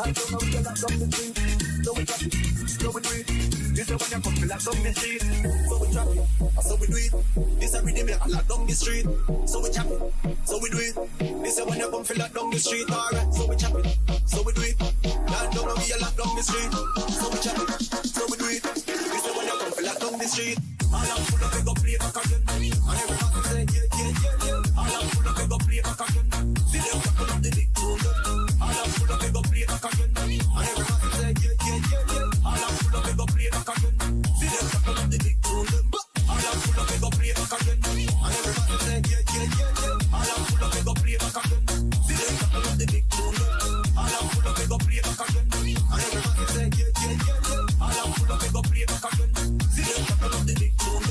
Right down now we a lock down the street. So we drop it, so we do it. This is when you come to lock down the street. So we drop it, so we do it. This is rhythm you lock down the street. So we chop it, so we do it. This is when you come to lock down the street. Alright, so we chop it, so we do it. Right down now we a lock down the street. So we chop it, so we do it. This is when you come to lock down the street. All I'm full of go play back again. And everybody say yeah. All I'm full of go play back again. See them couple of the big tune. All I'm full of go play back again. And everybody say yeah. All I'm full of go play back again. See them couple of the big tune. All I'm full of go play back again. And everybody say yeah. All I'm full of go play back again. See them couple of the big tune. All I'm full of go play back again. And everybody say yeah. All I'm full of go play back again. See them couple of the big tune.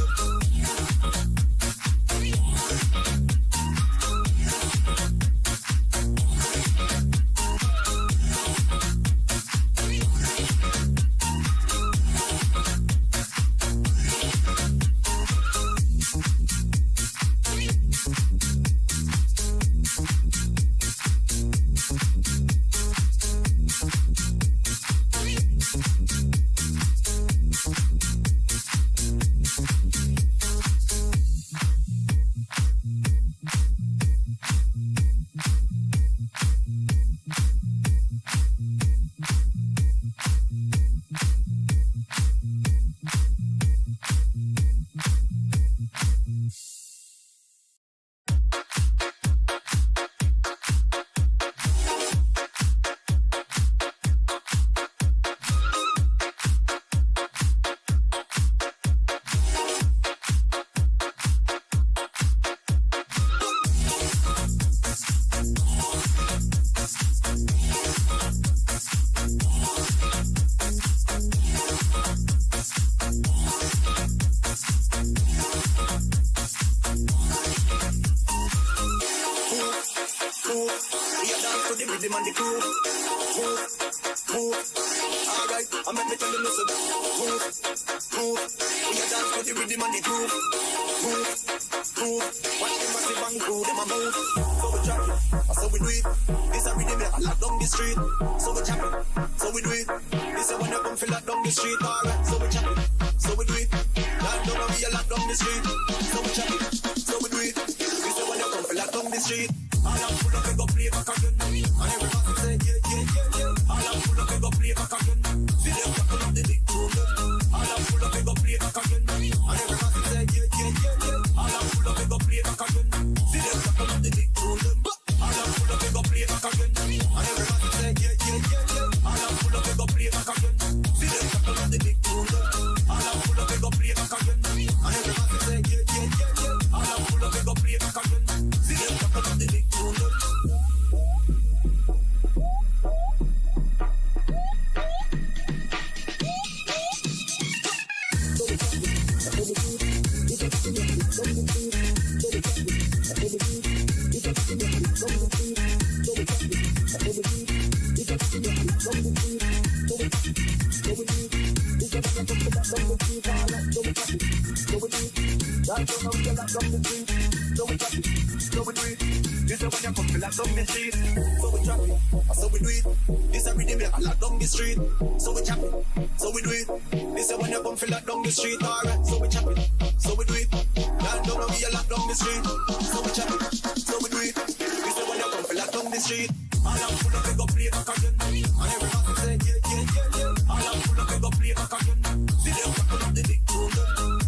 Street, alright, so we chop it, so we do it. Down down now we a lock down the street, so we chop it, so we do it. This is when you come for lock down the street. All I'm full of go play back again, and everybody say yeah. All I'm full of go play back again. See them couple of the big tune.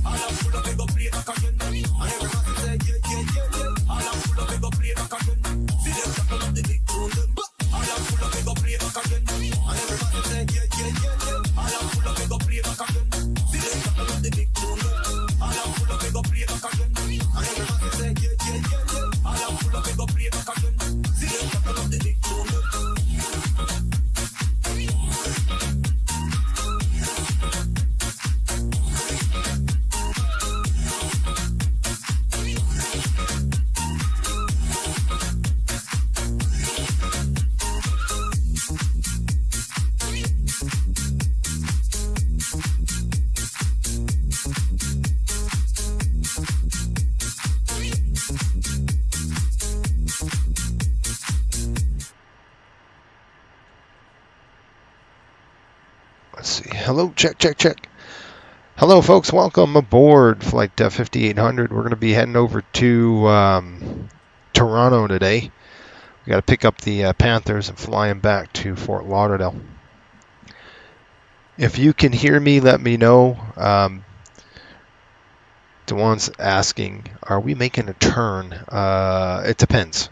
All I'm full of go play back again, and everybody say yeah. All I'm full of go play back again. See them couple of the big tune. All I'm full of go play back again, and everybody say yeah. All I'm full of go play back again. The big tune. All I'm full of go play back again. And everybody say yeah. All I'm full of go play back again. See them couple of the big tune. Let's see. Hello, check, check, check. Hello, folks. Welcome aboard Flight 5800. We're going to be heading over to Toronto today. We got to pick up the Panthers and fly them back to Fort Lauderdale. If you can hear me, let me know. The ones asking, are we making a turn? It depends.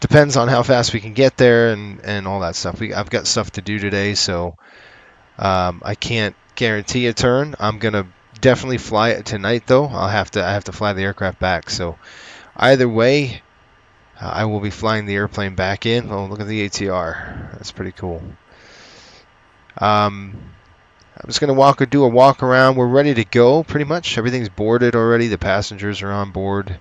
Depends on how fast we can get there and all that stuff. I've got stuff to do today, so I can't guarantee a turn. I'm gonna definitely fly it tonight, though. I have to fly the aircraft back. So either way, I will be flying the airplane back in. Oh, look at the ATR. That's pretty cool. I'm just gonna do a walk around. We're ready to go. Pretty much everything's boarded already. The passengers are on board.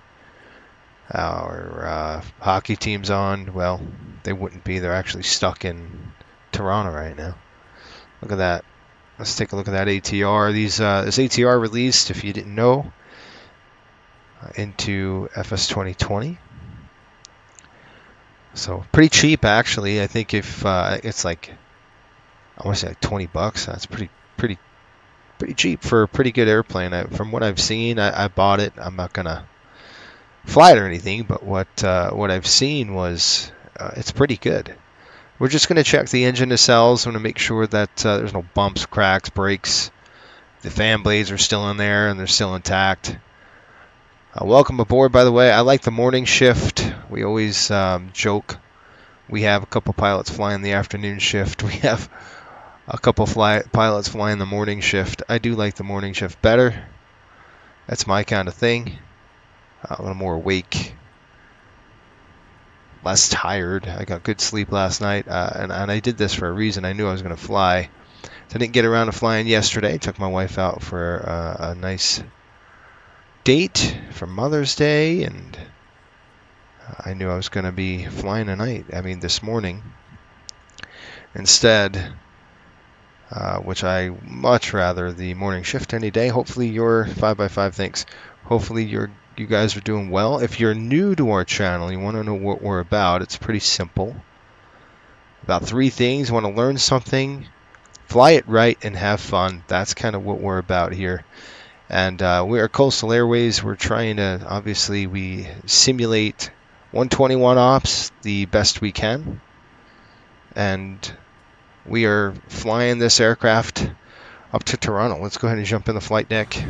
Our hockey team's on. Well, they wouldn't be. They're actually stuck in Toronto right now. Look at that. Let's take a look at that ATR. This ATR released, if you didn't know, into FS 2020. So pretty cheap, actually. I think if it's like, I want to say like $20. That's pretty cheap for a pretty good airplane. From what I've seen, I bought it. I'm not gonna fly it or anything, but what I've seen was it's pretty good. We're just going to check the engine nacelles. I'm going to make sure that there's no bumps, cracks, breaks. The fan blades are still in there and they're still intact. Welcome aboard, by the way. I like the morning shift. We always joke. We have a couple pilots flying the afternoon shift. We have a couple pilots flying the morning shift. I do like the morning shift better. That's my kind of thing. A little more awake. Less tired. I got good sleep last night, and I did this for a reason. I knew I was going to fly. So I didn't get around to flying yesterday. Took my wife out for a nice date for Mother's Day, and I knew I was going to be flying tonight. I mean, this morning. Instead, which I much rather the morning shift any day. Hopefully your 5x5 thinks. Hopefully you guys are doing well. If you're new to our channel, you want to know what we're about, it's pretty simple. About 3 things. You want to learn something, fly it right, and have fun. That's kind of what we're about here. And we are Coastal Airways. We're trying to, obviously, we simulate 121 ops the best we can. And we are flying this aircraft up to Toronto. Let's go ahead and jump in the flight deck.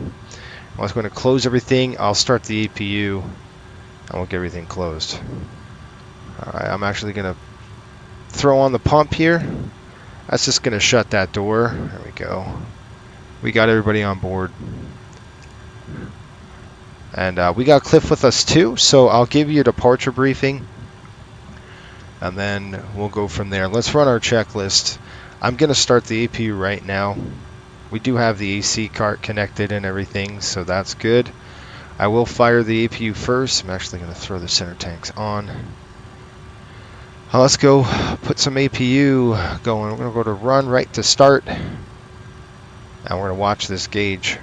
I was going to close everything. I'll start the APU and we'll get everything closed. Alright, I'm actually going to throw on the pump here. That's just going to shut that door. There we go. We got everybody on board. And we got Cliff with us too, so I'll give you a departure briefing. And then we'll go from there. Let's run our checklist. I'm going to start the APU right now. We do have the AC cart connected and everything, so that's good. I will fire the APU first. I'm actually going to throw the center tanks on. Let's go put some APU going. We're going to go to run right to start. And we're going to watch this gauge.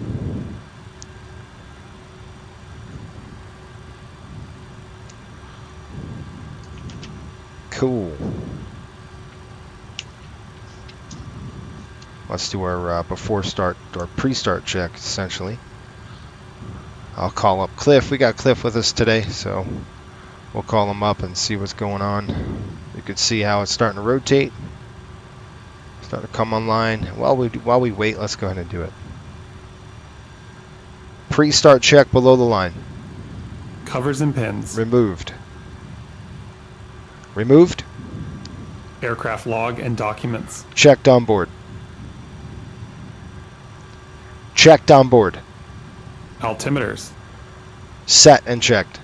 Cool. Let's do our before start or pre-start check, essentially. I'll call up Cliff. We got Cliff with us today, so we'll call him up and see what's going on. You can see how it's starting to rotate, starting to come online. While we wait, let's go ahead and do it. Pre-start check below the line. Covers and pins. Removed. Removed. Aircraft log and documents. Checked on board. Checked on board. Altimeters. Set and checked.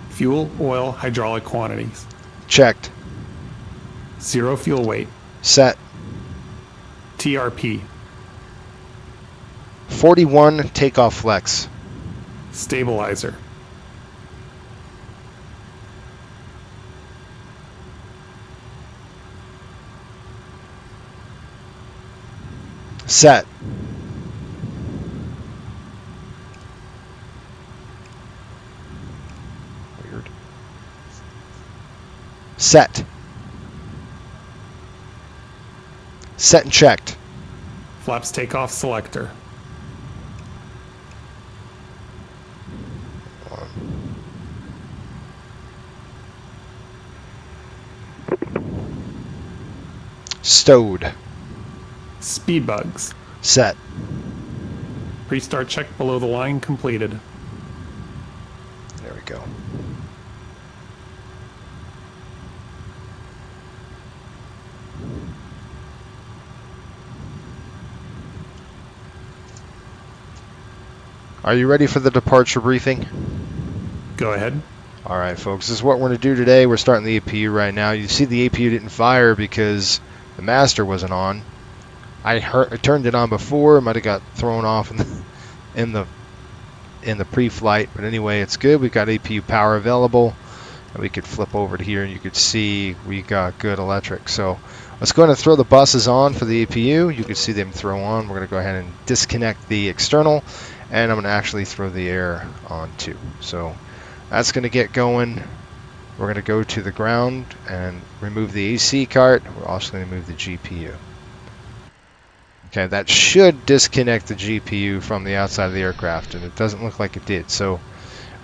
Fuel, oil, hydraulic quantities. Checked. Zero fuel weight. Set. TRP. 41 takeoff flex. Stabilizer. Set. Weird. Set. Set and checked. Flaps takeoff selector. Stowed. Speed bugs. Set. Pre-start check below the line completed. There we go. Are you ready for the departure briefing? Go ahead. All right, folks, this is what we're going to do today. We're starting the APU right now. You see the APU didn't fire because the master wasn't on. I turned it on before. It might have got thrown off in the pre-flight, but anyway, it's good. We've got APU power available, and we could flip over to here, and you could see we got good electric. So let's go ahead and throw the buses on for the APU. You can see them throw on. We're going to go ahead and disconnect the external, and I'm going to actually throw the air on too. So that's going to get going. We're going to go to the ground and remove the AC cart. We're also going to move the GPU. Okay, that should disconnect the GPU from the outside of the aircraft, and it doesn't look like it did. So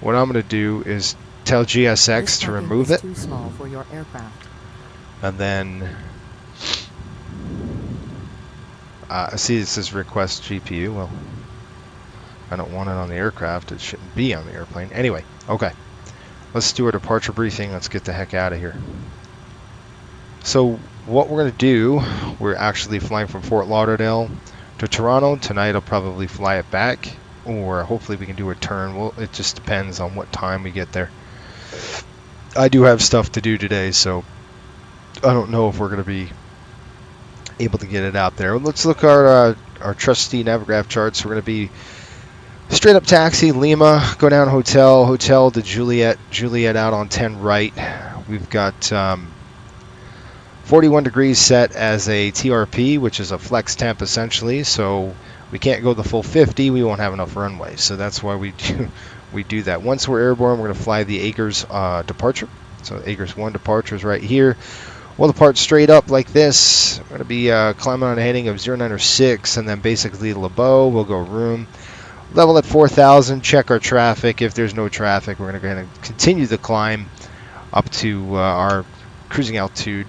what I'm going to do is tell GSX to remove it. Too small for your aircraft. And then see it says request GPU. Well, I don't want it on the aircraft. It shouldn't be on the airplane. Anyway, okay. Let's do our departure briefing. Let's get the heck out of here. So what we're going to do, we're actually flying from Fort Lauderdale to Toronto. Tonight I'll probably fly it back, or hopefully we can do a turn. Well, it just depends on what time we get there. I do have stuff to do today, so I don't know if we're going to be able to get it out there. Let's look at our trusty Navigraph charts. We're going to be straight up taxi, Lima, go down hotel to Juliet out on 10 right. We've got 41 degrees set as a TRP, which is a flex temp essentially, so we can't go the full 50. We won't have enough runway, so that's why we do that. Once we're airborne, we're going to fly the Agers departure. So Agers 1 departure is right here. We'll depart straight up like this. We're going to be climbing on a heading of 096, and then basically LeBeau. We'll go room. Level at 4,000, check our traffic. If there's no traffic, we're going to go ahead and continue the climb up to our cruising altitude,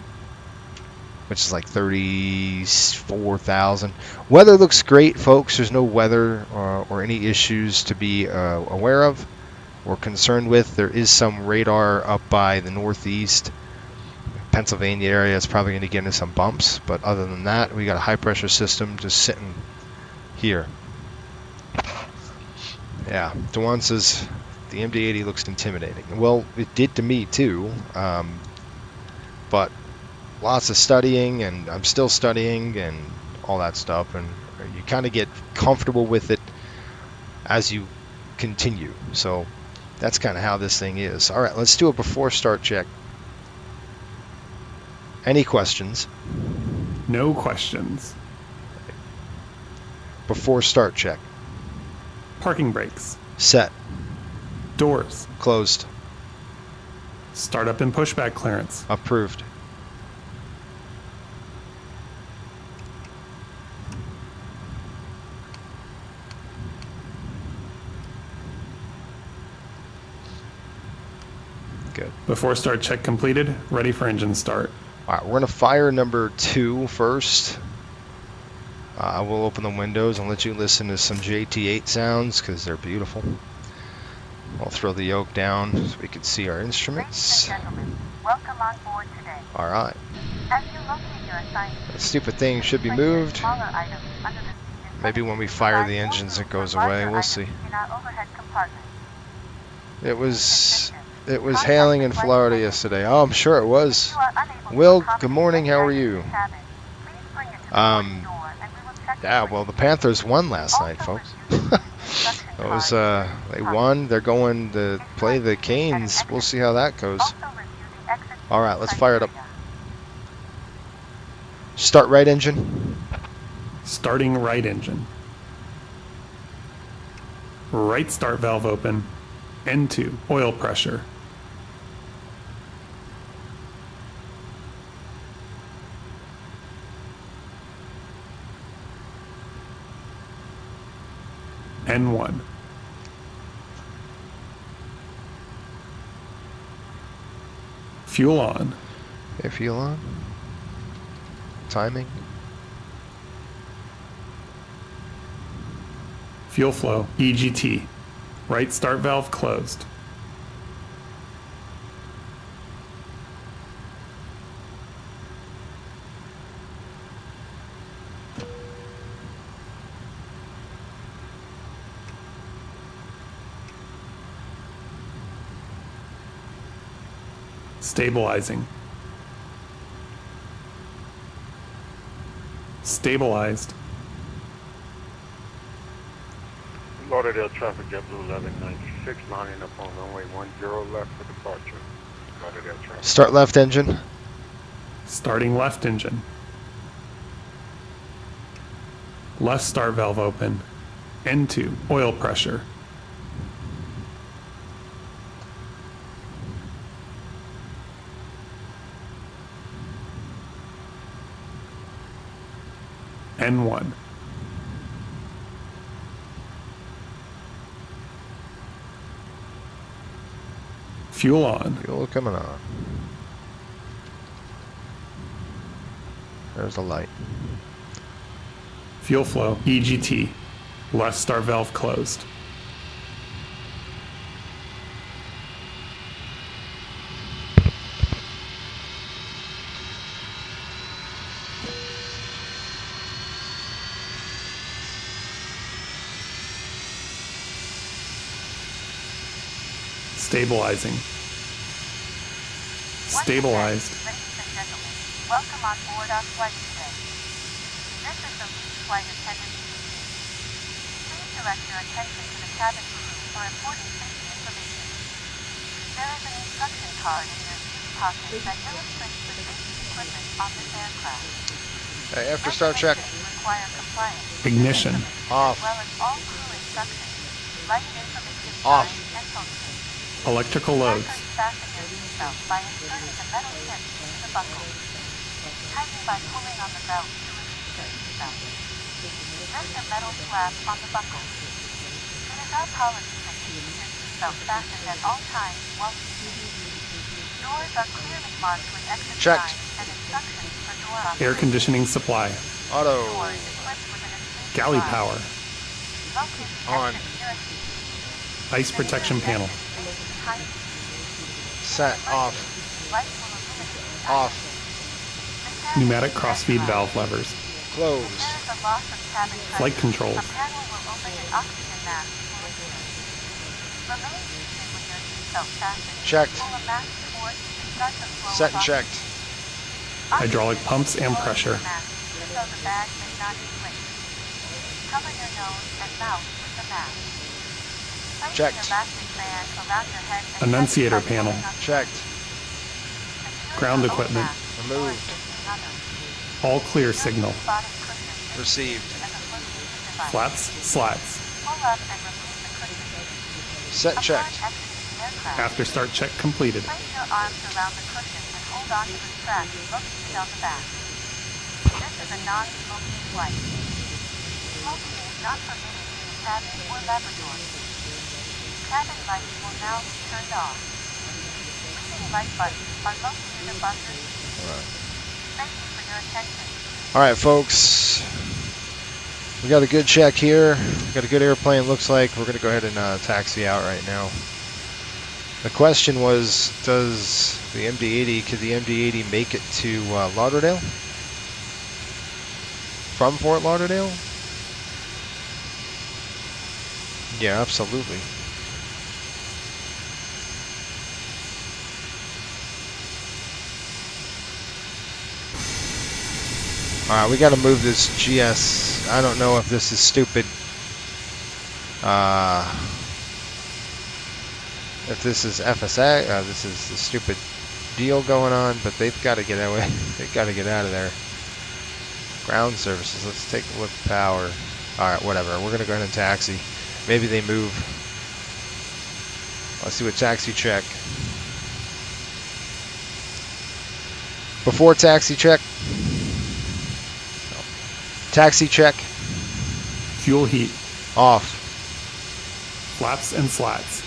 which is like 34,000. Weather looks great, folks. There's no weather or any issues to be aware of or concerned with. There is some radar up by the northeast Pennsylvania area. It's probably going to get into some bumps, but other than that, we got a high pressure system just sitting here. Yeah, Dewan says the MD-80 looks intimidating. Well, it did to me too, but lots of studying, and I'm still studying and all that stuff, and you kind of get comfortable with it as you continue. So that's kind of how this thing is. All right, let's do a before start check. Any questions? No questions. Before start check. Parking brakes. Set. Doors. Closed. Startup and pushback clearance. Approved. Good. Before start check completed, ready for engine start. All right, we're going to fire number 2 first. I will open the windows and let you listen to some JT8 sounds because they're beautiful. I'll throw the yoke down so we can see our instruments. Ladies and gentlemen, welcome on board today. All right. As you locate your assigned That stupid thing should be place your moved. smaller items under the seat. Maybe when we fire the engines it goes away. We'll see. In our overhead compartment. It was hailing in Florida yesterday. Oh, I'm sure it was. Will, good morning. How are you? Yeah, well, the Panthers won last night, folks. It was they won. They're going to play the Canes. We'll see how that goes. All right, let's fire it up. Start right engine. Starting right engine. Right start valve open. N2, oil pressure. N1. Fuel on. Okay, fuel on. Timing. Fuel flow, EGT. Right start valve closed. Stabilizing. Stabilized. Lauderdale traffic, JetBlue 1196, lining up on runway 10 left for departure. Lauderdale traffic. Start left engine. Starting left engine. Left start valve open. N2, oil pressure. N1. Fuel on. Fuel coming on. There's the light. Fuel flow, EGT. Left start valve closed. Stabilizing. Stabilized. Ladies and gentlemen, welcome on board our flight today. This is the lead flight attendant speaking. Please direct your attention to the cabin crew for important safety information. There is an instruction card in your seat pocket that illustrates the safety equipment on this aircraft. Okay, after start check. Require compliance. Ignition. Off. As well as all crew instructions, flight information Off. signs and functions. Electrical loads. Fasten your seatbelt by inserting the metal tip into the buckle. Tighten by pulling on the belt to release your seatbelt. Lift the metal flap on the buckle. It is our policy that you keep your seatbelt fastened at all times while seated. Doors are clearly marked with exit Checked. signs and instructions for door operation. Air conditioning supply. Auto. Door is equipped with an escape Galley pod. power. Locate the On. exit nearest you. Ice protection panel. Set. Off. Off. Pneumatic crossfeed valve levers. Closed. Flight controls. A panel will open an oxygen mask for you. Remain seated with your seatbelt fastened. Checked. Pull a mask towards you to start the flow Set of and checked. oxygen. Hydraulic pumps and pressure. Mask, even though the bag may not inflate. Cover your nose and mouth with the mask. Place Checked. your elastic band around your head and Annunciator touch by panel. pulling on the Checked. Secure Ground your own equipment. mask before Removed. assisting others. All clear signal. Bottom cushion is Received. as a flotation device. Flaps, slats. Pull up and remove the cushion. Set Upon checked. exiting the aircraft, After start check completed. place your arms around the cushion and hold on to the strap located on the back. This is a non-smoking flight. Smoking is not permitted in the cabin or laboratory. Cabin lights will now be turned off. Leading light buttons are located above your seat. Thank you for your attention. All right, folks. We got a good check here. We got a good airplane. Looks like we're gonna go ahead and taxi out right now. The question was, does the MD-80, could the MD-80 make it to Lauderdale? From Fort Lauderdale? Yeah, absolutely. Alright, we gotta move this GS. I don't know if this is stupid. If this is FSA, this is the stupid deal going on, but they've got to get away. They've got to get out of there. Ground services. Let's take a look at power. Alright, whatever. We're gonna go ahead and taxi. Maybe they move. Let's do a taxi check. Before taxi check. Taxi check. Fuel heat. Off. flaps and slats,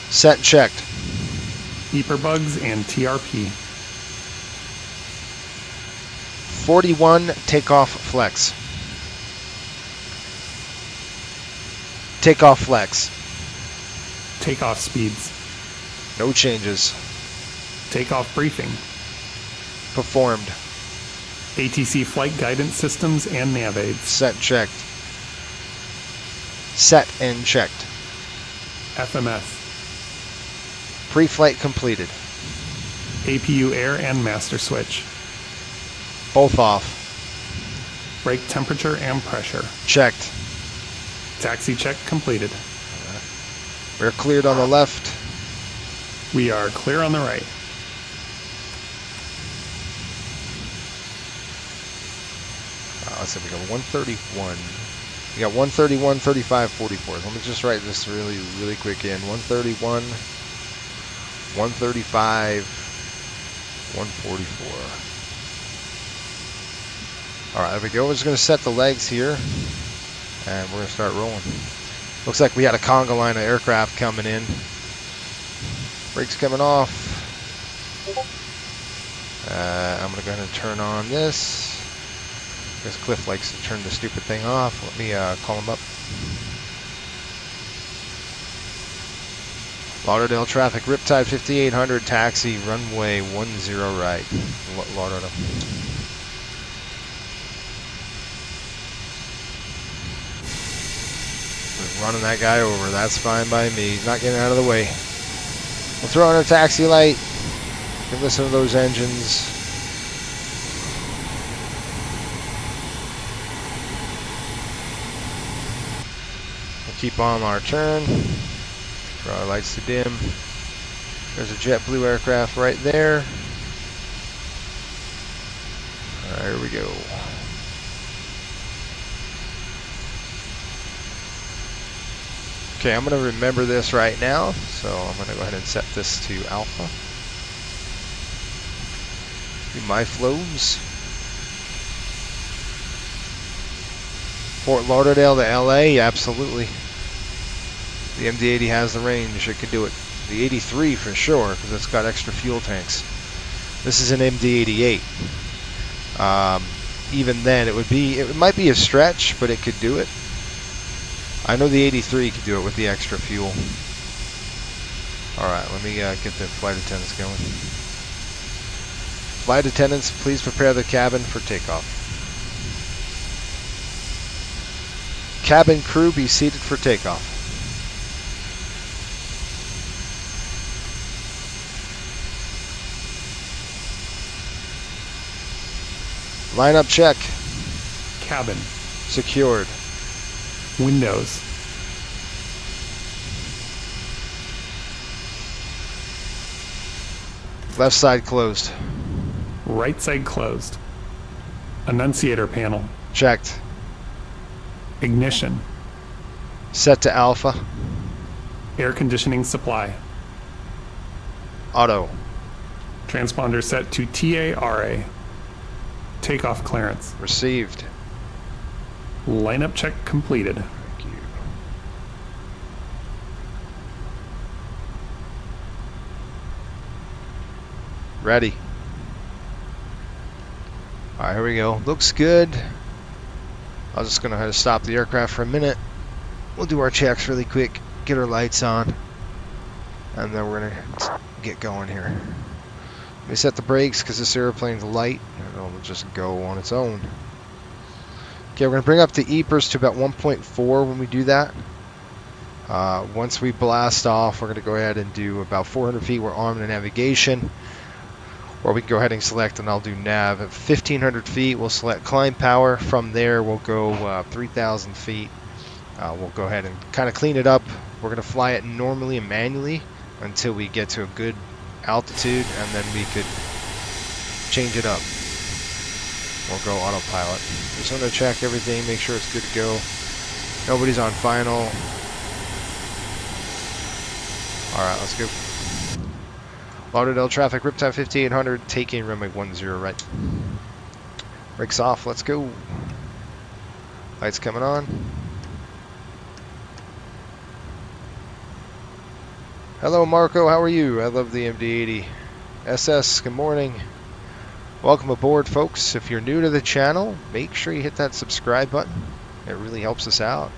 Set and checked. beeper bugs and TRP, 41 takeoff flex. Takeoff flex. takeoff speeds, No changes. takeoff briefing, Performed. ATC flight guidance systems and nav aids, Set and checked. Set and checked. FMS, Pre-flight completed. APU air and master switch, Both off. brake temperature and pressure, Checked. taxi check completed. We're cleared on the left. We are clear on the right. Let's see, we got 131. We got 131, 35, 44. Let me just write this really quick in. 131, 135, 144. All right, there we go. We're just going to set the legs here, and we're going to start rolling. Looks like we had a conga line of aircraft coming in. Brakes coming off. I'm going to go ahead and turn on this. Because Cliff likes to turn the stupid thing off. Let me call him up. Lauderdale traffic, Riptide 5800, taxi, runway 10 right. Lauderdale. We're running that guy over. That's fine by me. He's not getting out of the way. We'll throw on our taxi light. You can listen to those engines. Keep on our turn. Draw our lights to dim. There's a JetBlue aircraft right there. Alright, here we go. Okay, I'm going to remember this right now, so I'm going to go ahead and set this to alpha. Do my flows. Fort Lauderdale to LA, absolutely. The MD-80 has the range, it could do it. The 83 for sure, because it's got extra fuel tanks. This is an MD-88. Even then, it might be a stretch, but it could do it. I know the 83 could do it with the extra fuel. Alright, let me get the flight attendants going. Flight attendants, please prepare the cabin for takeoff. Cabin crew, be seated for takeoff. Lineup check. Cabin, Secured. windows, Left side closed. right side closed, annunciator panel, Checked. ignition, Set to alpha. air conditioning supply, Auto. transponder set to TARA, takeoff clearance, Received. lineup check completed. Thank you. Ready. Alright, here we go. Looks good. I'm just going to have to stop the aircraft for a minute. We'll do our checks really quick, get our lights on, and then we're going to get going here. Let me set the brakes because this airplane's light, and it'll just go on its own. Okay, we're going to bring up the EPRS to about 1.4 when we do that. Once we blast off, we're going to go ahead and do about 400 feet. We're armed in navigation. Or we can go ahead and select, and I'll do nav. At 1,500 feet, we'll select climb power. From there, we'll go 3,000 feet. We'll go ahead and kind of clean it up. We're going to fly it normally and manually until we get to a good altitude, and then we could change it up. We'll go autopilot. Just want to check everything, make sure it's good to go. Nobody's on final. Alright, let's go. Lauderdale traffic, Riptide 5800, taking runway 10 right. Brakes off, let's go. Lights coming on. Hello, Marco. How are you? I love the MD-80. SS, good morning. Welcome aboard, folks. If you're new to the channel, make sure you hit that subscribe button. It really helps us out.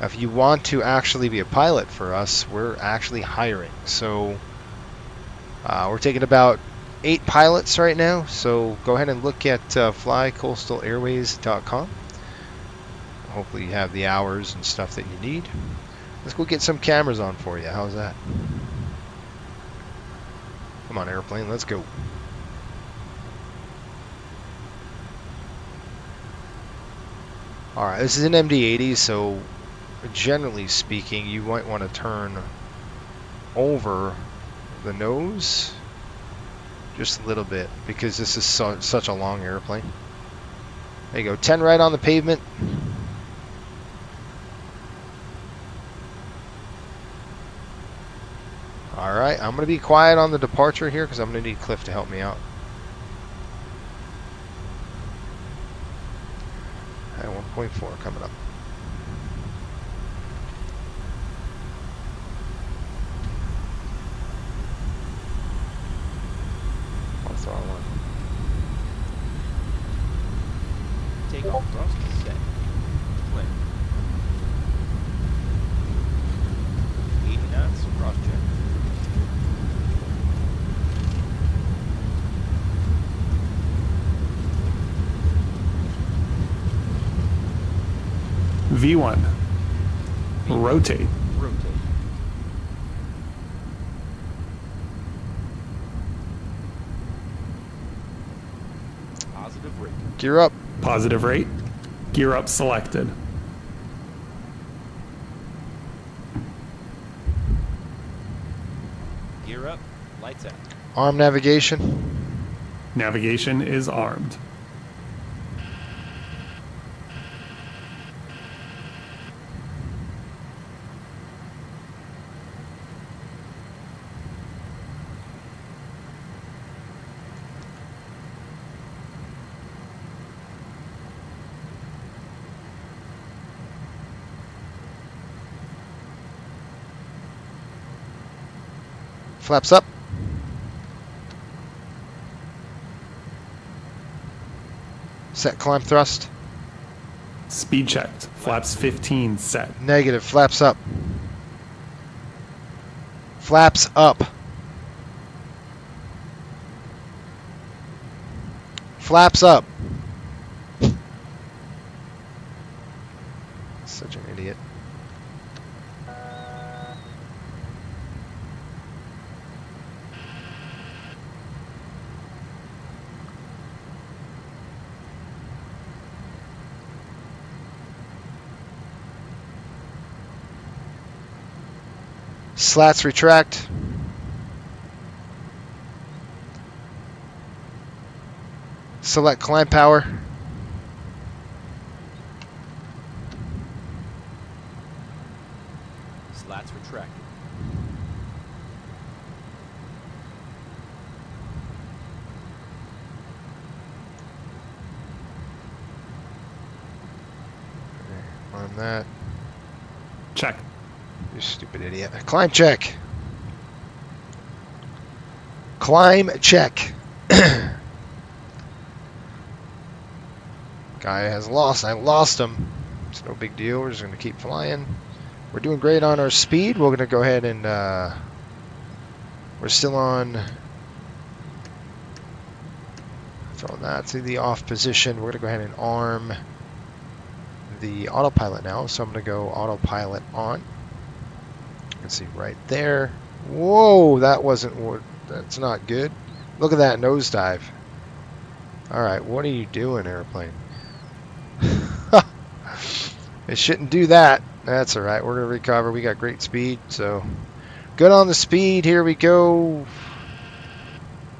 If you want to actually be a pilot for us, we're actually hiring. So we're taking about 8 pilots right now. So go ahead and look at flycoastalairways.com. Hopefully you have the hours and stuff that you need. Let's go get some cameras on for you. How's that? Come on, airplane. Let's go. Alright, this is an MD-80, so generally speaking, you might want to turn over the nose just a little bit because this is such a long airplane. There you go. 10 right on the pavement. Alright, I'm going to be quiet on the departure here because I'm going to need Cliff to help me out. Okay, 1.4 coming up. I'll throw one. Takeoff thrust set. Clear. 80 knots, cross check. V1. Rotate. Rotate. Positive rate. Gear up. Positive rate. Gear up selected. Gear up. Lights out. Arm navigation. Navigation is armed. Flaps up. Set climb thrust. Speed checked. Flaps 15 set. Negative. Flaps up. Flaps up. Flaps up. Such an idiot. Slats retract. Select climb power. Slats retracted. On that. Check. You stupid idiot. Climb check. Climb check. Guy has lost. I lost him. It's no big deal. We're just going to keep flying. We're doing great on our speed. We're going to go ahead and we're still on. Throw that to the off position. We're going to go ahead and arm the autopilot now. So I'm going to go autopilot on. You can see right there. Whoa, that wasn't. That's not good. Look at that nosedive. All right, what are you doing, airplane? It shouldn't do that. That's all right. We're gonna recover. We got great speed, so good on the speed. Here we go.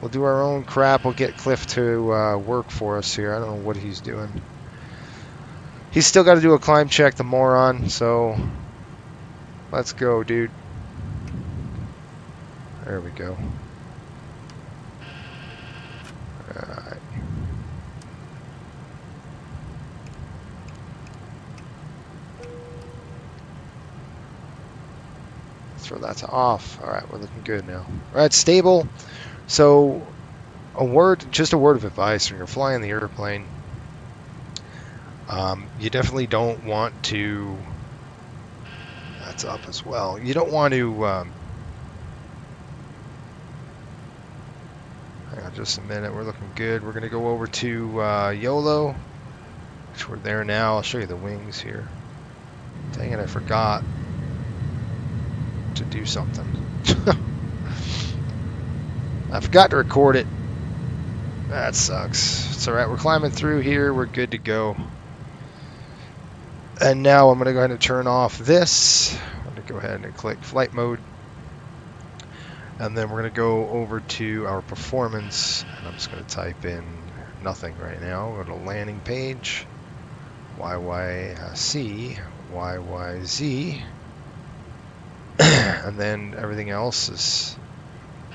We'll do our own crap. We'll get Cliff to work for us here. I don't know what he's doing. He's still got to do a climb check, the moron. So let's go, dude. There we go. Alright. throw that to off. All right, we're looking good now. All right, stable. So just a word of advice when you're flying the airplane. You definitely don't want to. That's up as well. You don't want to. Hang on just a minute. We're looking good. We're gonna go over to YOLO, which we're there now. I'll show you the wings here. Dang it! I forgot to do something. I forgot to record it. That sucks. It's alright, we're climbing through here, we're good to go. And now I'm going to go ahead and turn off this. I'm going to go ahead and click flight mode. And then we're going to go over to our performance. And I'm just going to type in nothing right now. Go to landing page. YYC, YYZ. And then everything else is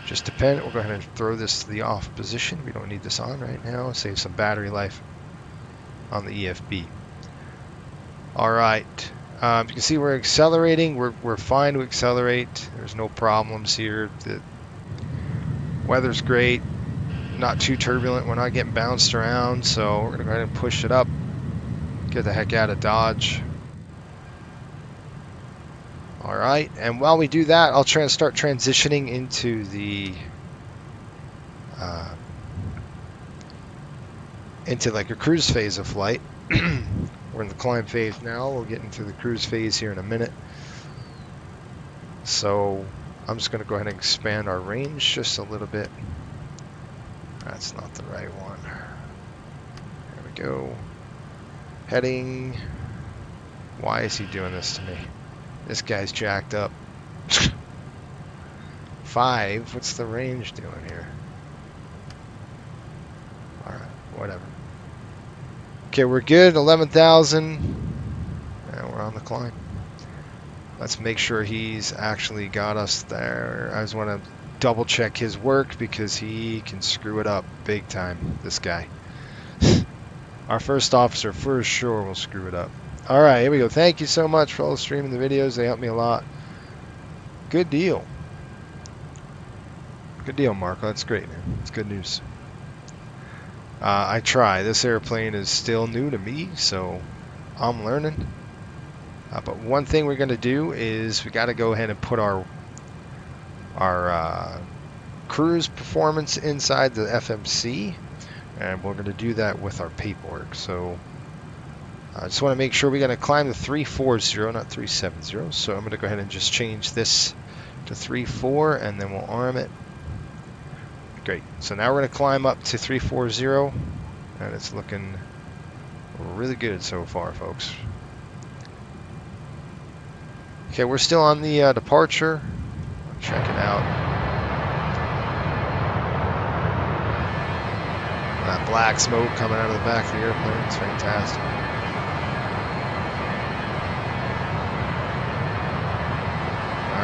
just dependent. We'll go ahead and throw this to the off position. We don't need this on right now. Save some battery life on the EFB. All right. You can see we're accelerating. We're fine to accelerate. There's no problems here. The weather's great. Not too turbulent. We're not getting bounced around. So we're going to go ahead and push it up. Get the heck out of Dodge. All right, and while we do that, I'll start transitioning into the like a cruise phase of flight. We're in the climb phase now. We'll get into the cruise phase here in a minute. So I'm just going to go ahead and expand our range just a little bit. That's not the right one. There we go. Heading. Why is he doing this to me? This guy's jacked up. 5. What's the range doing here? Alright, whatever. Okay, we're good. 11,000. And we're on the climb. Let's make sure he's actually got us there. I just want to double check his work because he can screw it up big time, this guy. Our first officer for sure will screw it up. Alright, here we go. Thank you so much for all streaming the videos. They help me a lot. Good deal. Good deal, Marco. That's great, man. It's good news. I try. This airplane is still new to me, so I'm learning. But one thing we're going to do is we got to go ahead and put our cruise performance inside the FMC, and we're going to do that with our paperwork. So I just want to make sure we got to climb the 340, not 370. So I'm going to go ahead and just change this to 34, and then we'll arm it. Great. So now we're going to climb up to 340, and it's looking really good so far, folks. Okay, we're still on the departure. Check it out. That black smoke coming out of the back of the airplane. It's fantastic.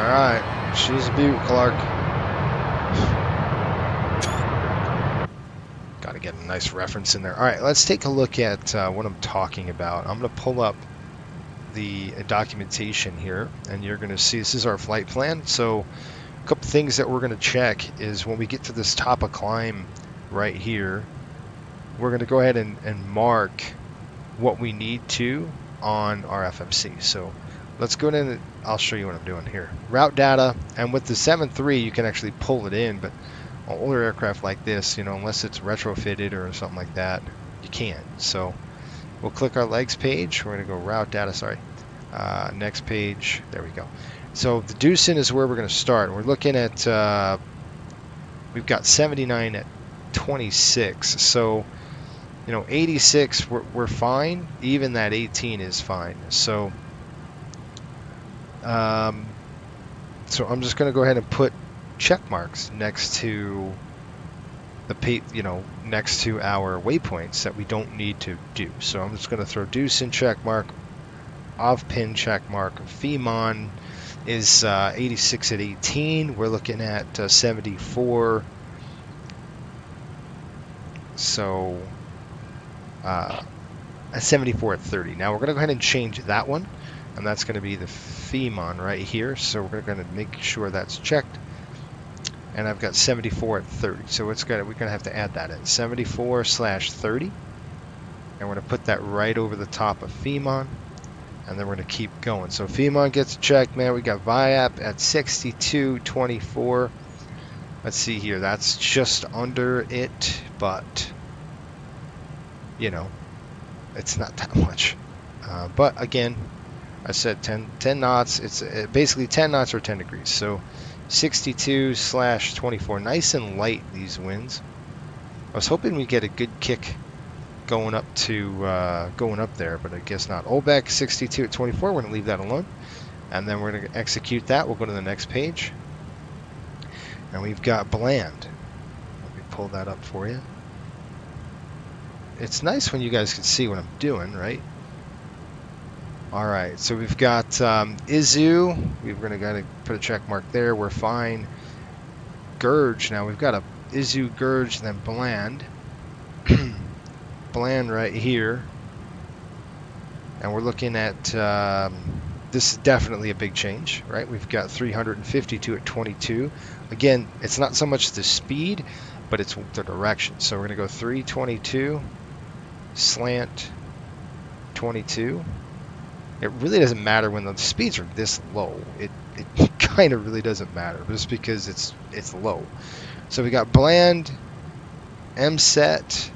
Alright, she's a beaut, Clark. Got to get a nice reference in there. Alright, let's take a look at what I'm talking about. I'm going to pull up the documentation here, and you're going to see this is our flight plan. So a couple things that we're going to check is when we get to this top of climb right here, we're going to go ahead and mark what we need to on our FMC. So let's go in and I'll show you what I'm doing here. Route data, and with the 7.3 you can actually pull it in, but on older aircraft like this, you know, unless it's retrofitted or something like that, you can't. So we'll click our legs page. We're going to go route data, next page. There we go. So the Deucin is where we're going to start. We're looking at, we've got 79 at 26. So, you know, 86, we're fine. Even that 18 is fine. So, so I'm just going to go ahead and put check marks next to the next to our waypoints that we don't need to do. So I'm just going to throw Deucin check mark, Avpin check mark, Femon is 86 at 18. We're looking at 74. So at 74 at 30. Now we're going to go ahead and change that one. and that's going to be the Femon right here. So we're going to make sure that's checked. And I've got 74 at 30, so we're going to have to add that in. 74/30, and we're going to put that right over the top of Femon, and then we're going to keep going. So Femon gets checked, man. We got Viap at 62.24. Let's see here. That's just under it, but you know, it's not that much. But again, I said 10 knots. It's basically 10 knots or 10 degrees. So 62/24. Nice and light, these winds. I was hoping we'd get a good kick going up there, but I guess not. Olbeck 62 at 24. We're going to leave that alone. And then we're going to execute that. We'll go to the next page. And we've got Bland. Let me pull that up for you. It's nice when you guys can see what I'm doing, right? All right, so we've got Izu. We're going to gotta put a check mark there. We're fine. Gurge. Now we've got a Izu, Gurge, and then Bland. Bland right here. And we're looking at, this is definitely a big change, right? We've got 352 at 22. Again, it's not so much the speed, but it's the direction. So we're going to go 322, slant 22. It really doesn't matter when the speeds are this low. It kind of really doesn't matter, just because it's low. So we got Bland, M-set,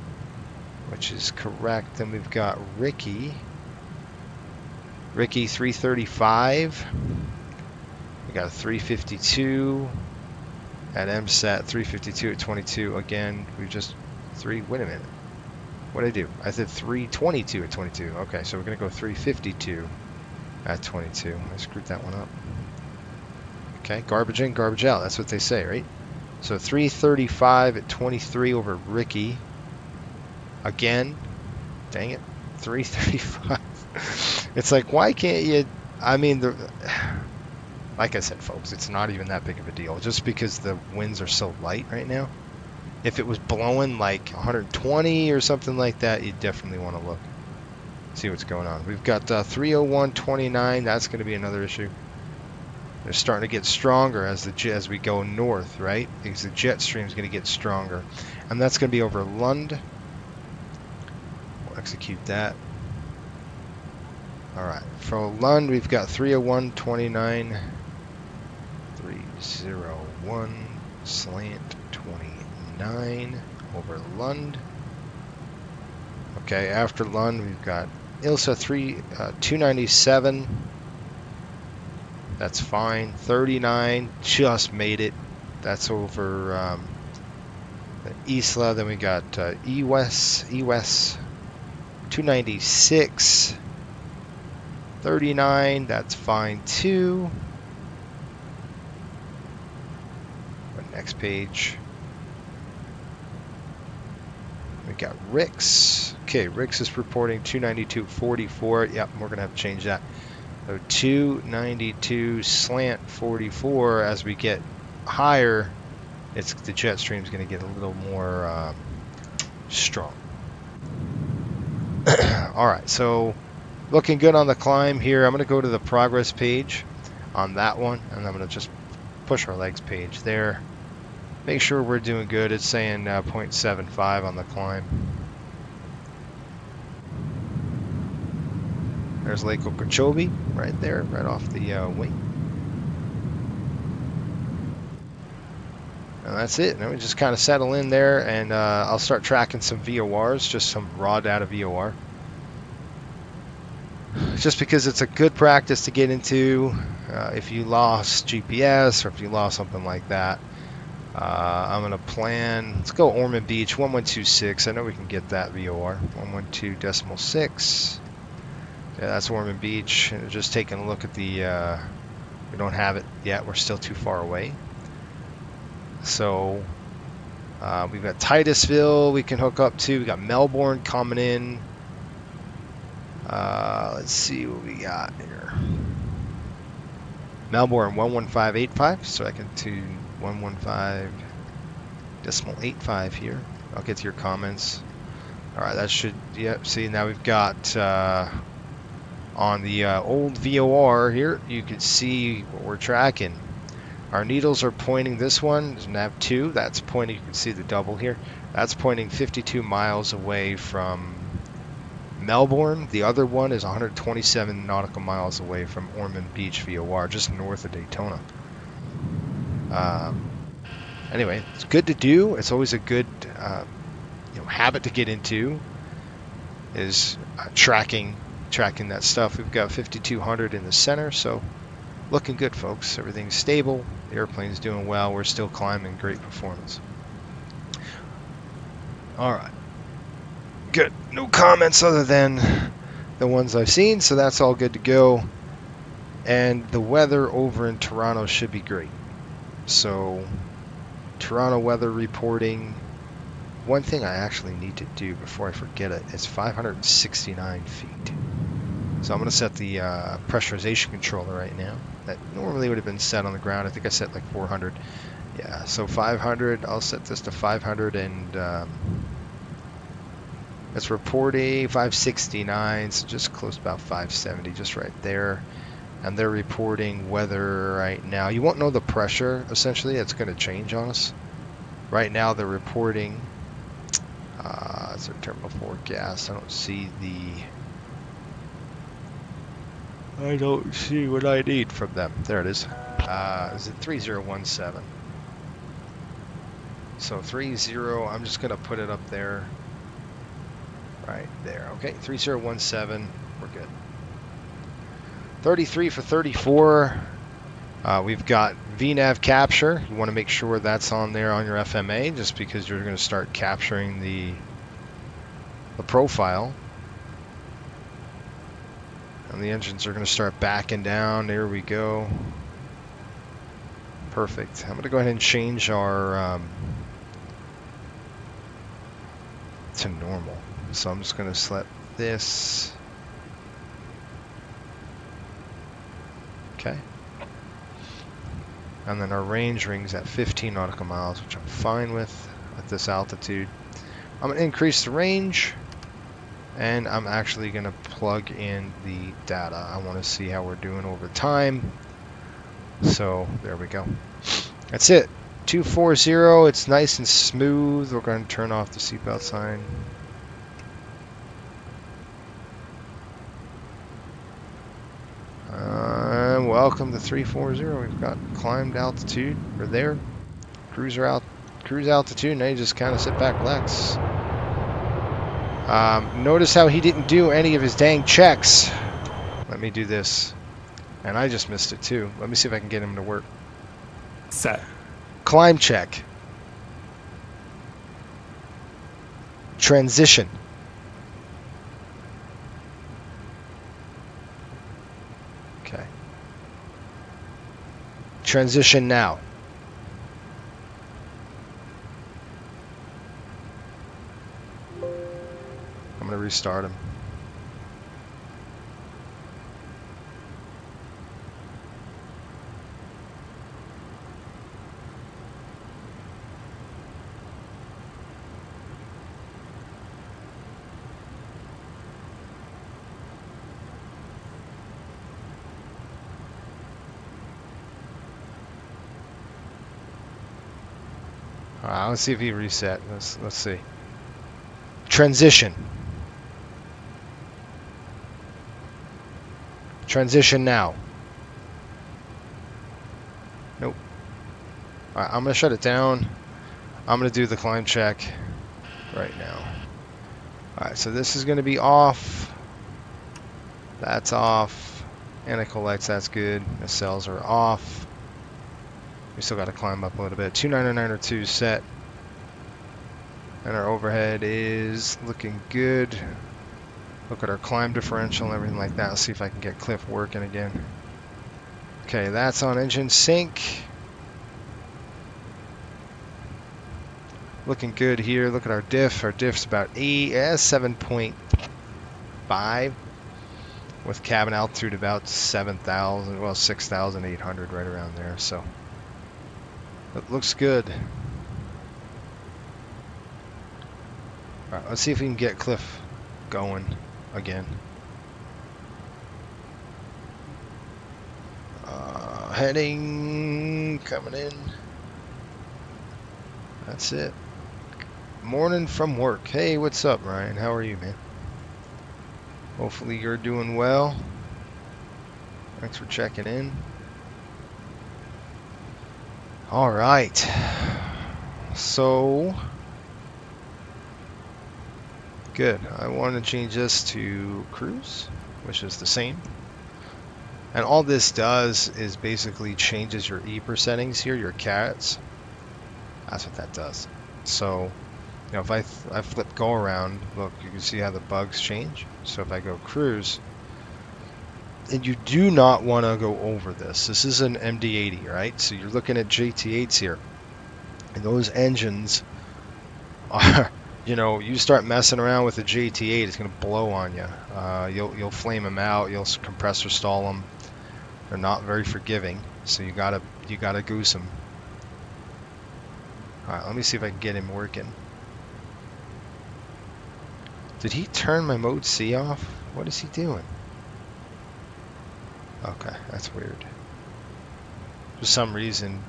which is correct. Then we've got Ricky 335. We got 352 at M-set, 352 at 22. Again, we just wait a minute. What did I do? I said 322 at 22. Okay, so we're going to go 352 at 22. I screwed that one up. Okay, garbage in, garbage out. That's what they say, right? So 335 at 23 over Ricky. Again, dang it, 335. It's like, why can't you? I mean, like I said, folks, it's not even that big of a deal. Just because the winds are so light right now. If it was blowing like 120 or something like that, you definitely want to look, see what's going on. We've got 301.29. That's going to be another issue. They're starting to get stronger as we go north, right? Because the jet stream is going to get stronger, and that's going to be over Lund. We'll execute that. All right, for Lund, we've got 301.29, 301 slant 29 over Lund. Okay, after Lund, we've got Ilsa 297. That's fine. 39, just made it. That's over Isla. Then we got EWES 296. 39, that's fine too. Next page. We got Rix. Okay, Rix is reporting 292.44. Yep, we're going to have to change that. So 292 slant 44. As we get higher, the jet stream is going to get a little more strong. All right, so looking good on the climb here. I'm going to go to the progress page on that one, and I'm going to just push our legs page there. Make sure we're doing good. It's saying 0.75 on the climb. There's Lake Okeechobee right there, right off the wing. And that's it. Now we just kind of settle in there, and I'll start tracking some VORs, just some raw data VOR. Just because it's a good practice to get into if you lost GPS or if you lost something like that. I'm going to plan, let's go Ormond Beach, 1126. I know we can get that VOR, 112.6. Yeah, that's Ormond Beach. And just taking a look at the, we don't have it yet. We're still too far away. So we've got Titusville we can hook up to. We got Melbourne coming in. Let's see what we got here. Melbourne 115.85, so I can do 115.85 here. I'll get to your comments. All right, that should, yep, see, now we've got On the old VOR here, you can see what we're tracking. Our needles are pointing. This one is nav 2. That's pointing. You can see the double here. That's pointing 52 miles away from Melbourne. The other one is 127 nautical miles away from Ormond Beach VOR, just north of Daytona. Anyway, it's good to do. It's always a good habit to get into, is tracking that stuff. We've got 5200 in the center, so looking good, folks. Everything's stable. The airplane's doing well. We're still climbing. Great performance. All right. Good. No comments other than the ones I've seen, so that's all good to go. And the weather over in Toronto should be great. So, Toronto weather reporting. One thing I actually need to do before I forget it is 569 feet. So I'm going to set the pressurization controller right now. That normally would have been set on the ground. I think I set like 400. Yeah, so 500. I'll set this to 500, and it's reporting 569, so just close to about 570, just right there. And they're reporting weather right now. You won't know the pressure, essentially. It's going to change on us. Right now they're reporting, it's their terminal forecast. I don't see what I need from them. There it is. Is it 3017? So 30, I'm just going to put it up there. Right there. Okay, 3017. We're good. 33 for 34. We've got VNAV capture. You want to make sure that's on there on your FMA, just because you're going to start capturing the profile. And the engines are going to start backing down. There we go. Perfect. I'm going to go ahead and change our to normal. So I'm just going to select this. Okay. And then our range rings at 15 nautical miles, which I'm fine with at this altitude. I'm going to increase the range, and I'm actually going to plug in the data. I want to see how we're doing over time. So there we go. That's it. 240. It's nice and smooth. We're going to turn off the seatbelt sign. Welcome to 340. We've got climbed altitude. We're there. Cruise altitude. Now you just kind of sit back, relax. Notice how he didn't do any of his dang checks. Let me do this. And I just missed it too. Let me see if I can get him to work. Set. Climb check. Transition. Okay. Transition now. I'm going to restart him. Let's see if he reset. Let's see. Transition. Transition now. Nope. Alright, I'm going to shut it down. I'm going to do the climb check right now. Alright, so this is going to be off. That's off. Antical lights, that's good. The cells are off. We still got to climb up a little bit. 290902 set. And our overhead is looking good. Look at our climb differential and everything like that. Let's see if I can get Cliff working again. Okay, that's on engine sync. Looking good here. Look at our diff. Our diff's about 7.5 with cabin altitude about 7,000, well 6,800 right around there. So it looks good. All right, let's see if we can get Cliff going again. heading, coming in. That's it. Morning from work. Hey, what's up, Ryan? How are you, man? Hopefully you're doing well. Thanks for checking in. All right. So, good. I want to change this to cruise, which is the same. And all this does is basically changes your EPR settings here, your carats. That's what that does. So, you know, if I flip go around, look, you can see how the bugs change. So if I go cruise, and you do not want to go over this. This is an MD-80, right? So you're looking at JT8s here. And those engines are, you know, you start messing around with a JT8, it's going to blow on you. You'll flame them out, you'll compressor stall them. They're not very forgiving, so you gotta goose them. All right, let me see if I can get him working. Did he turn my mode C off? What is he doing? Okay, that's weird. For some reason,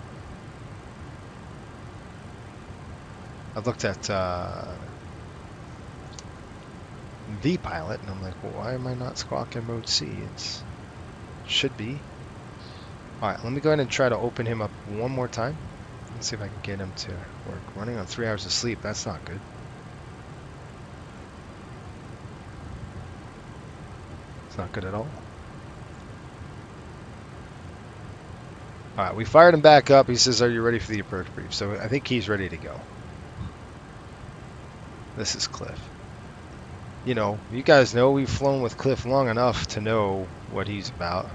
I looked at VPilot and I'm like, well, why am I not squawking mode C? It should be. Alright, let me go ahead and try to open him up one more time. Let's see if I can get him to work. Running on 3 hours of sleep, that's not good. It's not good at all. Alright, we fired him back up. He says, are you ready for the approach brief? So I think he's ready to go. This is Cliff. You know, you guys know we've flown with Cliff long enough to know what he's about.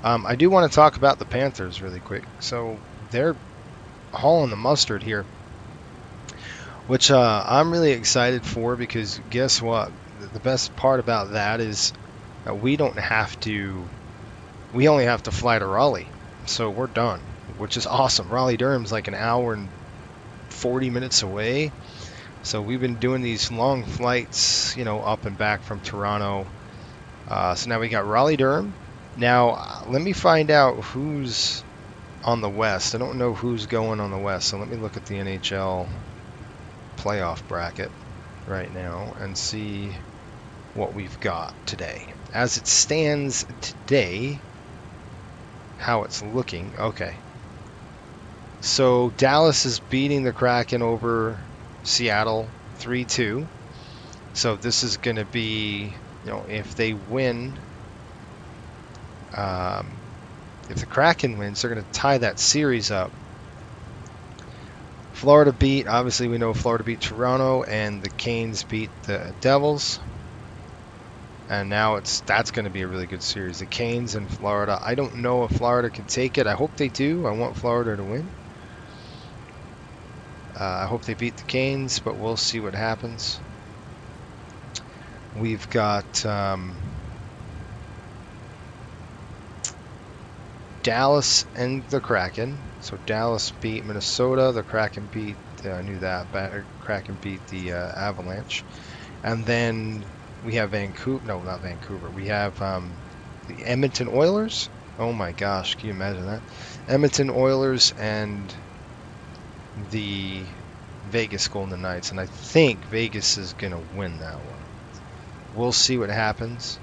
I do want to talk about the Panthers really quick. So they're hauling the mustard here, which I'm really excited for, because guess what? The best part about that is that we only have to fly to Raleigh. So we're done, which is awesome. Raleigh-Durham's like an hour and 40 minutes away. So we've been doing these long flights, you know, up and back from Toronto. So now we got Raleigh-Durham. Now, let me find out who's on the West. I don't know who's going on the West. So let me look at the NHL playoff bracket right now and see what we've got today. As it stands today, how it's looking. Okay. So Dallas is beating the Kraken over Seattle 3-2. So this is going to be, you know, if they win, if the Kraken wins, they're going to tie that series up. Florida beat, obviously we know Florida beat Toronto, and the Canes beat the Devils. And now that's going to be a really good series. The Canes and Florida. I don't know if Florida can take it. I hope they do. I want Florida to win. I hope they beat the Canes, but we'll see what happens. We've got Dallas and the Kraken. So Dallas beat Minnesota. The Kraken beat, I knew that, Kraken beat the Avalanche. And then we have Vancouver. No, not Vancouver. We have the Edmonton Oilers. Oh my gosh, can you imagine that? Edmonton Oilers and the Vegas Golden Knights. And I think Vegas is going to win that one. We'll see what happens.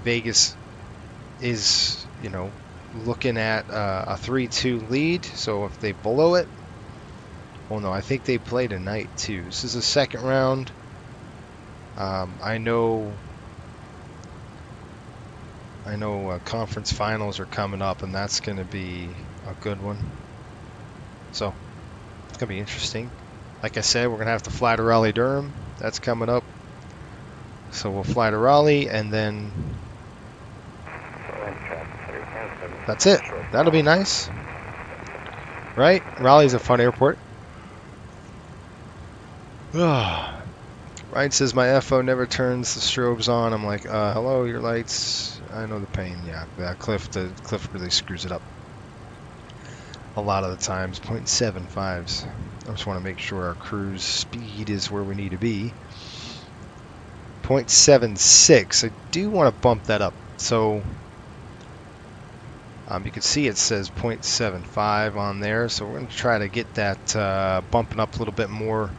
Vegas is, you know, looking at a 3-2 lead. So if they blow it, well, no, I think they play tonight too. This is the second round. I know conference finals are coming up, and that's going to be a good one. So it's going to be interesting. Like I said, we're going to have to fly to Raleigh-Durham. That's coming up. So we'll fly to Raleigh, and then that's it. That'll be nice. Right? Raleigh's a fun airport. Ryan says my FO never turns the strobes on. I'm like, hello, your lights. I know the pain. Yeah, Cliff really screws it up a lot of the times. 0.75s. I just want to make sure our cruise speed is where we need to be. 0.76. I do want to bump that up. So You can see it says 0.75 on there, so we're going to try to get that bumping up a little bit more.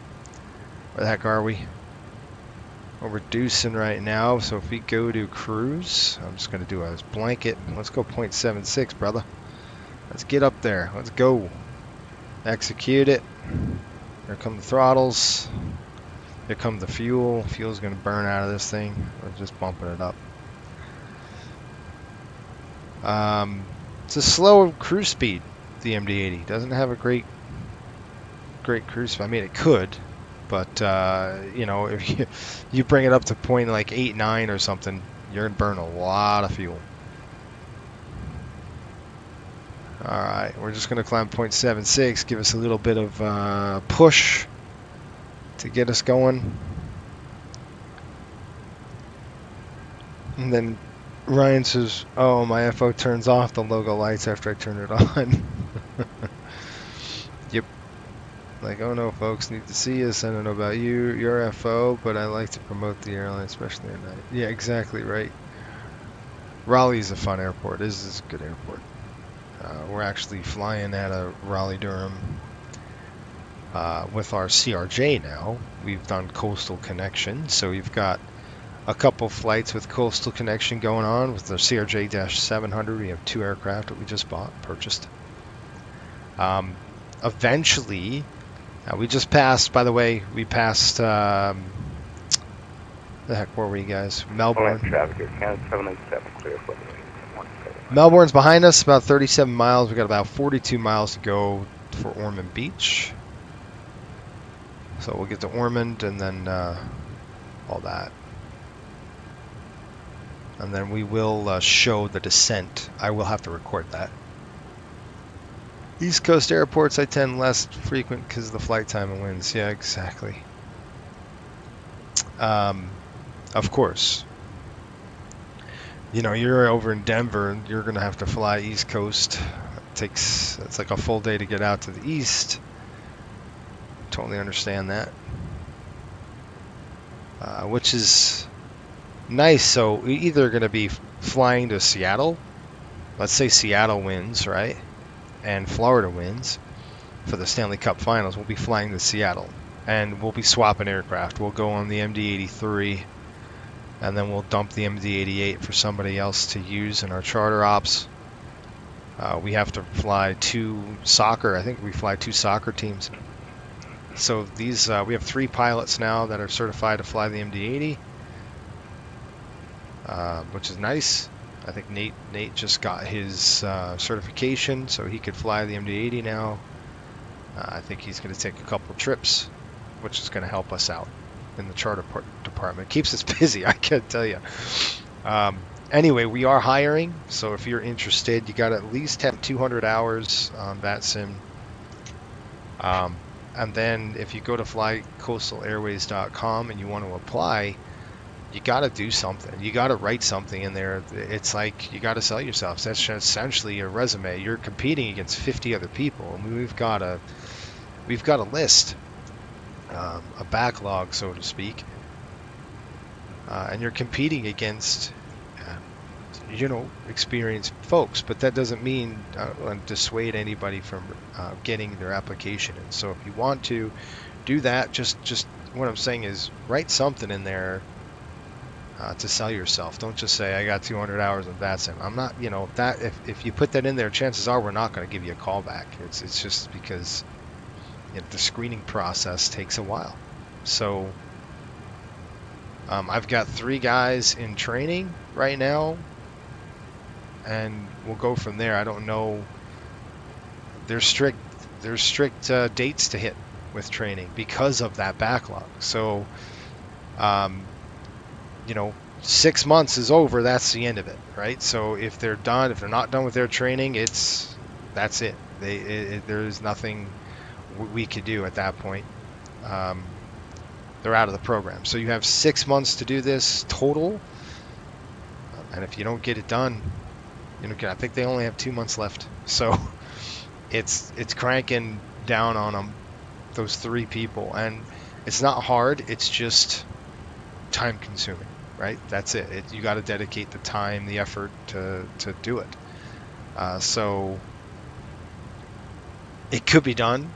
Where the heck are we? We're reducing right now, so if we go to cruise, I'm just going to do a blanket. Let's go 0.76, brother. Let's get up there. Let's go. Execute it. Here come the throttles. Here come the fuel. Fuel's going to burn out of this thing. We're just bumping it up. It's a slow cruise speed, the MD-80. Doesn't have a great cruise speed. I mean, it could, but you know, if you bring it up to point like 8, 9 or something, you're gonna burn a lot of fuel. All right, we're just gonna climb 0.76, give us a little bit of push to get us going, and then Ryan says, "Oh, my FO turns off the logo lights after I turn it on." Yep. Like, oh no, folks need to see us. I don't know about you, your FO, but I like to promote the airline, especially at night. Yeah, exactly right. Raleigh's a fun airport. This is a good airport. We're actually flying out of Raleigh-Durham with our CRJ now. We've done coastal connection, so we've got a couple flights with coastal connection going on with the CRJ-700. We have 2 aircraft that we just purchased. Eventually, we just passed, by the way, we passed, the heck were we, guys? Melbourne. Traffic at 787, clear for the Melbourne's behind us, about 37 miles. We got about 42 miles to go for Ormond Beach. So we'll get to Ormond and then all that. And then we will show the descent. I will have to record that. East Coast airports I tend less frequent because of the flight time and winds. Yeah, exactly. Of course. You know, you're over in Denver and you're going to have to fly East Coast. It's like a full day to get out to the east. Totally understand that. Which is nice. So we're either going to be flying to Seattle. Let's say Seattle wins, right? And Florida wins for the Stanley Cup Finals. We'll be flying to Seattle. And we'll be swapping aircraft. We'll go on the MD-83. And then we'll dump the MD-88 for somebody else to use in our charter ops. We have to fly 2 soccer. I think we fly 2 soccer teams. So these we have 3 pilots now that are certified to fly the MD-80, which is nice. I think Nate just got his certification, so he could fly the MD-80 now. I think he's going to take a couple trips, which is going to help us out in the charter department. Keeps us busy, I can tell you. Anyway, we are hiring, so if you're interested, you got to at least have 200 hours on VATSIM. And then if you go to flycoastalairways.com and you want to apply, you got to do something. You got to write something in there. It's like you got to sell yourself. That's essentially your resume. You're competing against 50 other people. I mean, we've got a list, a backlog, so to speak. And you're competing against, experienced folks, but that doesn't mean dissuade anybody from getting their application in. So if you want to do that, just what I'm saying is write something in there to sell yourself. Don't just say I got 200 hours of VATSIM. I'm not, that if you put that in there, chances are we're not going to give you a call back. It's just because the screening process takes a while. So I've got 3 guys in training right now, and we'll go from there. I don't know. There's strict dates to hit with training because of that backlog. So 6 months is over. That's the end of it, right? So if they're not done with their training, that's it. There's nothing we could do at that point. They're out of the program. So you have 6 months to do this total, and if you don't get it done, I think they only have 2 months left. So it's cranking down on them, those 3 people, and it's not hard. It's just time consuming, right? That's it. You got to dedicate the time, the effort to do it. So it could be done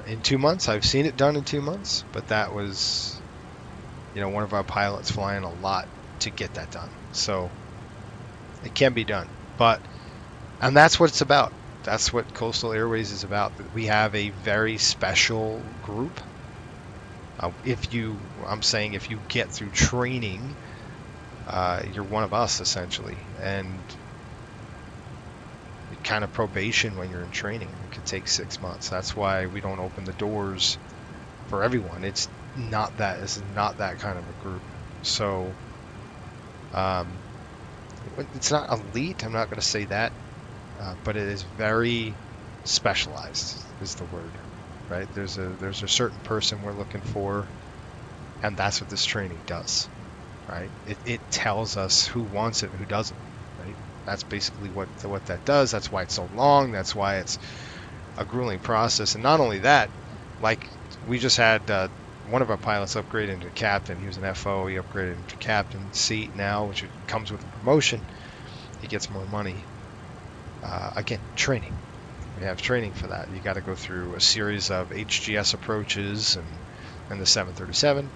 in 2 months. I've seen it done in 2 months, but that was, one of our pilots flying a lot to get that done. So it can be done, and that's what it's about. That's what Coastal Airways is about. We have a very special group. If you get through training, you're one of us essentially, and kind of probation when you're in training. It could take 6 months. That's why we don't open the doors for everyone. It's not that kind of a group. So it's not elite. I'm not going to say that, but it is very specialized. Is the word, right? There's a certain person we're looking for, and that's what this training does, right? It tells us who wants it and who doesn't. That's basically what that does. That's why it's so long. That's why it's a grueling process. And not only that, like we just had one of our pilots upgrade into captain. He was an FO. He upgraded into captain seat now, which comes with a promotion. He gets more money. Again, training. We have training for that. You got to go through a series of HGS approaches and the 737.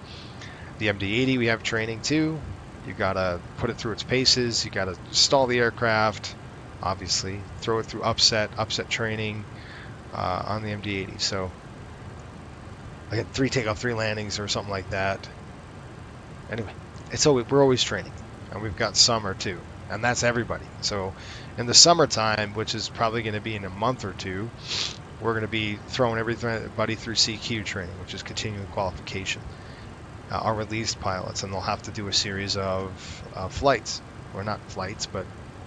The MD-80 we have training too. You gotta put it through its paces. You gotta stall the aircraft, obviously. Throw it through upset training on the MD-80. So I had 3 takeoff, 3 landings, or something like that. Anyway, we're always training, and we've got summer too, and that's everybody. So in the summertime, which is probably going to be in a month or two, we're going to be throwing everybody through CQ training, which is continuing qualification. Our released pilots, and they'll have to do a series of flights, or not flights, but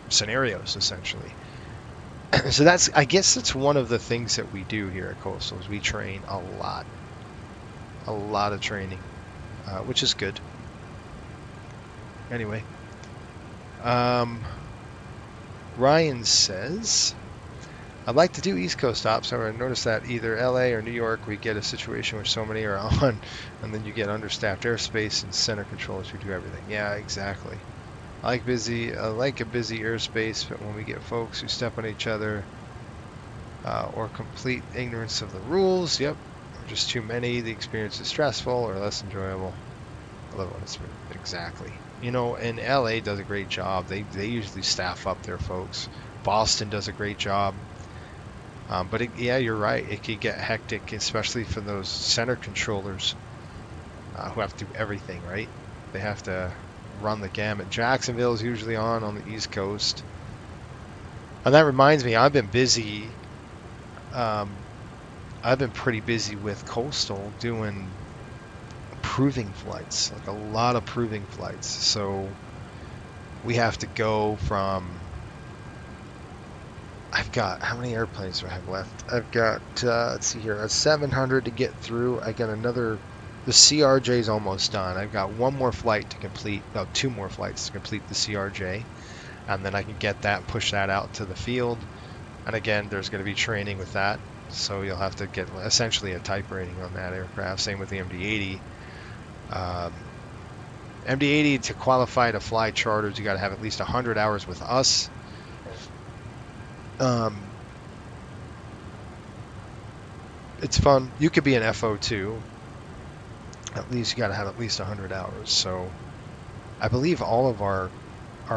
scenarios essentially. So I guess that's one of the things that we do here at Coastal, is we train a lot of training, which is good. Anyway, Ryan says, I'd like to do East Coast stops. However, I noticed that either LA or New York, we get a situation where so many are on, and then you get understaffed airspace and center controllers who do everything. Yeah, exactly. I like a busy airspace, but when we get folks who step on each other or complete ignorance of the rules, or just too many, the experience is stressful or less enjoyable. I love it when it's exactly. And LA does a great job. They usually staff up their folks. Boston does a great job. But you're right. It could get hectic, especially for those center controllers who have to do everything, right? They have to run the gamut. Jacksonville is usually on the East Coast. And that reminds me, I've been busy. I've been pretty busy with Coastal doing proving flights, like a lot of proving flights. So we have to go from... I've got, how many airplanes do I have left? I've got, let's see here, a 700 to get through. I got the CRJ is almost done. I've got 1 more flight to complete, 2 more flights to complete the CRJ. And then I can get that and push that out to the field. And again, there's going to be training with that. So you'll have to get essentially a type rating on that aircraft. Same with the MD-80. MD-80, to qualify to fly charters, you got to have at least 100 hours with us. It's fun. You could be an FO too. At least you got to have at least 100 hours. So I believe all of our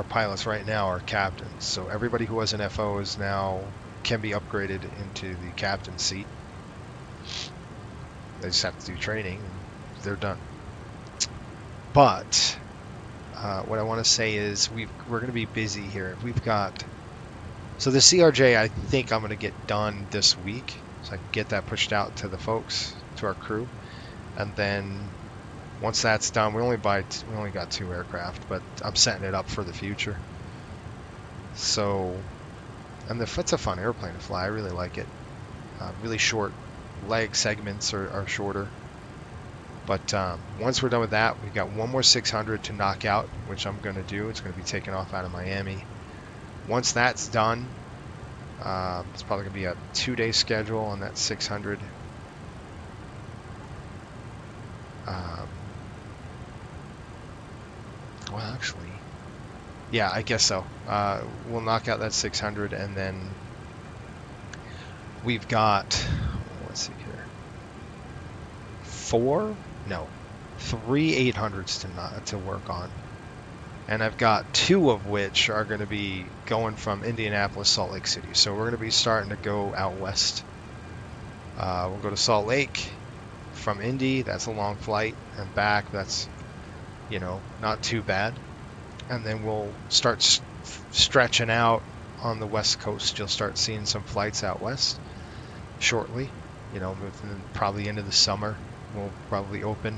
pilots right now are captains. So everybody who was an FO is now can be upgraded into the captain seat. They just have to do training and they're done. But what I want to say is we're going to be busy here. We've got... So the CRJ, I think I'm going to get done this week, so I can get that pushed out to the folks, to our crew, and then once that's done, we only got 2 aircraft, but I'm setting it up for the future. So, and it's a fun airplane to fly. I really like it. Really short leg segments are shorter. But once we're done with that, we've got 1 more 600 to knock out, which I'm going to do. It's going to be taken off out of Miami. Once that's done, it's probably going to be a 2-day schedule on that 600. Well, actually, Yeah, I guess so. We'll knock out that 600, and then we've got, let's see here, 3 800s to work on. And I've got 2 of which are going to be going from Indianapolis, Salt Lake City. So we're going to be starting to go out west. We'll go to Salt Lake from Indy. That's a long flight, and back. That's, you know, not too bad. And then we'll start stretching out on the west coast. You'll start seeing some flights out west shortly. You know, probably into the summer, we'll probably open.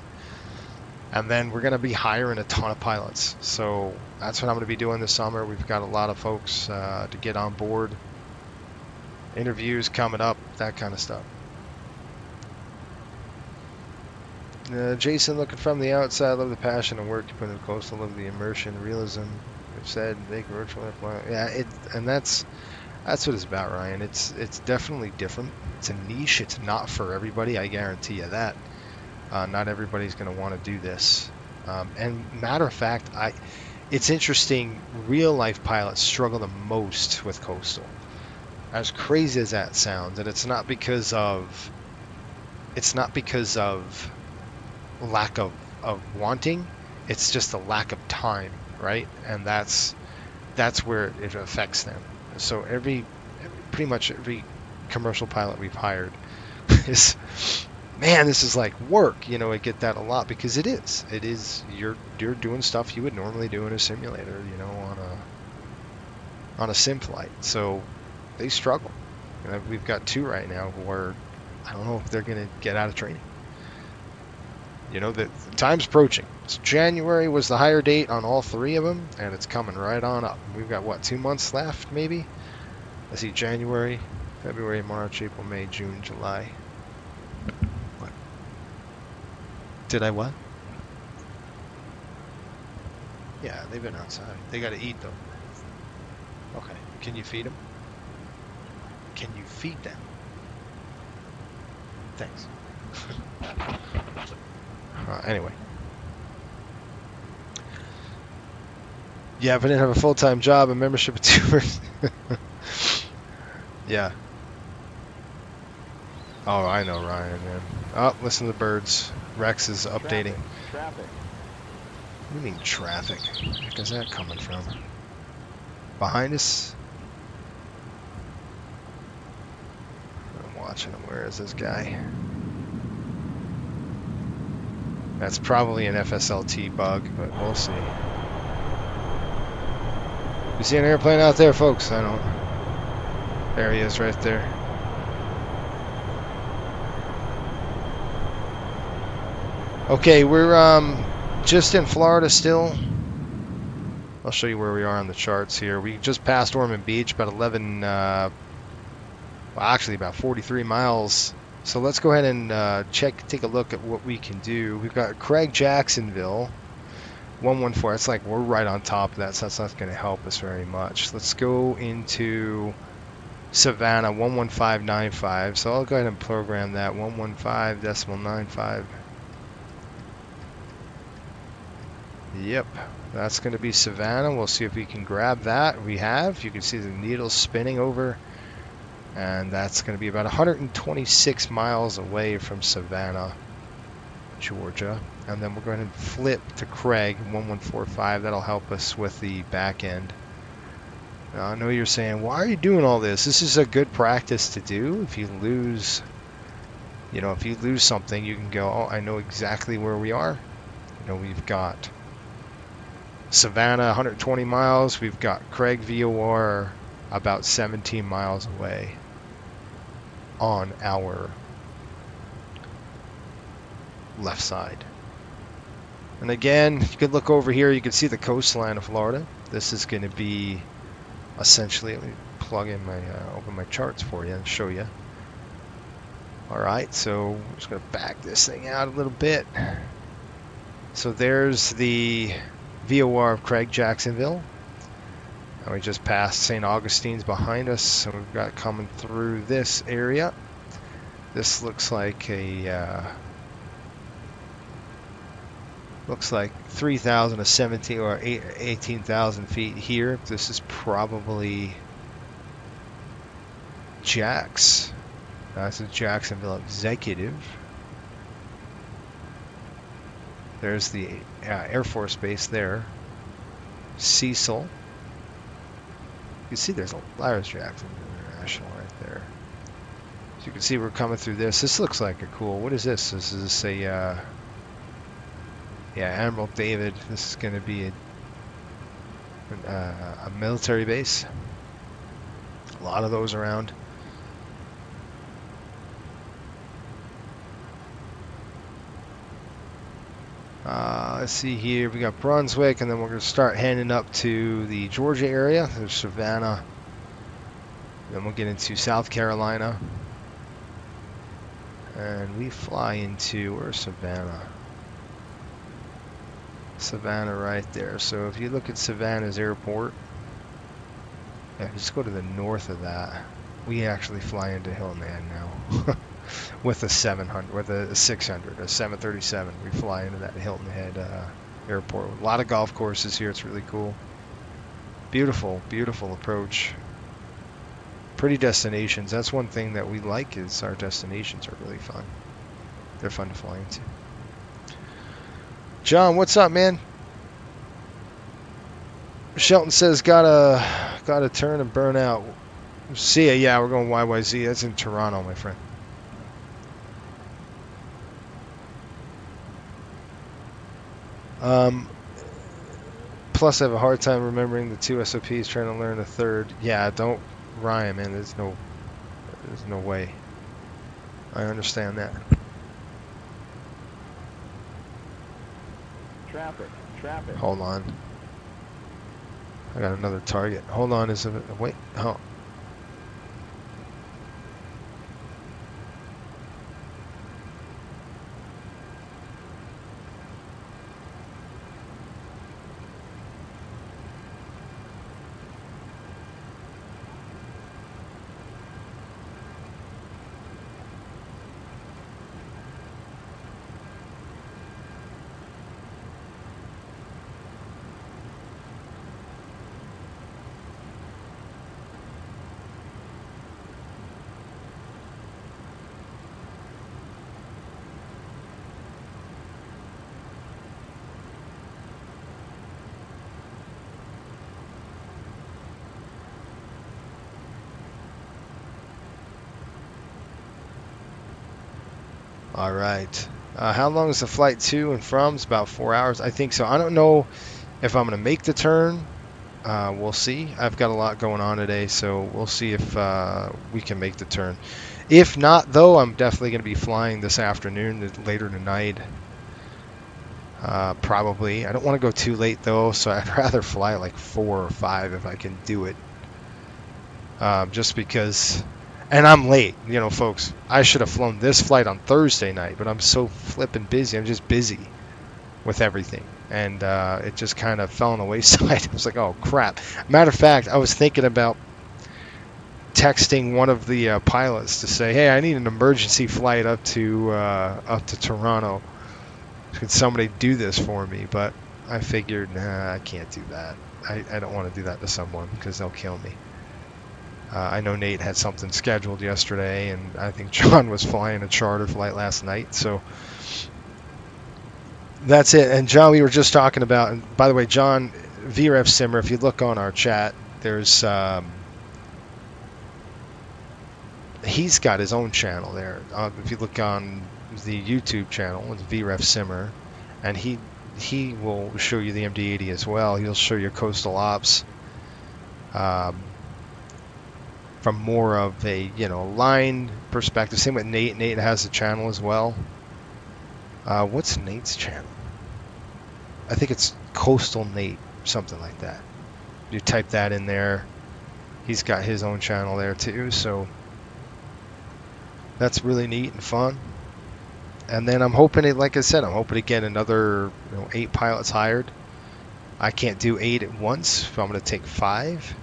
And then we're going to be hiring a ton of pilots. So that's what I'm going to be doing this summer. We've got a lot of folks to get on board. Interviews coming up, that kind of stuff. Jason, looking from the outside, love the passion and work you put in the coastal, love the immersion, realism. I've said make virtual airplane. Yeah, and that's what it's about, Ryan. It's definitely different. It's a niche. It's not for everybody. I guarantee you that. Not everybody's going to want to do this. And matter of fact, it's interesting. Real life pilots struggle the most with coastal. As crazy as that sounds, and it's not because of lack of wanting. It's just a lack of time, right? And that's where it affects them. So pretty much every commercial pilot we've hired is, man, this is like work. You know, I get that a lot because it is you're doing stuff you would normally do in a simulator, you know, on a sim flight. So they struggle. You know, we've got 2 right now who are, I don't know if they're going to get out of training. You know, the time's approaching. So January was the higher date on all 3 of them, and it's coming right on up. We've got, what, 2 months left, maybe? Let's see, January, February, March, April, May, June, July. What? Did I what? Yeah, they've been outside. They got to eat, though. Okay. Can you feed them? Can you feed them? Thanks. Anyway. Yeah, if I didn't have a full-time job and membership at tours. Yeah. Oh, I know, Ryan, man. Oh, listen to the birds. Rex is updating. Traffic. What do you mean traffic? Where the heck is that coming from? Behind us? I'm watching him. Where is this guy? That's probably an FSLT bug, but we'll see. You see an airplane out there, folks? I don't. There he is right there. Okay, we're just in Florida still. I'll show you where we are on the charts here. We just passed Ormond Beach, about 11, well, actually about 43 miles. So let's go ahead and take a look at what we can do. We've got Craig Jacksonville, 114. It's like we're right on top of that, so that's not going to help us very much. Let's go into Savannah, 11595. So I'll go ahead and program that, 115.95. Yep, that's going to be Savannah. We'll see if we can grab that. We have. You can see the needle spinning over. And that's going to be about 126 miles away from Savannah, Georgia. And then we're going to flip to Craig, 1145. That'll help us with the back end. Now, I know you're saying, why are you doing all this? This is a good practice to do. If you lose, you know, if you lose something, you can go, oh, I know exactly where we are. You know, we've got Savannah, 120 miles. We've got Craig VOR about 17 miles away on our left side. And again, you could look over here, you can see the coastline of Florida. This is going to be essentially, let me plug in my, open my charts for you and show you. Alright, so I'm just going to back this thing out a little bit. So there's the VOR of Craig Jacksonville. And we just passed St. Augustine's behind us, so we've got coming through this area. This looks like a Looks like 3,000 to 17 or 18,000 feet here. This is probably Jax. This is Jacksonville Executive. There's the Air Force Base there. Cecil. You see there's Jacksonville International right there. So you can see we're coming through this. This looks like a cool, what is this? This is a, yeah, Admiral David. This is going to be a military base. A lot of those around. Let's see here. We got Brunswick, and then we're going to start heading up to the Georgia area. There's Savannah. Then we'll get into South Carolina. And we fly into, where's Savannah? Savannah right there. So if you look at Savannah's airport, just go to the north of that. We actually fly into Hilton Head now. With a 700, with a 600, a 737. We fly into that Hilton Head airport. A lot of golf courses here. It's really cool. Beautiful, beautiful approach. Pretty destinations. That's one thing that we like, is our destinations are really fun. They're fun to fly into. John, what's up, man? Shelton says gotta turn and burn out. See ya. Yeah, we're going YYZ. That's in Toronto, my friend. Plus I have a hard time remembering the 2 SOPs, trying to learn a third. Yeah, don't rhyme, man. There's no way. I understand that. Traffic. Hold on. I got another target. Hold on, wait. Oh. All right. How long is the flight to and from? It's about 4 hours. I think so. I don't know if I'm going to make the turn. We'll see. I've got a lot going on today, so we'll see if we can make the turn. If not, though, I'm definitely going to be flying this afternoon, later tonight. Probably. I don't want to go too late, though, so I'd rather fly at like 4 or 5 if I can do it. Just because... And I'm late, you know, folks. I should have flown this flight on Thursday night, but I'm so flippin' busy. I'm just busy with everything. And it just kind of fell on the wayside. I was like, oh, crap. Matter of fact, I was thinking about texting one of the pilots to say, hey, I need an emergency flight up to Toronto. Could somebody do this for me? But I figured, nah, I can't do that. I don't want to do that to someone because they'll kill me. I know Nate had something scheduled yesterday, and I think John was flying a charter flight last night. So that's it. And John, we were just talking about, and by the way, John, VREF Simmer, if you look on our chat, there's he's got his own channel there. If you look on the YouTube channel, it's VREF Simmer, and he will show you the MD-80 as well. He'll show you coastal ops. From more of a, you know, line perspective. Same with Nate. Nate has a channel as well. What's Nate's channel? I think it's Coastal Nate, something like that. You type that in there. He's got his own channel there too, so that's really neat and fun. And then I'm hoping, like I said, I'm hoping to get another 8 pilots hired. I can't do 8 at once, so I'm going to take 5.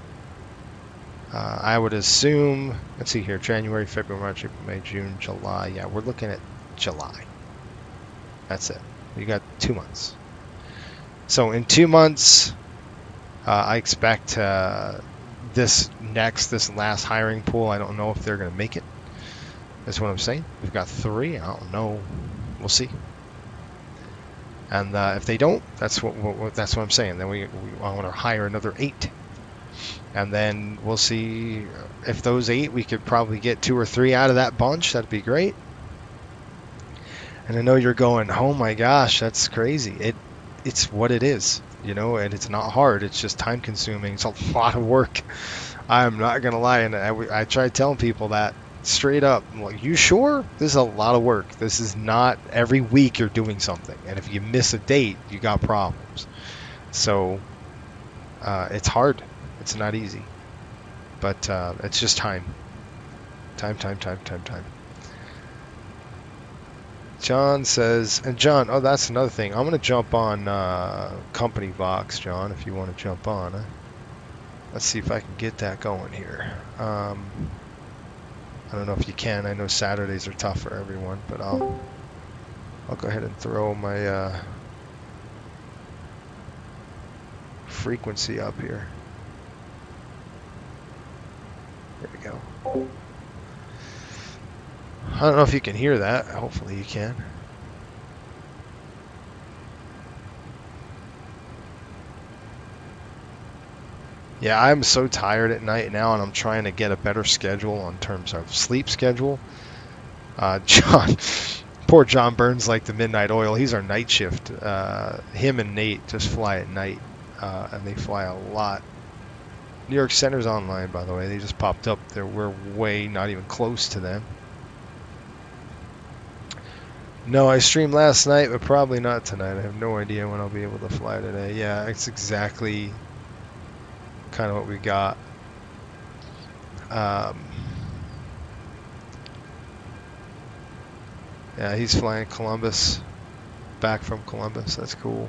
I would assume, let's see here, January, February, March, April, May, June, July. Yeah, we're looking at July. That's it. You got 2 months. So in 2 months, I expect this last hiring pool, I don't know if they're going to make it. That's what I'm saying. We've got 3. I don't know. We'll see. And if they don't, that's what I'm saying. Then we want to hire another 8. And then we'll see if those 8, we could probably get 2 or 3 out of that bunch. That'd be great. And I know you're going, oh my gosh, that's crazy. It's what it is, you know, and it's not hard. It's just time consuming. It's a lot of work. I'm not going to lie. And I try telling people that straight up. I'm like, you sure? This is a lot of work. This is not every week you're doing something. And if you miss a date, you got problems. So it's hard. It's not easy. But it's just time. Time. John says, and John, oh, that's another thing. I'm going to jump on Company Box, John, if you want to jump on. Let's see if I can get that going here. I don't know if you can. I know Saturdays are tough for everyone, but I'll go ahead and throw my frequency up here. There we go. I don't know if you can hear that. Hopefully you can. Yeah, I'm so tired at night now, and I'm trying to get a better schedule in terms of sleep schedule. John, poor John Burns like the midnight oil. He's our night shift. Him and Nate just fly at night, and they fly a lot. New York Center's online, by the way. They just popped up there. We're way not even close to them. No, I streamed last night, but probably not tonight. I have no idea when I'll be able to fly today. Yeah, it's exactly kind of what we got. Yeah, he's flying Columbus, back from Columbus. That's cool.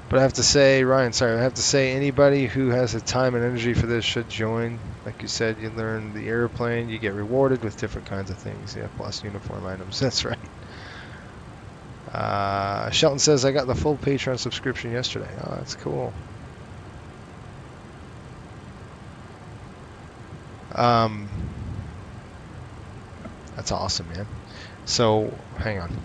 But I have to say, Ryan, sorry, I have to say anybody who has the time and energy for this should join. Like you said, you learn the airplane, you get rewarded with different kinds of things. Yeah, plus uniform items. That's right. Shelton says, I got the full Patreon subscription yesterday. Oh, that's cool. That's awesome, man. So, hang on.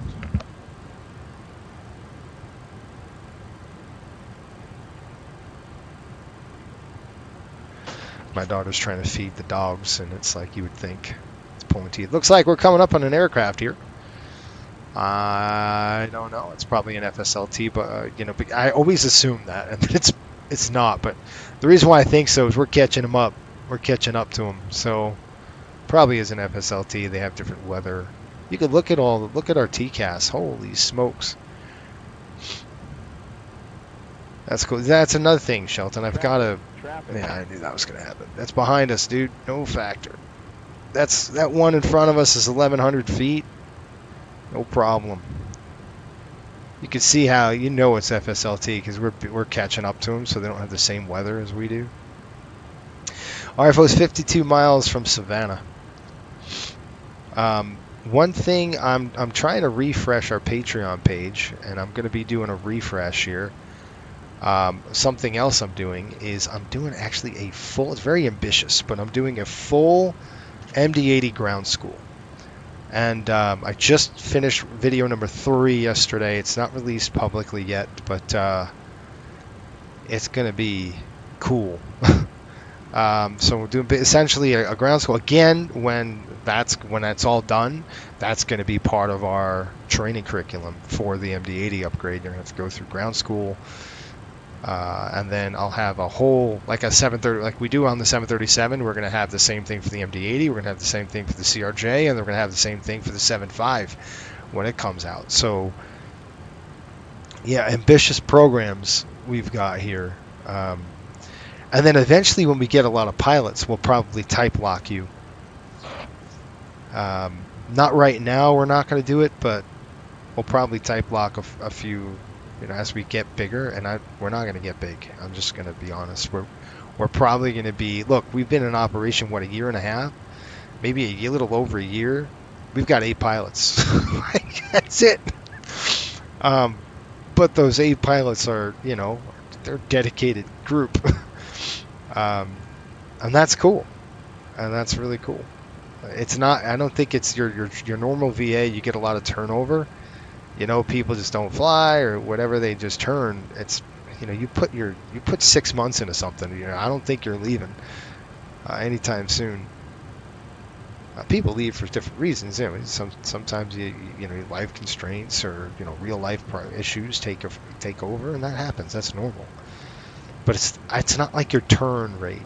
My daughter's trying to feed the dogs, and it's like you would think. It's pulling teeth. Looks like we're coming up on an aircraft here. I don't know. It's probably an FSLT, but you know, I always assume that, and it's not. But the reason why I think so is we're catching them up. We're catching up to them. So probably is an FSLT. They have different weather. You could look at our TCAS. Holy smokes. That's cool. That's another thing, Shelton. I've got to. Yeah, I knew that was going to happen. That's behind us, dude. No factor. That one in front of us is 1,100 feet. No problem. You can see how you know it's FSLT because we're catching up to them, so they don't have the same weather as we do. RFO is 52 miles from Savannah. One thing I'm trying to refresh our Patreon page, and I'm going to be doing a refresh here. Something else I'm doing is I'm doing actually a full. It's very ambitious, but I'm doing a full MD-80 ground school. And I just finished video number 3 yesterday. It's not released publicly yet, but it's going to be cool. So we're doing essentially a ground school. Again, when that's all done, that's going to be part of our training curriculum for the MD-80 upgrade. You're going to have to go through ground school. And then I'll have a whole, like a 730, like we do on the 737, we're going to have the same thing for the MD-80, we're going to have the same thing for the CRJ, and we're going to have the same thing for the 75 when it comes out. So, yeah, ambitious programs we've got here. And then eventually when we get a lot of pilots, we'll probably type lock you. Not right now, we're not going to do it, but we'll probably type lock a few. You know, as we get bigger, and we're not going to get big. I'm just going to be honest. We're probably going to be. Look, we've been in operation a year and a half, maybe a little over a year. We've got 8 pilots. That's it. But those 8 pilots are, you know, they're a dedicated group. And that's cool. And that's really cool. It's not, I don't think it's your normal VA. You get a lot of turnover. You know, people just don't fly or whatever. They just turn. It's, you know, you put 6 months into something. You know, I don't think you're leaving anytime soon. People leave for different reasons. You know, sometimes you know, life constraints or, you know, real life issues take over, and that happens. That's normal. But it's not like your turn rate.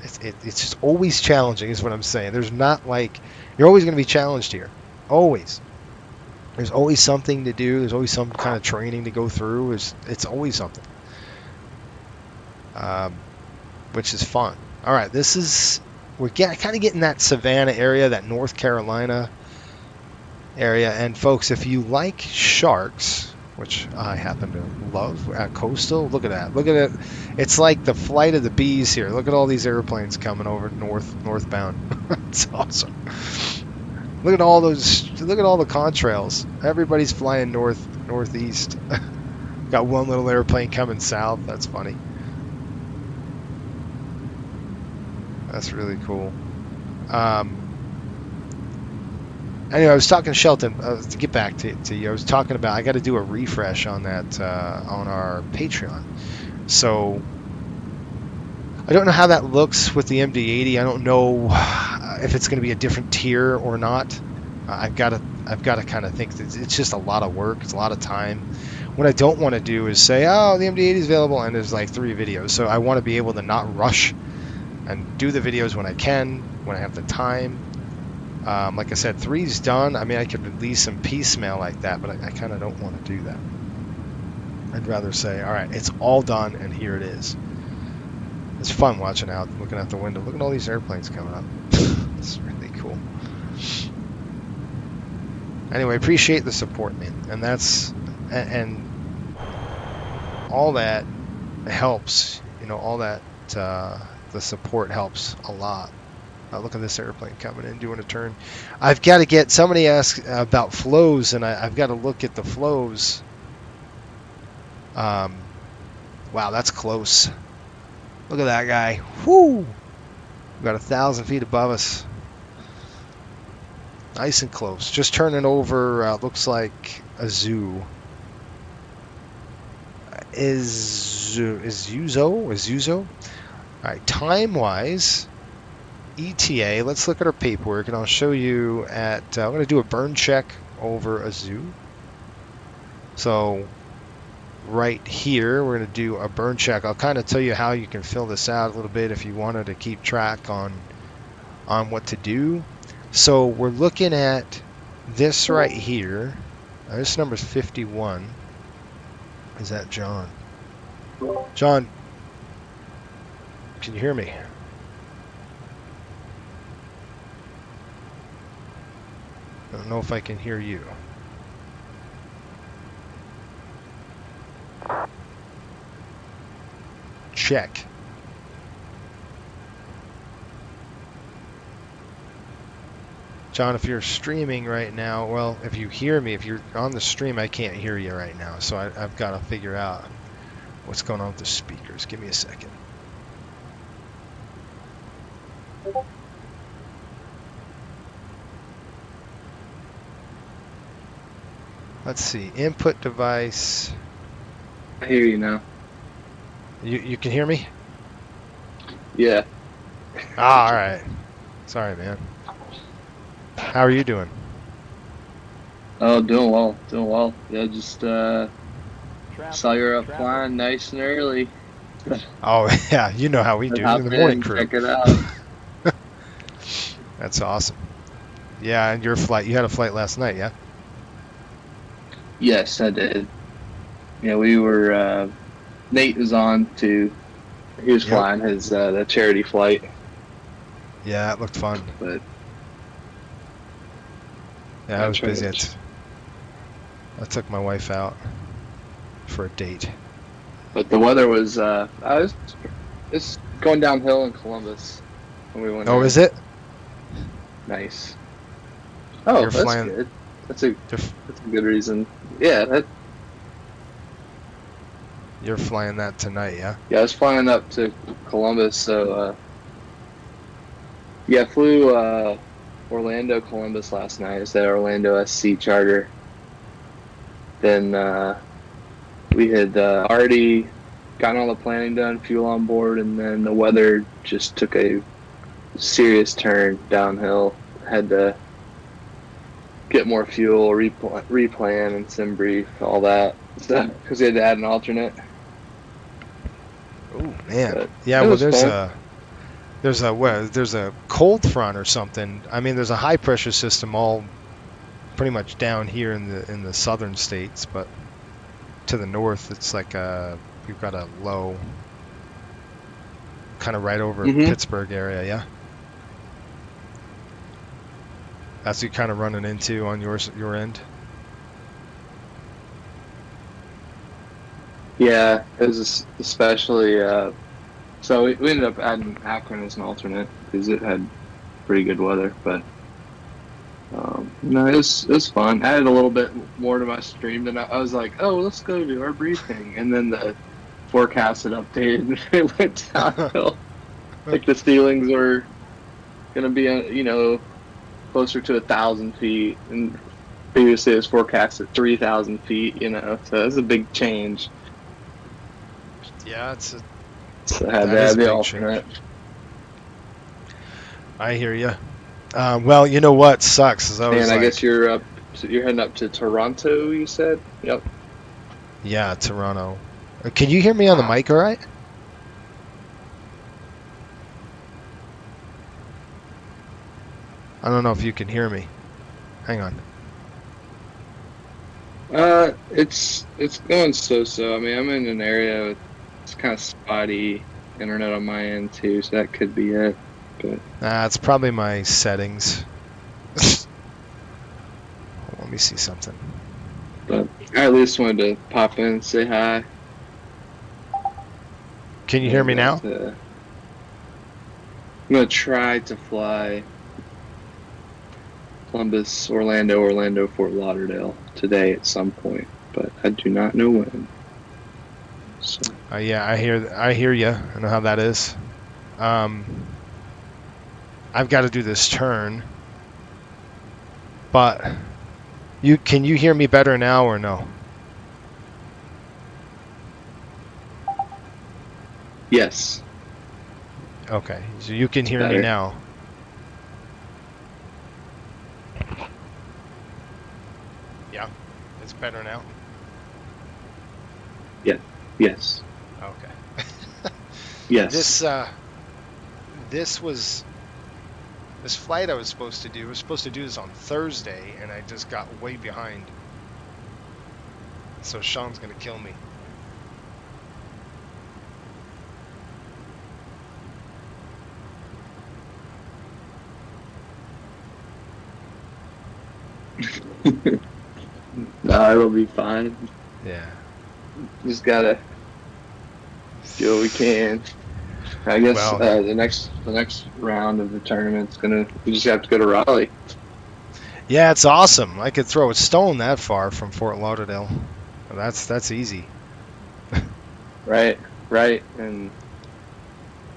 It's just always challenging, is what I'm saying. There's not like, you're always going to be challenged here. Always. There's always something to do. There's always some kind of training to go through. It's always something. Which is fun. All right, we're kind of getting that Savannah area, that North Carolina area. And folks, if you like sharks, which I happen to love at coastal, look at that. Look at it. It's like the flight of the bees here. Look at all these airplanes coming over northbound. It's awesome. Look at all those. Look at all the contrails. Everybody's flying northeast. Got one little airplane coming south. That's funny. That's really cool. Anyway, I was talking to Shelton, to get back to you. I was talking about, I got to do a refresh on that, on our Patreon. So I don't know how that looks with the MD-80. I don't know if it's going to be a different tier or not. I've got to kind of think that it's just a lot of work. It's a lot of time. What I don't want to do is say, oh, the MD-80 is available, and there's like 3 videos. So I want to be able to not rush and do the videos when I can, when I have the time. Like I said, 3's done. I mean, I could release some piecemeal like that, but I kind of don't want to do that. I'd rather say, all right, it's all done, and here it is. It's fun watching out, looking out the window. Look at all these airplanes coming up. It's really cool. Anyway, appreciate the support, man. And that's, and all that helps, you know, all that, the support helps a lot. Look at this airplane coming in, doing a turn. I've got to get, somebody asked about flows, and I've got to look at the flows. Wow, that's close. Look at that guy. Whoo! We've got 1,000 feet above us. Nice and close. Just turning over, looks like a zoo. Is Uzo? All right, time-wise, ETA, let's look at our paperwork, and I'll show you at, I'm going to do a burn check over a zoo. So right here, we're going to do a burn check. I'll kind of tell you how you can fill this out a little bit if you wanted to keep track on what to do. So we're looking at this right here. This number's 51. Is that John? John, can you hear me? I don't know if I can hear you. Check. John, if you're streaming right now, well, if you hear me, if you're on the stream, I can't hear you right now. So I've got to figure out what's going on with the speakers. Give me a second. Let's see. Input device. I hear you now. You can hear me? Yeah. Ah, all right. Sorry, man. How are you doing? Oh, doing well. Yeah, just saw you're up flying nice and early. Oh, yeah. You know how we do. You're the morning crew. Check it out. That's awesome. Yeah, and your flight, you had a flight last night, yeah? Yes, I did. Yeah, we were, Nate was on too. He was flying his, the charity flight. Yeah, it looked fun. But yeah, I was busy. I took my wife out for a date. But the weather was, it's going downhill in Columbus when we went. Oh, in. is it? Nice. Oh, You're that's flying. good. That's a good reason. Yeah, You're flying that tonight, yeah? Yeah, I was flying up to Columbus, so yeah, flew Orlando Columbus last night. It's that Orlando SC charter. Then we had already gotten all the planning done, fuel on board, and then the weather just took a serious turn downhill. Had to get more fuel, replan, and sim brief, all that stuff, because we had to add an alternate. Oh man, But yeah. it Well, was there's fun. there's a cold front or something. I mean, there's a high pressure system all pretty much down here in the southern states, but to the north, it's like we've got a low, kind of right over Pittsburgh area. Yeah, that's what you're kind of running into on your end. Yeah, it was especially. So we ended up adding Akron as an alternate because it had pretty good weather. But no, it was fun. Added a little bit more to my stream, and I was like, "Oh, let's go to our briefing." And then the forecast had updated, and it went downhill. Like the ceilings were going to be, closer to 1,000 feet, and previously it was forecast at 3,000 feet. So it's a big change. Yeah, So I had to add the alternate. I hear you. Well, you know what sucks is I guess you're up. So you're heading up to Toronto. You said. Yep. Yeah, Toronto. Can you hear me on the mic? All right. I don't know if you can hear me. Hang on. It's going so. I mean, I'm in an area with it's kind of spotty internet on my end too, so that could be it. But It's probably my settings. Let me see something. But I at least wanted to pop in and say hi. Can you hear me now? I'm gonna try to fly Columbus, Orlando, Fort Lauderdale today at some point, but I do not know when. So. Yeah, I hear you. I know how that is. I've got to do this turn, but can you hear me better now or no? Yes. Okay, so you can hear me Better. now. Yeah, it's better now. Yes. Okay. Yes. This flight I was supposed to do this on Thursday, and I just got way behind. So Sean's gonna kill me. No, it'll be fine. Yeah. Just gotta do what we can. I guess Well, the next round of the tournament's we just have to go to Raleigh. yeah, it's awesome. I could throw a stone that far from Fort Lauderdale. That's easy. Right. And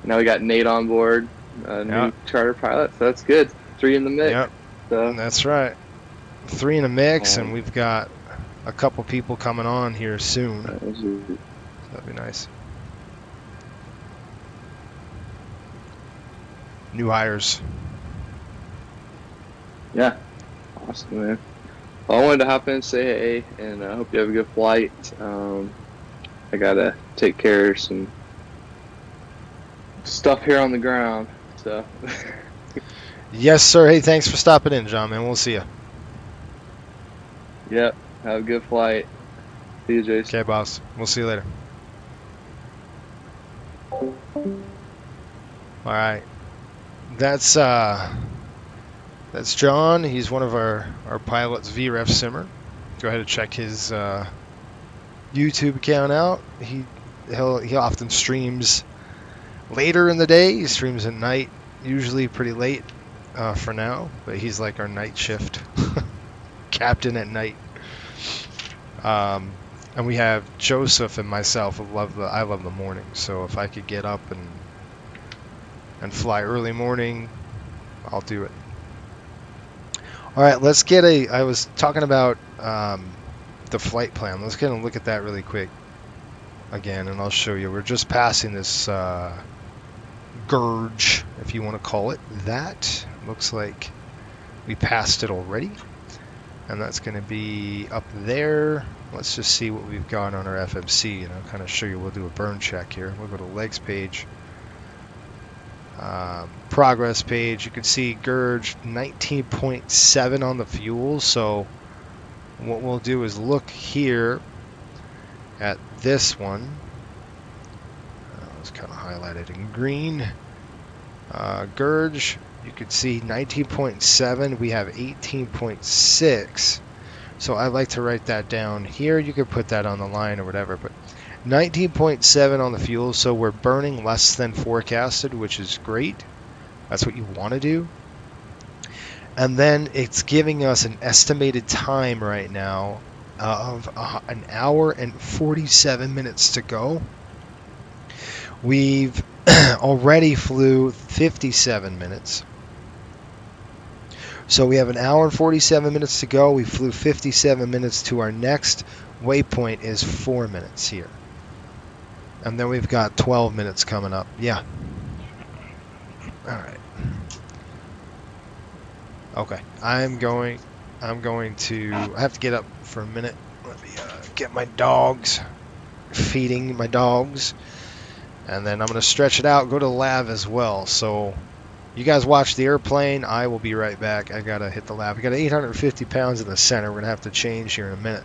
now we got Nate on board, new charter pilot, so that's good. 3 in the mix. Yep. So That's right. 3 in a mix, and we've got a couple people coming on here soon. That'd be nice. New hires. yeah, awesome, man. Well, I wanted to hop in and say hey, and I hope you have a good flight. I gotta take care of some stuff here on the ground, so. Yes, sir. Hey, thanks for stopping in, John, man. We'll see you. Yep, have a good flight. See you, Jason. Okay, boss. We'll see you later. All right. That's John. He's one of our pilots, VREF Simmer. Go ahead and check his YouTube account out. He often streams later in the day. He streams at night, usually pretty late for now. But he's like our night shift captain at night. And we have Joseph and myself who I love the morning. So if I could get up and fly early morning, I'll do it. All right, let's get I was talking about the flight plan. Let's get a look at that really quick again, and I'll show you. We're just passing this gurge, if you want to call it that. Looks like we passed it already, and that's going to be up there. Let's just see what we've got on our FMC, and I'll kind of show you. We'll do a burn check here. We'll go to legs page. Progress page, you can see gauge 19.7 on the fuel. So what we'll do is look here at this one. It's kind of highlighted in green. Gauge, you can see 19.7. We have 18.6. So I like to write that down here. You could put that on the line or whatever, but 19.7 on the fuel, so we're burning less than forecasted, which is great. That's what you want to do. And then it's giving us an estimated time right now of an hour and 47 minutes to go. We've already flew 57 minutes. So we have an hour and 47 minutes to go. We flew 57 minutes to our next waypoint is 4 minutes here. And then we've got 12 minutes coming up. Yeah. All right. Okay. I'm going to, I have to get up for a minute. Let me get my dogs, feeding my dogs. And then I'm going to stretch it out, go to the lab as well. So you guys watch the airplane. I will be right back. I got to hit the lab. We got 850 pounds in the center. We're going to have to change here in a minute.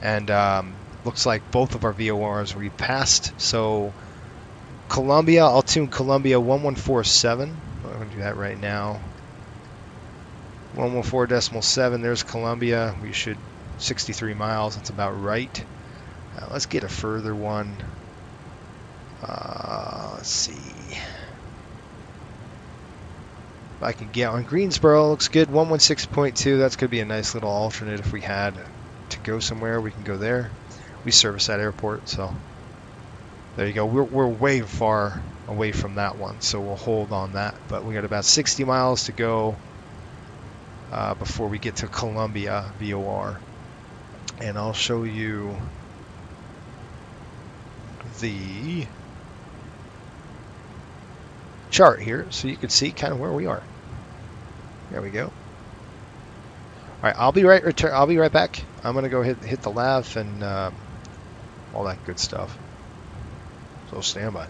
And, looks like both of our VORs we passed. So Columbia, I'll tune Columbia 1147. I'm going to do that right now. 114.7. There's Columbia. We should 63 miles. That's about right. Let's get a further one. Let's see. If I can get on Greensboro, looks good. 116.2. That's going to be a nice little alternate if we had to go somewhere. We can go there. We service that airport, so there you go. We're way far away from that one, so we'll hold on that. But we got about 60 miles to go before we get to Columbia VOR, and I'll show you the chart here, so you can see kind of where we are. There we go. All right, I'll be right back. I'm gonna go hit the lav and all that good stuff. So stand by.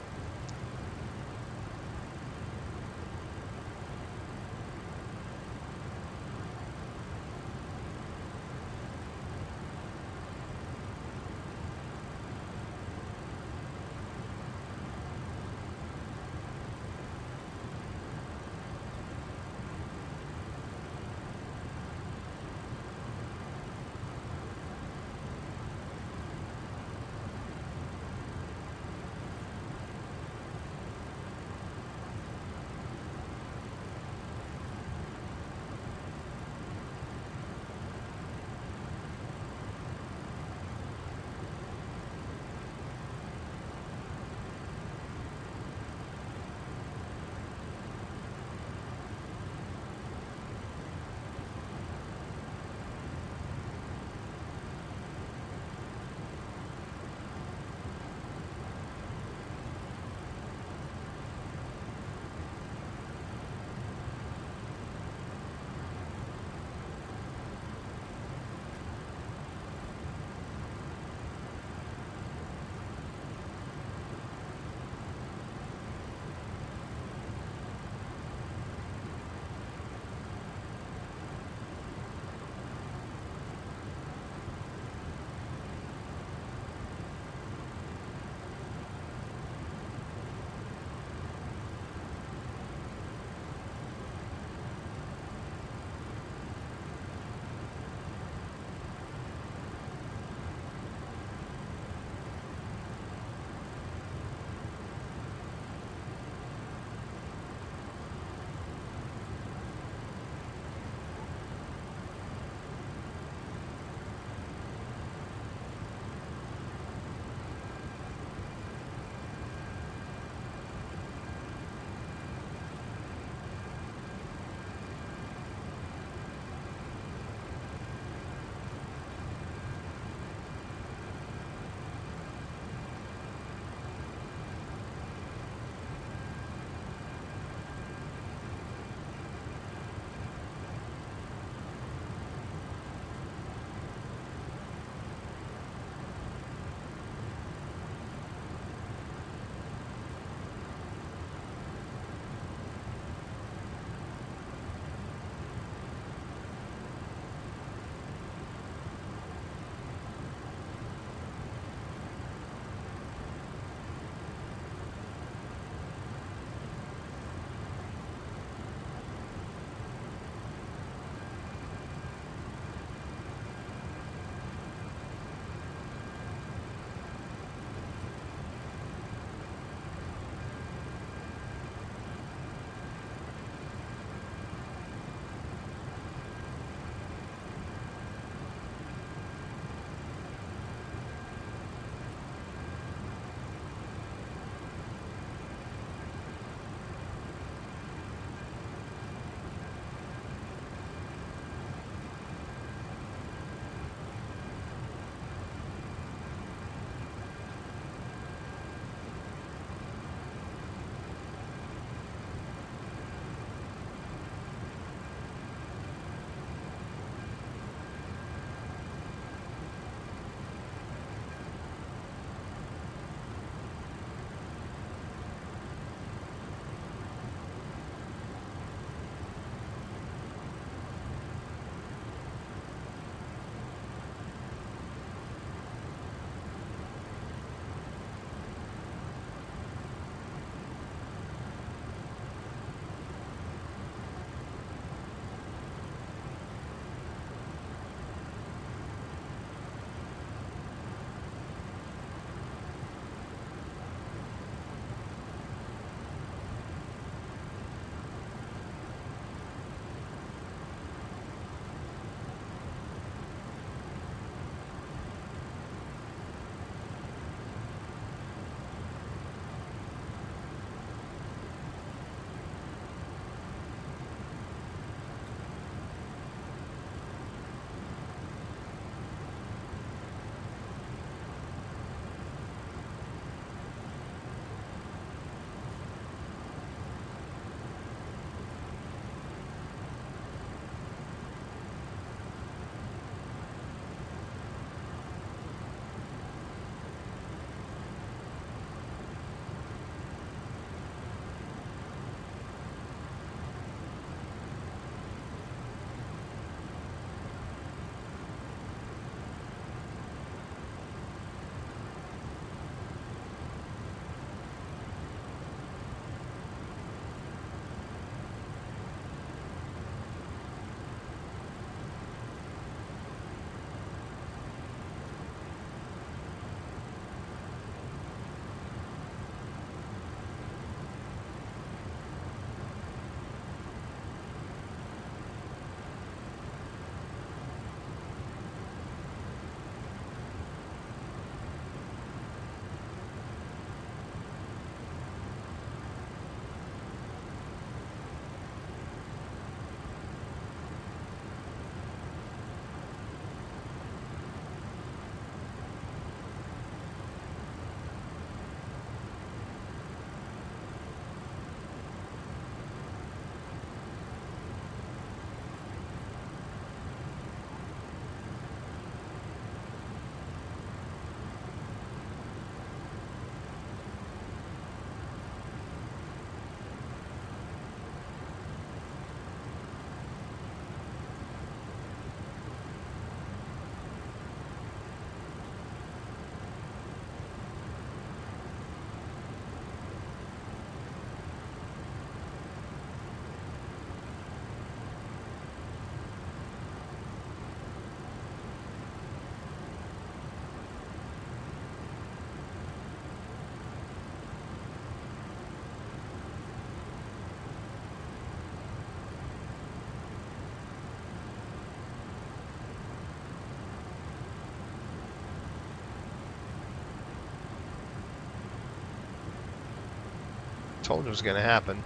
Told you it was going to happen.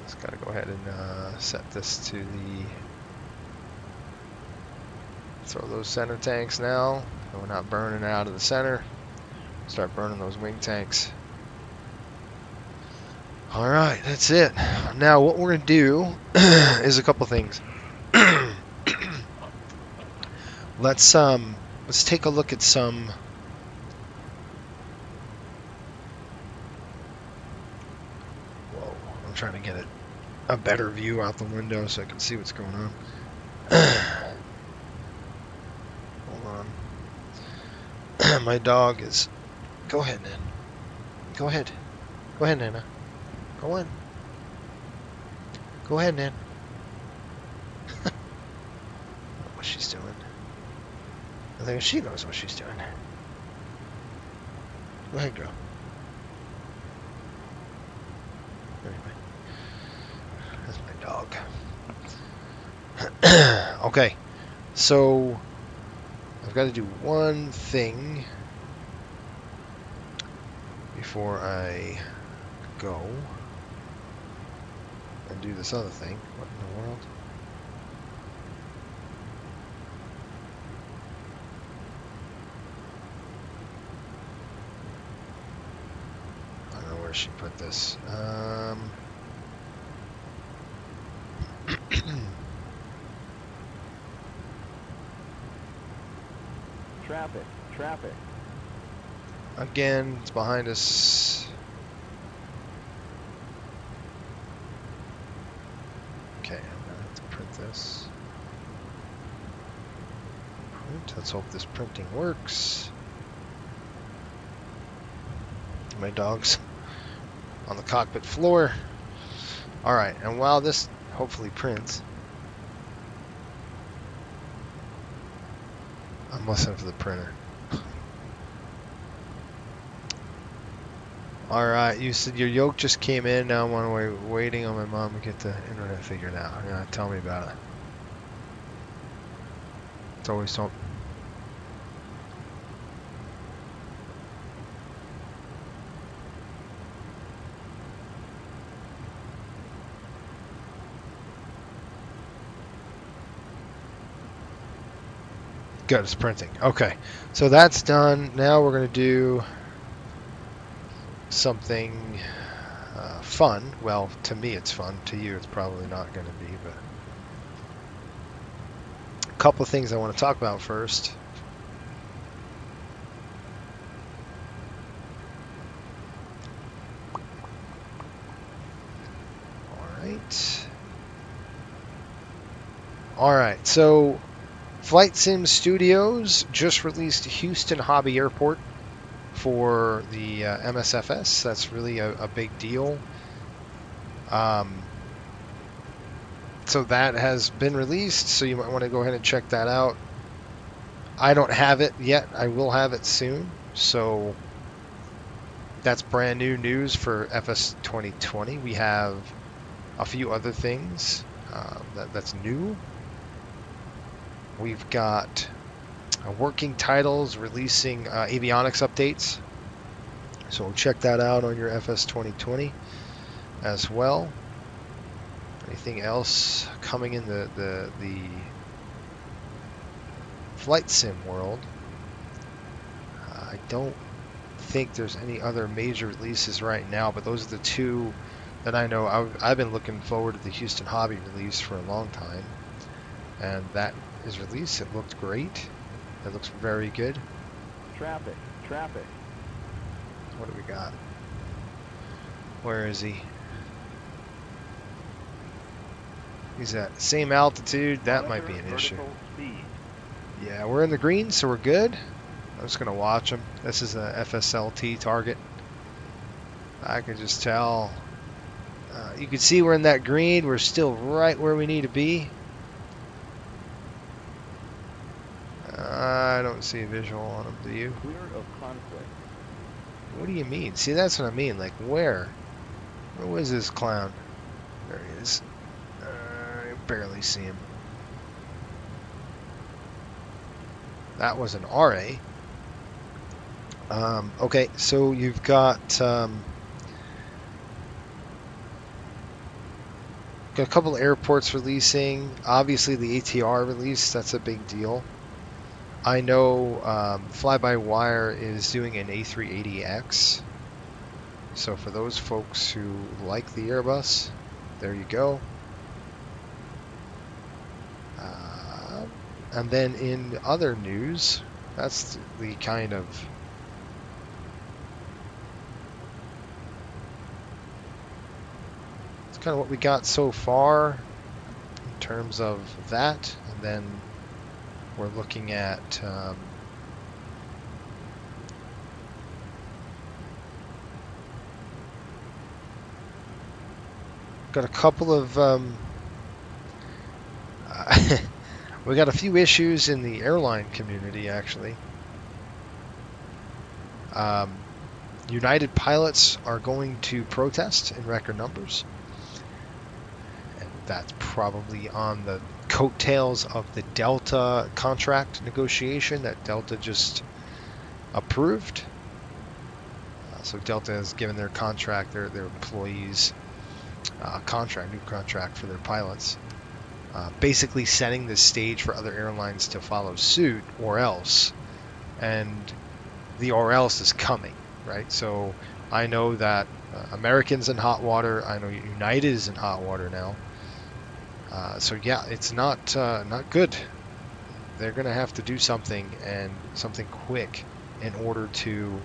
Just got to go ahead and set this to the... Throw those center tanks now. So we're not burning out of the center. Start burning those wing tanks. Alright, that's it. Now what we're going to do is a couple things. Let's take a look at some... Whoa, I'm trying to get a better view out the window so I can see what's going on. Hold on. My dog is... Go ahead, Nan. Go ahead. Go ahead, Nana. Go on. Go ahead, Nan. What she's doing. I think she knows what she's doing. Go ahead, girl. Anyway. That's my dog. Okay. So, I've got to do one thing before I go and do this other thing. What in the world? I don't know where she put this. Traffic. Again, it's behind us. Okay, I'm gonna have to print this. Print. Let's hope this printing works. My dog's on the cockpit floor. Alright, and while this hopefully prints, I'm listening for the printer. Alright, you said your yoke just came in. Now I'm on way waiting on my mom to get the internet figured out. Yeah, tell me about it. It's always something. Good, it's printing. Okay, so that's done. Now we're going to do something fun. Well, to me it's fun. To you it's probably not going to be, but a couple of things I want to talk about first. Alright, so Flight Sim Studios just released Houston Hobby Airport for the MSFS. That's really a big deal. So that has been released, so you might want to go ahead and check that out. I don't have it yet. I will have it soon. So that's brand new news for FS 2020. We have a few other things that's new. We've got working titles releasing avionics updates. So check that out on your FS 2020 as well. Anything else coming in the flight sim world? I don't think there's any other major releases right now, but those are the two that I know. I've been looking forward to the Houston Hobby release for a long time, and that is released. It looked great. It looks very good. Traffic. What do we got? Where is he? He's at the same altitude. That might be an issue. Yeah, we're in the green, so we're good. I'm just gonna watch him. This is a FSLT target. I can just tell. You can see we're in that green. We're still right where we need to be. I don't see a visual on him. Do you? Clear of conflict. What do you mean? See, that's what I mean. Like, where? Where was this clown? There he is. I barely see him. That was an RA. Okay, so you've got Got a couple of airports releasing. Obviously, the ATR release, that's a big deal. I know Fly-by-Wire is doing an A380X. So for those folks who like the Airbus, there you go. And then in other news, that's the kind of what we got so far in terms of that. And then we're looking at got a couple of we got a few issues in the airline community, actually. United pilots are going to protest in record numbers. And that's probably on the coattails of the Delta contract negotiation that Delta just approved. So Delta has given their contract, their employees, new contract for their pilots. Basically setting the stage for other airlines to follow suit, or else. And the or else is coming, right? So I know that American's in hot water. I know United is in hot water now. So yeah, it's not good. They're going to have to do something, and something quick, in order to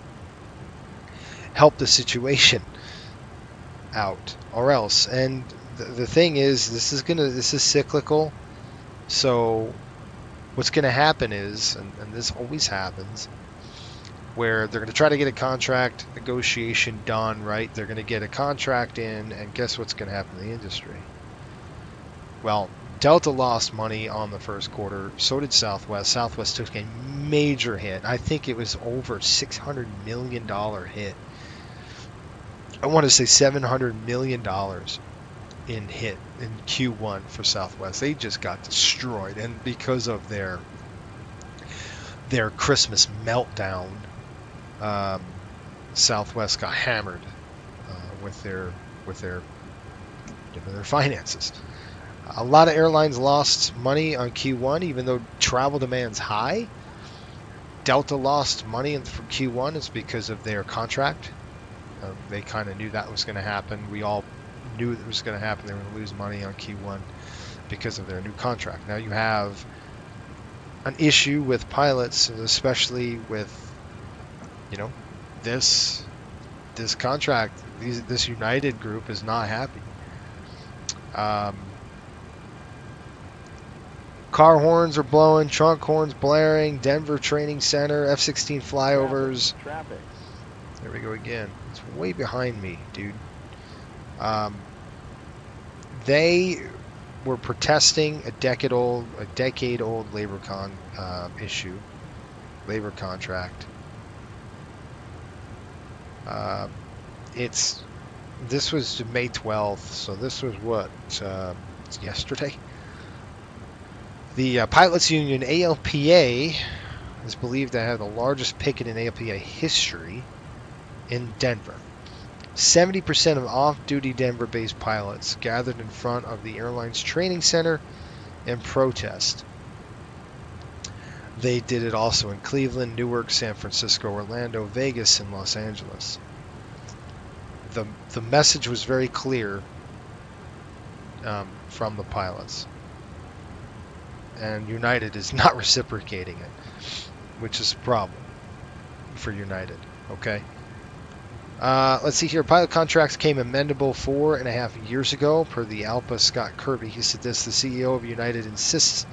help the situation out, or else. And the thing is, this is cyclical. So what's going to happen is, and this always happens, where they're going to try to get a contract negotiation done, right? They're going to get a contract in, and guess what's going to happen in the industry? Well, Delta lost money on the first quarter. So did Southwest. Southwest took a major hit. I think it was over $600 million hit. I want to say $700 million in hit in Q1 for Southwest. They just got destroyed, and because of their Christmas meltdown, Southwest got hammered with their finances. A lot of airlines lost money on Q1, even though travel demand's high. Delta lost money from Q1. It's because of their contract. They kind of knew that was going to happen. We all knew it was going to happen. They were going to lose money on Q1 because of their new contract. Now you have an issue with pilots, especially with, this contract. This United group is not happy. Car horns are blowing, trunk horns blaring, Denver Training Center, F-16 flyovers. Traffic. There we go again. It's way behind me, dude. They were protesting a decade-old labor contract. This was May 12th, so this was what? It's yesterday. The pilots union ALPA is believed to have the largest picket in ALPA history in Denver. 70% of off-duty Denver-based pilots gathered in front of the airline's training center in protest. They did it also in Cleveland, Newark, San Francisco, Orlando, Vegas, and Los Angeles. The message was very clear from the pilots. And United is not reciprocating it, which is a problem for United. Okay. Let's see here. Pilot contracts came amendable 4.5 years ago, per the ALPA Scott Kirby. He said this: the CEO of United insists,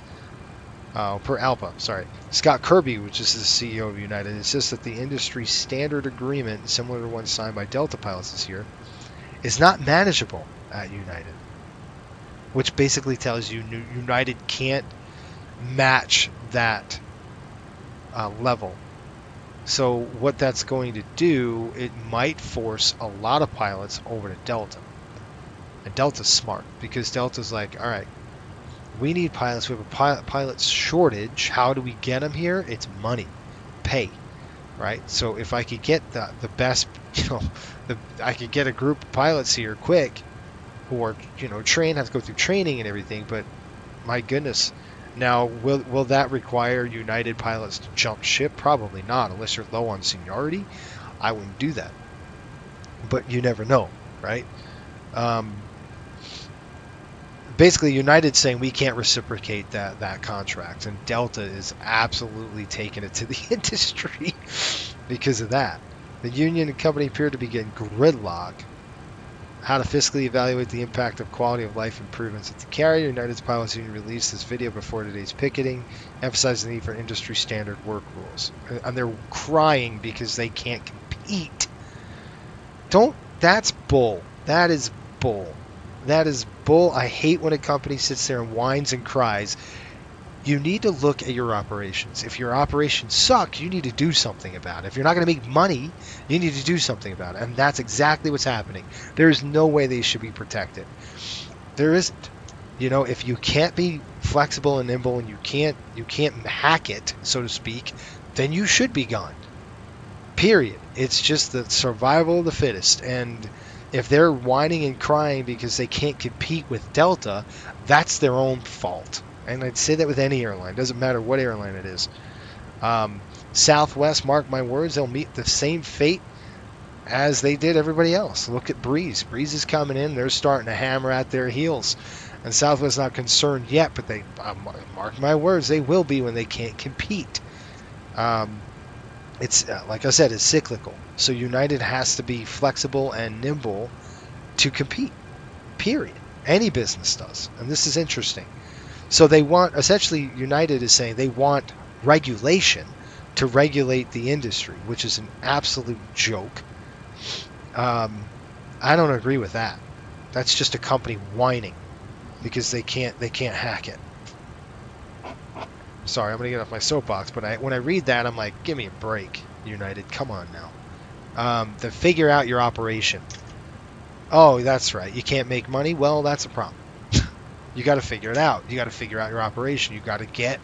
per ALPA, sorry. Scott Kirby, which is the CEO of United, insists that the industry standard agreement, similar to one signed by Delta pilots this year, is not manageable at United. Which basically tells you United can't match that level. So what that's going to do, it might force a lot of pilots over to Delta. And Delta's smart, because Delta's like, all right, we need pilots. We have a pilot shortage. How do we get them here? It's money, pay, right? So if I could get the best, I could get a group of pilots here quick, who are, trained, have to go through training and everything, but my goodness. Now, will that require United pilots to jump ship? Probably not, unless you're low on seniority. I wouldn't do that. But you never know, right? Basically, United's saying we can't reciprocate that contract, and Delta is absolutely taking it to the industry because of that. The union and company appear to be getting gridlock. How to fiscally evaluate the impact of quality of life improvements at the carrier. United's pilots union released this video before today's picketing, emphasizing the need for industry standard work rules. And they're crying because they can't compete. That's bull. That is bull. That is bull. I hate when a company sits there and whines and cries. You need to look at your operations. If your operations suck, you need to do something about it. If you're not going to make money, you need to do something about it. And that's exactly what's happening. There is no way they should be protected. There isn't. If you can't be flexible and nimble and you can't hack it, so to speak, then you should be gone. Period. It's just the survival of the fittest. And if they're whining and crying because they can't compete with Delta, that's their own fault. And I'd say that with any airline. Doesn't matter what airline it is. Southwest, mark my words, they'll meet the same fate as they did everybody else. Look at Breeze. Breeze is coming in. They're starting to hammer at their heels. And Southwest's not concerned yet, but they mark my words, they will be when they can't compete. It's like I said, it's cyclical. So United has to be flexible and nimble to compete. Period. Any business does. And this is interesting. So they want, essentially, United is saying they want regulation to regulate the industry, which is an absolute joke. I don't agree with that. That's just a company whining because they can't hack it. Sorry, I'm going to get off my soapbox, but when I read that, I'm like, give me a break, United. Come on now. To figure out your operation. Oh, that's right. You can't make money? Well, that's a problem. You got to figure it out. You got to figure out your operation. You got to get.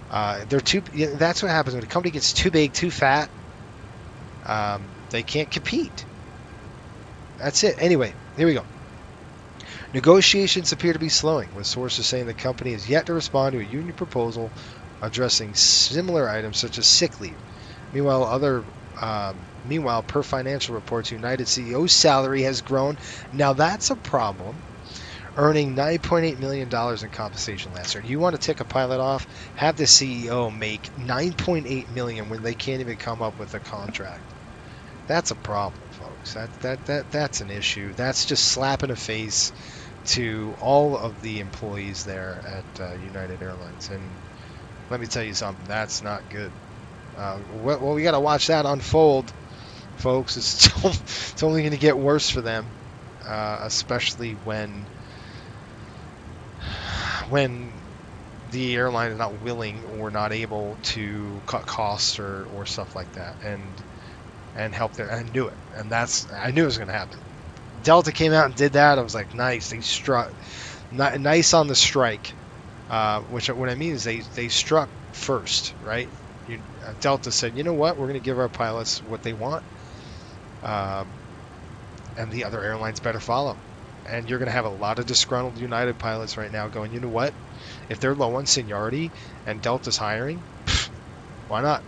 That's what happens when a company gets too big, too fat. They can't compete. That's it. Anyway, here we go. Negotiations appear to be slowing, with sources saying the company is yet to respond to a union proposal addressing similar items such as sick leave. Meanwhile, per financial reports, United CEO's salary has grown. Now that's a problem. Earning $9.8 million in compensation last year. You want to tick a pilot off? Have the CEO make $9.8 million when they can't even come up with a contract. That's a problem, folks. That's an issue. That's just slapping a face to all of the employees there at United Airlines. And let me tell you something. That's not good. Well, we got to watch that unfold, folks. It's only going to get worse for them, especially when the airline is not willing or not able to cut costs or stuff like that and help them. I knew it, and I knew it was going to happen. Delta came out and did that. I was like, nice. They struck, nice on the strike. Which what I mean is they struck first, right? Delta said, you know what, we're going to give our pilots what they want, and the other airlines better follow. And you're going to have a lot of disgruntled United pilots right now going, you know what? If they're low on seniority and Delta's hiring, why not?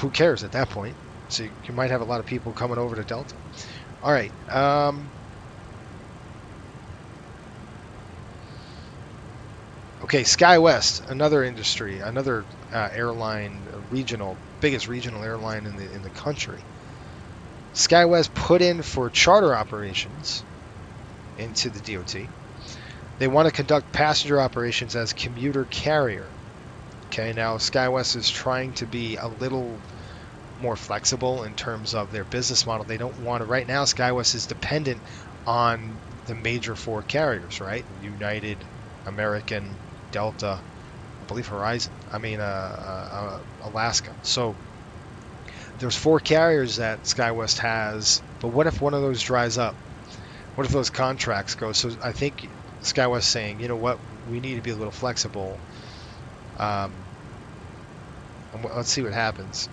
Who cares at that point? So you might have a lot of people coming over to Delta. All right. Okay, SkyWest, another industry, another airline, biggest regional airline in the country. SkyWest put in for charter operations into the DOT. They want to conduct passenger operations as commuter carrier. Okay, now SkyWest is trying to be a little more flexible in terms of their business model. They don't want to, right now SkyWest is dependent on the major four carriers, right? United, American, Delta, I believe Alaska. So there's four carriers that SkyWest has, but what if one of those dries up? What if those contracts go? So I think SkyWest saying, you know what, we need to be a little flexible. And let's see what happens.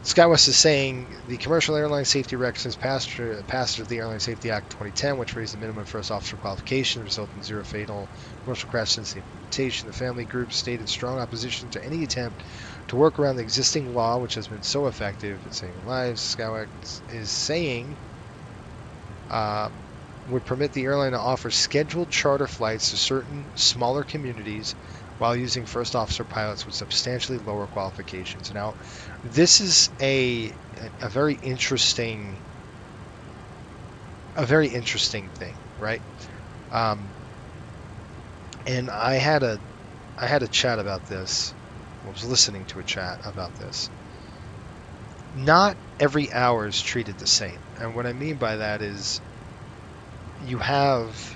SkyWest is saying the Commercial Airline Safety Regulations passed of the Airline Safety Act 2010, which raised the minimum first officer qualification, resulting in 0 fatal commercial crash since the implementation. The family group stated strong opposition to any attempt to work around the existing law, which has been so effective at saving lives. SkyWest is saying would permit the airline to offer scheduled charter flights to certain smaller communities while using first officer pilots with substantially lower qualifications. Now, this is a very interesting thing, right? And I had a chat about this. I was listening to a chat about this. Not every hour is treated the same, and what I mean by that is you have.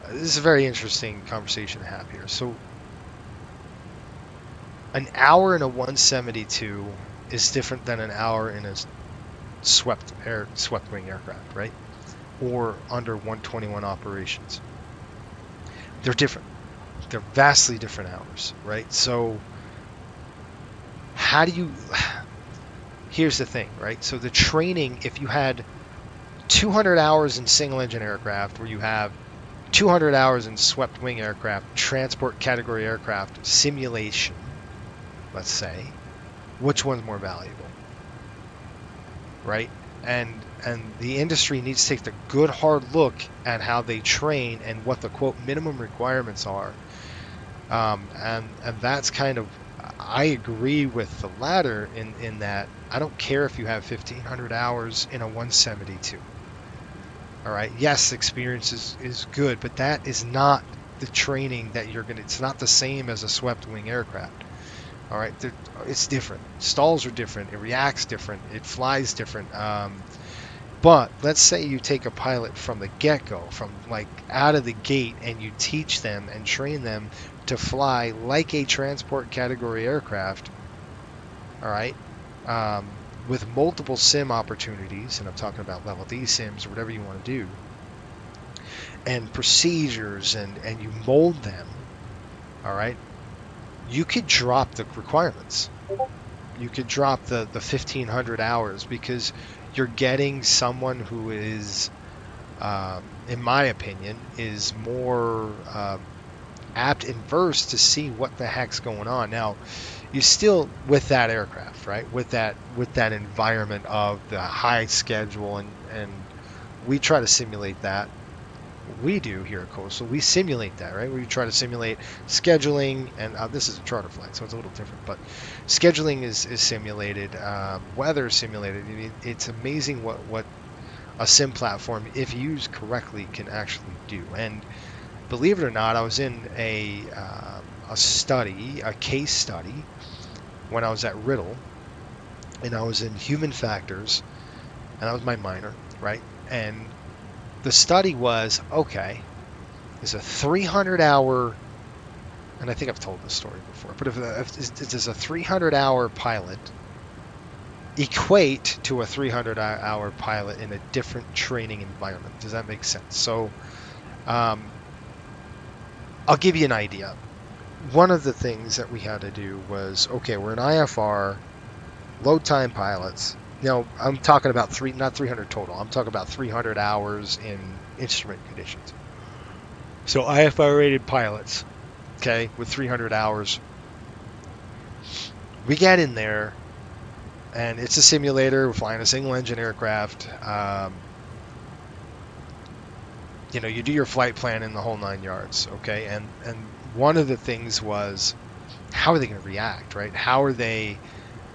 This is a very interesting conversation to have here. So, an hour in a 172 is different than an hour in a swept wing aircraft, right? Or under 121 operations. They're different. They're vastly different hours, right? So, how do you... Here's the thing, right? So the training, if you had 200 hours in single engine aircraft, where you have 200 hours in swept wing aircraft, transport category aircraft, simulation, let's say, which one's more valuable, right? And the industry needs to take the good hard look at how they train and what the quote minimum requirements are. And that's kind of, I agree with the latter in that I don't care if you have 1,500 hours in a 172. All right. Yes, experience is good, but that is not the training that you're going to... It's not the same as a swept wing aircraft. All right. It's different. Stalls are different. It reacts different. It flies different. But let's say you take a pilot from the get-go, from like out of the gate, and you teach them and train them to fly like a transport category aircraft. All right. With multiple sim opportunities, and I'm talking about level D sims or whatever you want to do, and procedures, and you mold them, all right, you could drop the requirements. You could drop the 1,500 hours because you're getting someone who is, in my opinion, is more apt and versed to see what the heck's going on. Now, you still, with that aircraft, right, with that environment of the high schedule, and we try to simulate that. We do here at Coastal. We simulate that, right? We try to simulate scheduling, and this is a charter flight, so it's a little different, but scheduling is simulated, weather is simulated. I mean, it's amazing what a sim platform, if used correctly, can actually do. And believe it or not, I was in a case study, when I was at Riddle, and I was in human factors, and that was my minor, right? And the study was, okay, there's a 300-hour, and I think I've told this story before, but if there's a 300-hour pilot, equate to a 300-hour pilot in a different training environment. Does that make sense? So, I'll give you an idea. One of the things that we had to do was, okay, we're an IFR, low time pilots. Now, I'm talking about not 300 total. I'm talking about 300 hours in instrument conditions. So IFR rated pilots, okay, with 300 hours. We get in there, and it's a simulator. We're flying a single engine aircraft. You do your flight plan in the whole 9 yards, okay? And one of the things was, how are they going to react, right? How are they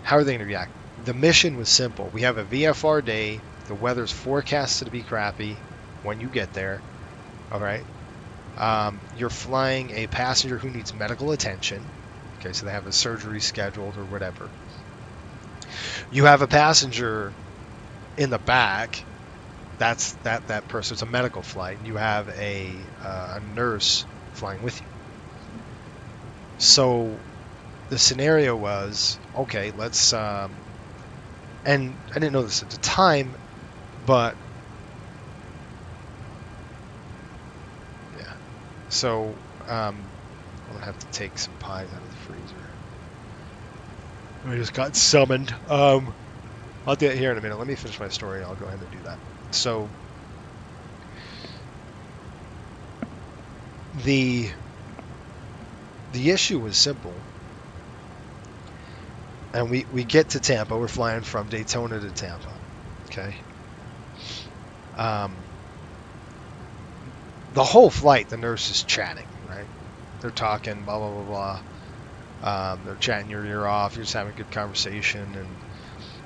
going to react? The mission was simple. We have a VFR day. The weather's forecasted to be crappy when you get there, all right? You're flying a passenger who needs medical attention, okay? So they have a surgery scheduled or whatever. You have a passenger in the back. That's that person. It's a medical flight. And you have a nurse flying with you. So the scenario was, okay, let's, and I didn't know this at the time, but yeah. So I'm gonna have to take some pies out of the freezer. I just got summoned. I'll do it here in a minute. Let me finish my story. I'll go ahead and do that. So the issue was simple. And we get to Tampa. We're flying from Daytona to Tampa. Okay. The whole flight, the nurse is chatting, right? They're talking, blah, blah, blah, blah. They're chatting your ear off. You're just having a good conversation.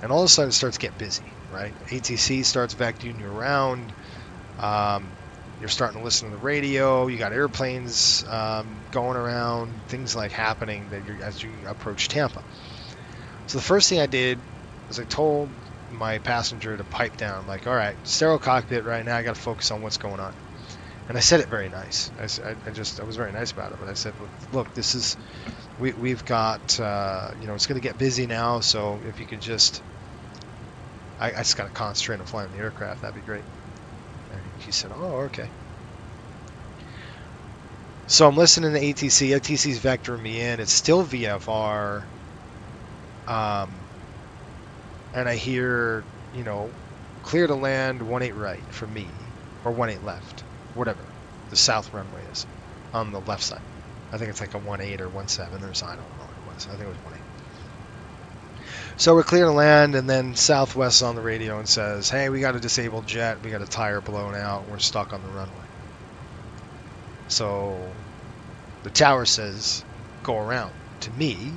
And all of a sudden it starts to get busy, right? ATC starts vectoring you around. You're starting to listen to the radio. You got airplanes going around, things like happening as you approach Tampa. So the first thing I did was I told my passenger to pipe down. I'm like, all right, sterile cockpit right now. I got to focus on what's going on. And I said it very nice. I was very nice about it. But I said, look, this is, we've got, it's going to get busy now. So if you could just, I just got to concentrate on flying the aircraft. That'd be great. And he said, oh, okay. So I'm listening to ATC. ATC's vectoring me in. It's still VFR. And I hear, clear to land 18 right for me, or 18 left, whatever the south runway is on the left side. I think it's like a 18 or 17 or something. I don't know what it was. I think it was 18. So we're clear to land, and then Southwest is on the radio and says, hey, we got a disabled jet. We got a tire blown out. We're stuck on the runway. So the tower says, go around to me.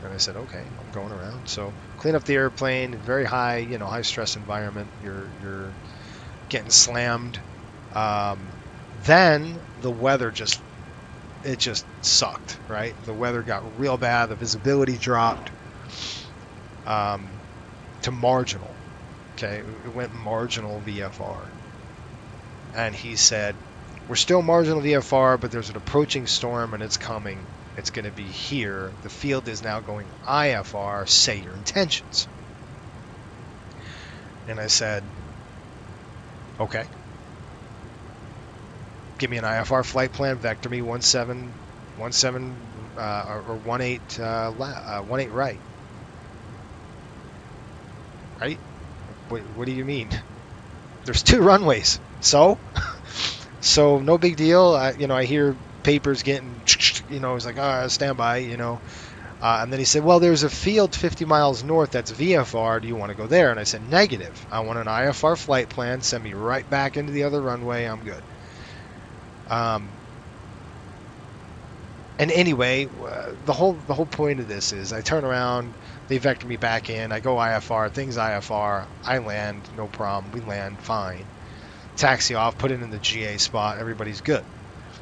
And I said, okay, I'm going around. So clean up the airplane, very high, high stress environment. You're getting slammed. Then the weather just sucked, right? The weather got real bad. The visibility dropped to marginal. Okay, it went marginal VFR. And he said, we're still marginal VFR, but there's an approaching storm and it's coming. It's going to be here. The field is now going IFR. Say your intentions. And I said, okay. Give me an IFR flight plan. Vector me 17 or 18 right. Right? What do you mean? There's 2 runways. So no big deal. I hear papers getting, it's like, all right, stand by, and then he said, well, there's a field 50 miles north that's VFR. Do you want to go there? And I said, negative. I want an IFR flight plan. Send me right back into the other runway. I'm good. And anyway, the whole point of this is I turn around, they vector me back in, I go IFR, things IFR, I land, no problem. We land fine. Taxi off, put it in the GA spot. Everybody's good.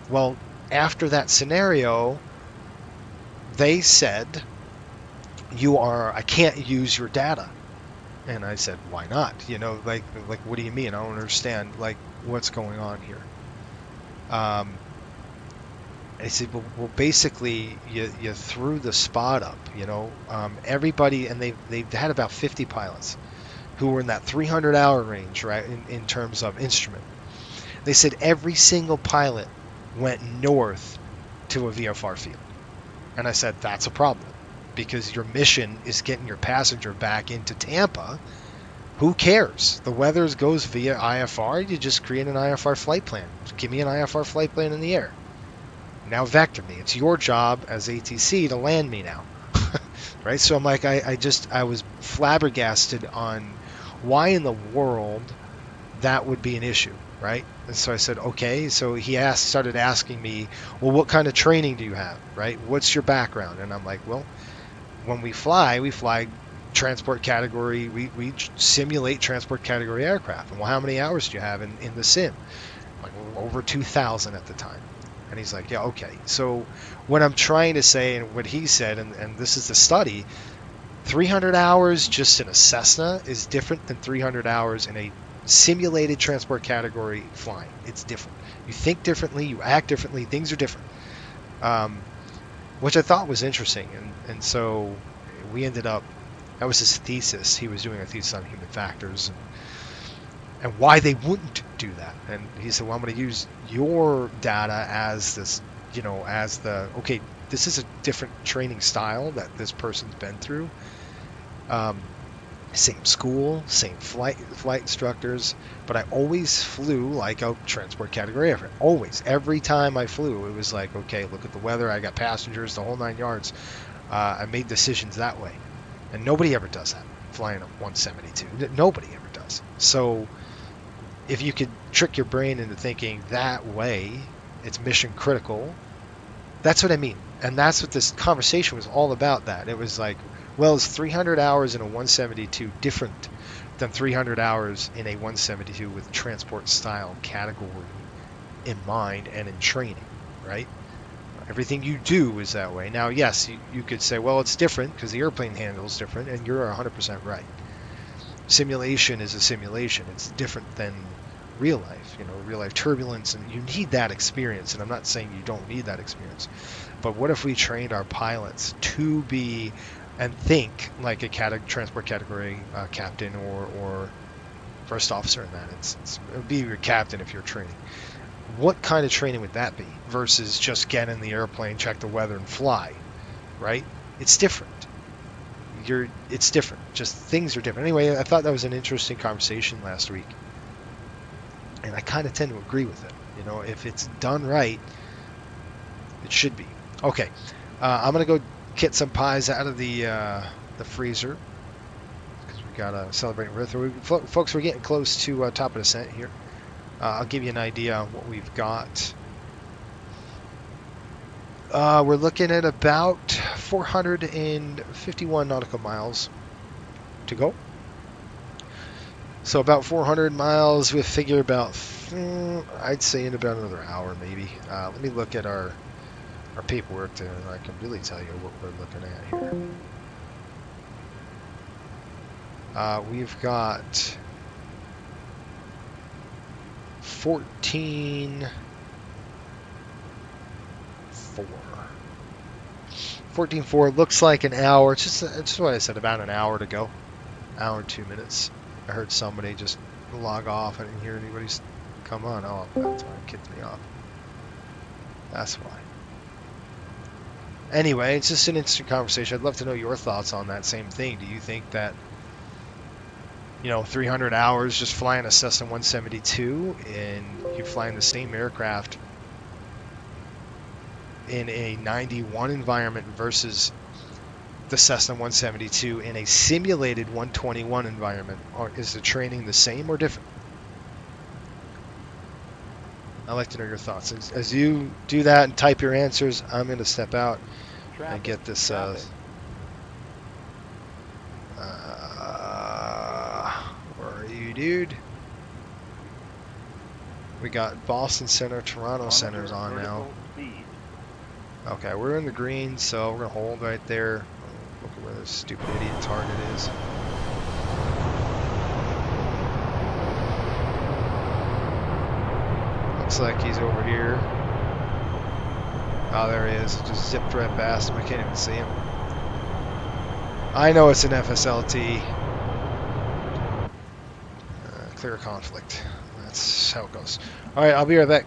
Well, after that scenario, they said, I can't use your data. And I said, why not? Like, what do you mean? I don't understand, what's going on here. I said, well, basically, you threw the spot up, everybody, and they've had about 50 pilots who were in that 300-hour range, right, in terms of instrument. They said every single pilot went north to a VFR field. And I said, that's a problem, because your mission is getting your passenger back into Tampa. Who cares? The weather goes via IFR. You just create an IFR flight plan. Give me an IFR flight plan in the air. Now vector me. It's your job as ATC to land me now. Right? So I'm like, I was flabbergasted on why in the world that would be an issue. Right? And so I said, okay. So he started asking me, well, what kind of training do you have? Right? What's your background? And I'm like, well, when we fly transport category. We simulate transport category aircraft. And well, how many hours do you have in the sim? I'm like, well, over 2,000 at the time. And he's like, yeah, okay. So what I'm trying to say, and what he said, and this is the study, 300 hours just in a Cessna is different than 300 hours in a simulated transport category flying. It's different. You think differently, you act differently, things are different. Which I thought was interesting. And so we ended up, that was his thesis. He was doing a thesis on human factors and why they wouldn't do that. And he said, well, I'm going to use your data as this as okay, this is a different training style that this person's been through. Same school, same flight instructors, but I always flew like a transport category aircraft. Always. Every time I flew, it was like, okay, look at the weather, I got passengers, the whole 9 yards. I made decisions that way. And nobody ever does that, flying a 172. Nobody ever does. So if you could trick your brain into thinking that way, it's mission critical, that's what I mean. And that's what this conversation was all about. That it was like, well, is 300 hours in a 172 different than 300 hours in a 172 with transport style category in mind and in training, right? Everything you do is that way. Now, yes, you could say, well, it's different because the airplane handle is different, and you're 100% right. Simulation is a simulation. It's different than real life, real life turbulence, and you need that experience. And I'm not saying you don't need that experience, but what if we trained our pilots to be and think like a transport category captain or first officer in that instance? It would be your captain if you're training. What kind of training would that be versus just get in the airplane, check the weather, and fly, right? It's different. It's different. Just things are different. Anyway, I thought that was an interesting conversation last week, and I kind of tend to agree with it. If it's done right, it should be. Okay, I'm gonna go get some pies out of the freezer because we gotta celebrate with her. Folks, we're getting close to top of descent here. I'll give you an idea of what we've got. We're looking at about 451 nautical miles to go. So about 400 miles, we figure about, I'd say in about another hour maybe. Let me look at our paperwork and I can really tell you what we're looking at here. We've got 14.4 looks like an hour. It's just what I said, about an hour to go. Hour and 2 minutes. I heard somebody just log off. I didn't hear anybody come on. Oh, that's why it kicked me off. That's why. Anyway, it's just an interesting conversation. I'd love to know your thoughts on that same thing. Do you think that 300 hours just flying a Cessna 172 and you flying the same aircraft in a 91 environment versus the Cessna 172 in a simulated 121 environment, or is the training the same or different? I'd like to know your thoughts. As you do that and type your answers, I'm going to step out and get this dude. We got Boston Center, Toronto Center's on now. Okay, we're in the green, so we're gonna hold right there. Look at where this stupid idiot target is. Looks like he's over here. Oh, there he is. It just zipped right past him. I can't even see him. I know it's an FSLT. Clear conflict. That's how it goes. Alright, I'll be right back.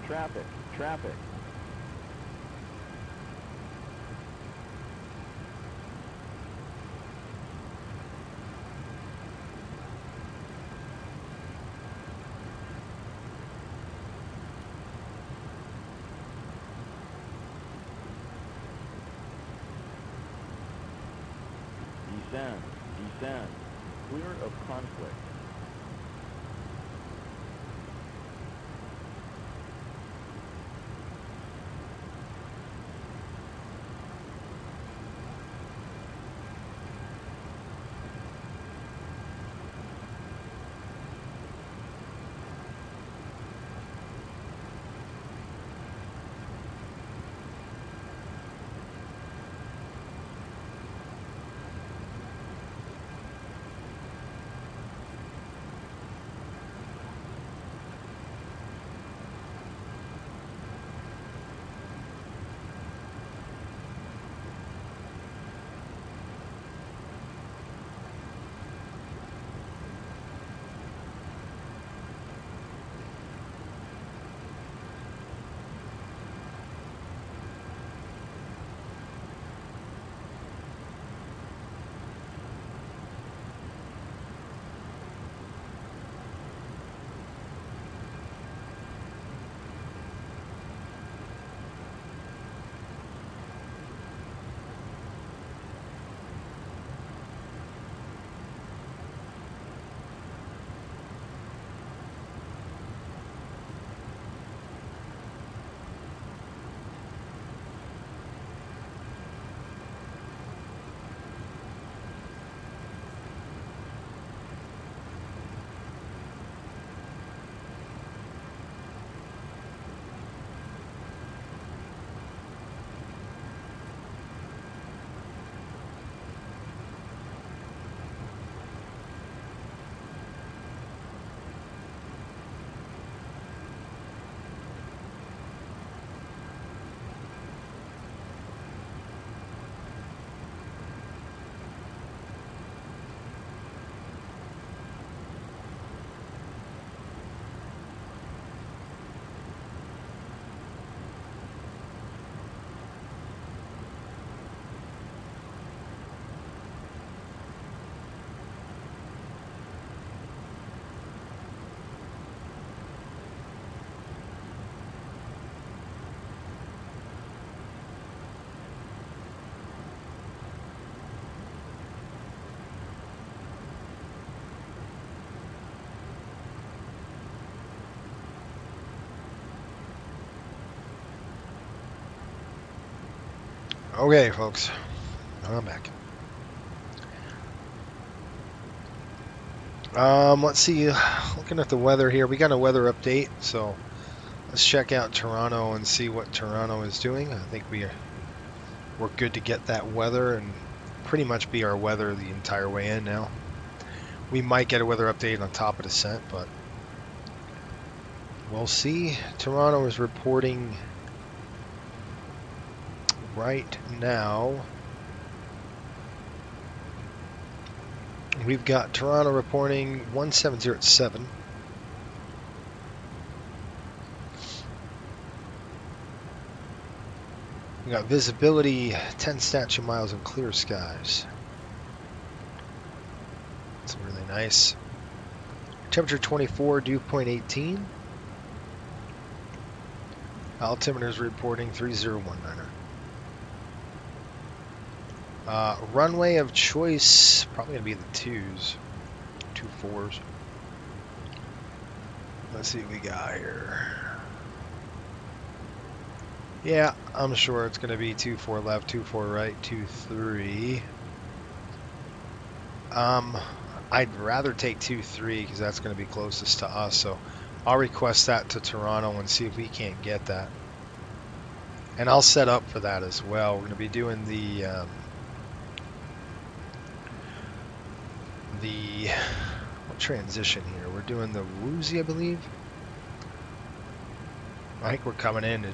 Traffic. Traffic. Descend. Descend. Clear of conflict. Okay, folks, I'm back. Let's see. Looking at the weather here, we got a weather update. So let's check out Toronto and see what Toronto is doing. I think we're good to get that weather and pretty much be our weather the entire way in now. We might get a weather update on top of descent, but we'll see. Toronto is reporting right now. We've got Toronto reporting 170 at 7. We got visibility 10 statute miles and clear skies. That's really nice. Temperature 24, dew point 18. Altimeter is reporting 3019er. Runway of choice, probably going to be the 2s. 2 4s. Let's see what we got here. Yeah, I'm sure it's going to be 2 4 left, 2 4 right, 2 3. I'd rather take 2 3 because that's going to be closest to us. So I'll request that to Toronto and see if we can't get that. And I'll set up for that as well. We're going to be doing the what transition here? We're doing the woozy, I believe. I think we're coming in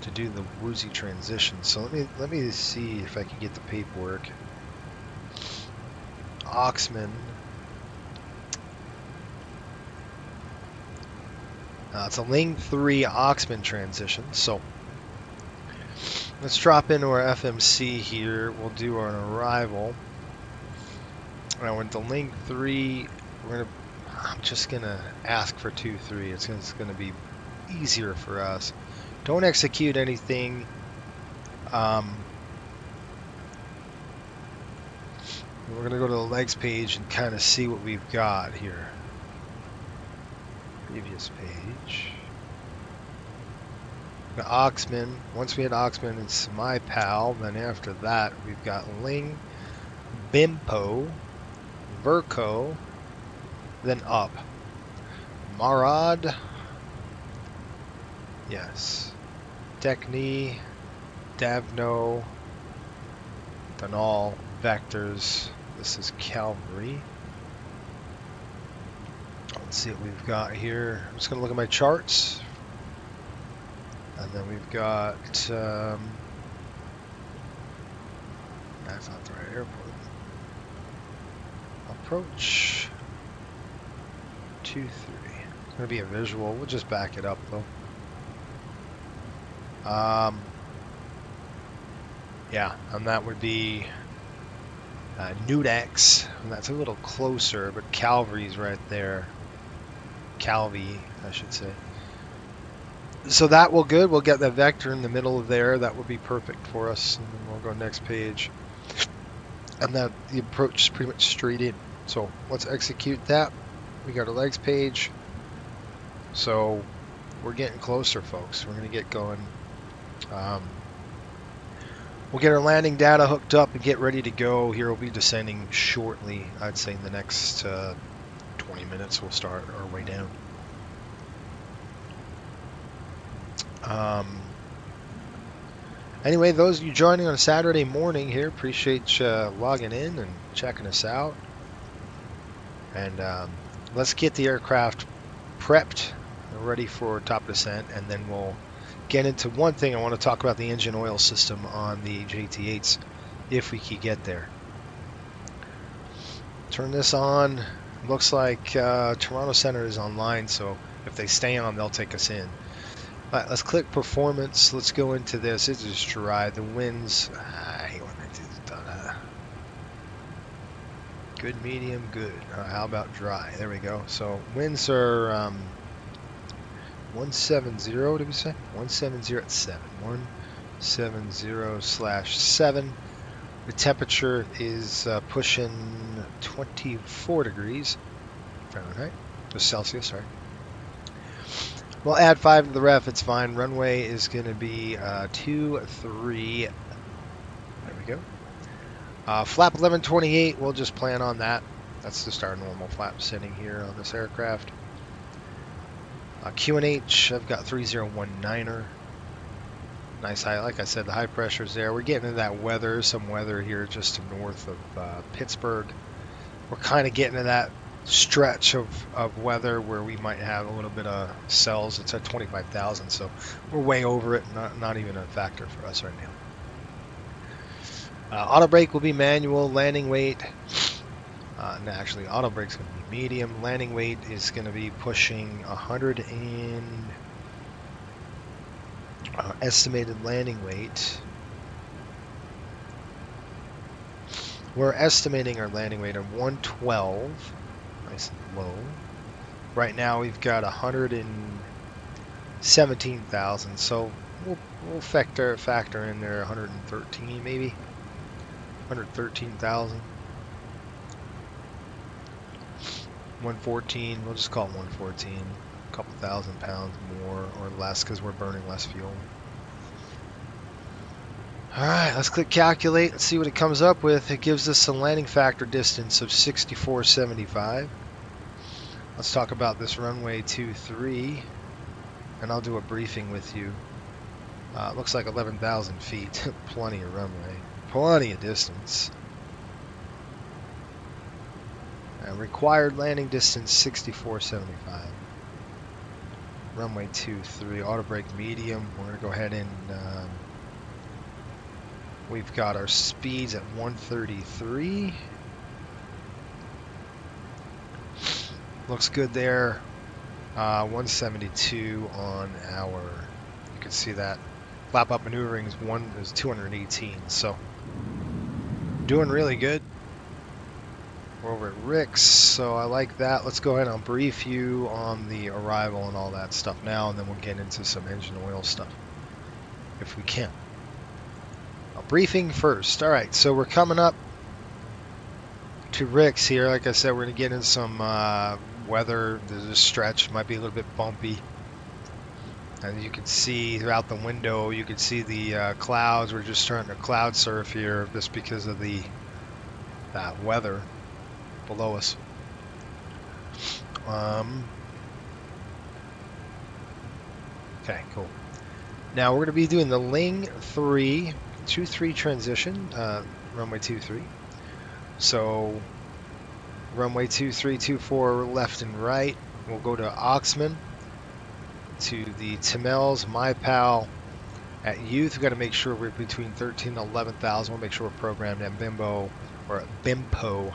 to do the woozy transition. So let me see if I can get the paperwork. Oxman. It's a Ling 3 Oxman transition. So let's drop into our FMC here. We'll do our arrival. Now with the Ling 3, I'm just gonna ask for 2-3. It's gonna be easier for us. Don't execute anything. We're going to go to the legs page and kind of see what we've got here. Previous page. Got Oxman. Once we hit Oxman, it's my pal. Then after that, we've got Ling, Bimpo, Verco, then up. Marad. Yes. Techni, Davno, Donal, Vectors. This is Calvary. Let's see what we've got here. I'm just going to look at my charts. And then we've got... that's not the right airport. Approach 2-3. It's going to be a visual. We'll just back it up though. Yeah, and that would be Nudex, and that's a little closer, but Calvary's right there. Calvi, I should say. So that will good. We'll get that vector in the middle of there. That would be perfect for us. And then we'll go next page. And that the approach is pretty much straight in. So let's execute that. We got our legs page. So we're getting closer, folks. We're going to get going. We'll get our landing data hooked up and get ready to go. Here we'll be descending shortly. I'd say in the next 20 minutes we'll start our way down. Anyway, those of you joining on a Saturday morning here, appreciate you logging in and checking us out. And let's get the aircraft prepped, ready for top descent, and then we'll get into one thing. I want to talk about the engine oil system on the JT8s, if we could get there. Turn this on. Looks like Toronto Center is online, so if they stay on, they'll take us in. All right, let's click performance. Let's go into this. It is dry. The winds. I hate when I do that. Good, medium, good. How about dry? There we go. So winds are 170. Did we say 170 at 7? 170/7. The temperature is pushing 24 degrees Fahrenheit. Celsius, sorry. We'll add 5 to the ref, it's fine. Runway is going to be 23. There we go. Flap 1128, we'll just plan on that. That's just our normal flap setting here on this aircraft. QNH, I've got 3019er. Nice high, like I said, the high pressure's there. We're getting into that weather, some weather here just to north of Pittsburgh. We're kind of getting to that stretch of weather where we might have a little bit of cells. It's at 25,000, so we're way over it. Not even a factor for us right now. Auto brake will be manual. Landing weight, no, actually auto brake's going to be medium. Landing weight is going to be pushing 100 and estimated landing weight. We're estimating our landing weight of 112. Nice and low. Right now we've got 117,000, so we'll factor in there 113 maybe. 113,000. 114, we'll just call it 114. A couple thousand pounds more or less because we're burning less fuel. Alright, let's click calculate and see what it comes up with. It gives us a landing factor distance of 64.75. Let's talk about this runway 23, and I'll do a briefing with you. It looks like 11,000 feet. Plenty of runway. Plenty of distance. Required landing distance 64.75. Runway 23, auto brake medium. We're going to go ahead and we've got our speeds at 133. Looks good there. 172 on our, you can see that flap up maneuvering is 218, so doing really good. We're over at Rick's, so I like that. Let's go ahead and I'll brief you on the arrival and all that stuff now, and then we'll get into some engine oil stuff if we can. Briefing first. All right, so we're coming up to Rick's here. Like I said, we're going to get in some weather. There's a stretch, might be a little bit bumpy. And you can see throughout the window, you can see the clouds. We're just starting to cloud surf here just because of the weather below us. Okay, cool. Now we're going to be doing the Ling 323 transition, runway 23. So runway 2324 left and right. We'll go to Oxman, to the Timels, My Pal. At Youth, we've got to make sure we're between 13 and 11,000. We'll make sure we're programmed at Bimbo, or at Bimpo.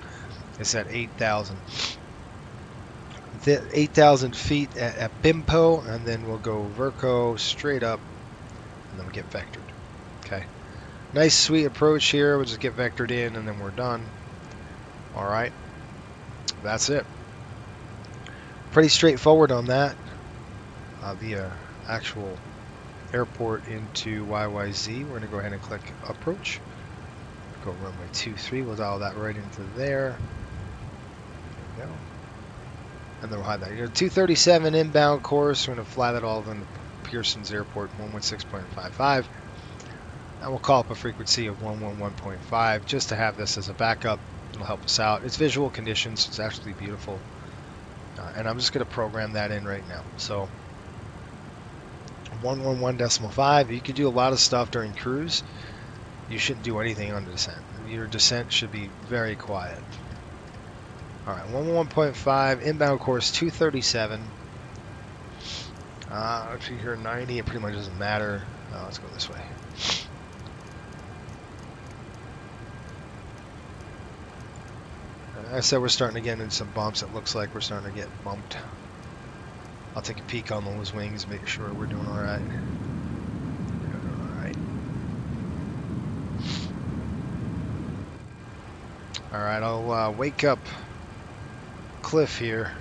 It's at 8,000. 8,000 feet at Bimpo, and then we'll go Verco straight up, and then we get vectored. Okay. Nice, sweet approach here. We'll just get vectored in, and then we're done. All right. That's it. Pretty straightforward on that. The actual airport into YYZ. We're going to go ahead and click approach. Go runway 23. We'll dial that right into there. There we go. And then we'll hide that. 237 inbound course. We're going to fly that all in Pearson's Airport 116.55. And we'll call up a frequency of 111.5 just to have this as a backup. It'll help us out. It's visual conditions. It's actually beautiful. And I'm just going to program that in right now. So 111.5. You could do a lot of stuff during cruise. You shouldn't do anything on descent. Your descent should be very quiet. All right, 111.5, inbound course 237. If you hear 90, it pretty much doesn't matter. Let's go this way. I said we're starting to get into some bumps. It looks like we're starting to get bumped. I'll take a peek on those wings, make sure we're doing all right. All right, I'll wake up Cliff here.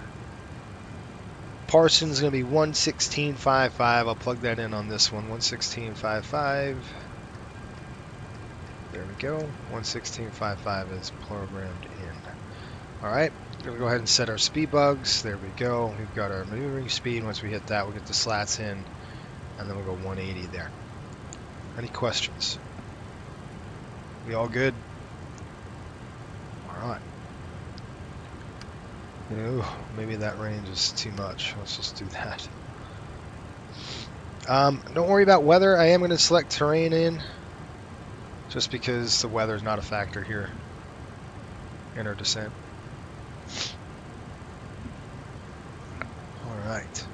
Parsons going to be 116.55. I'll plug that in on this one. 116.55. There we go. 116.55 is programmed in. All right, we're going to go ahead and set our speed bugs. There we go. We've got our maneuvering speed. Once we hit that, we'll get the slats in, and then we'll go 180 there. Any questions? We all good? All right. Maybe that range is too much. Let's just do that. Don't worry about weather. I am going to select terrain in, just because the weather is not a factor here in our descent. All right.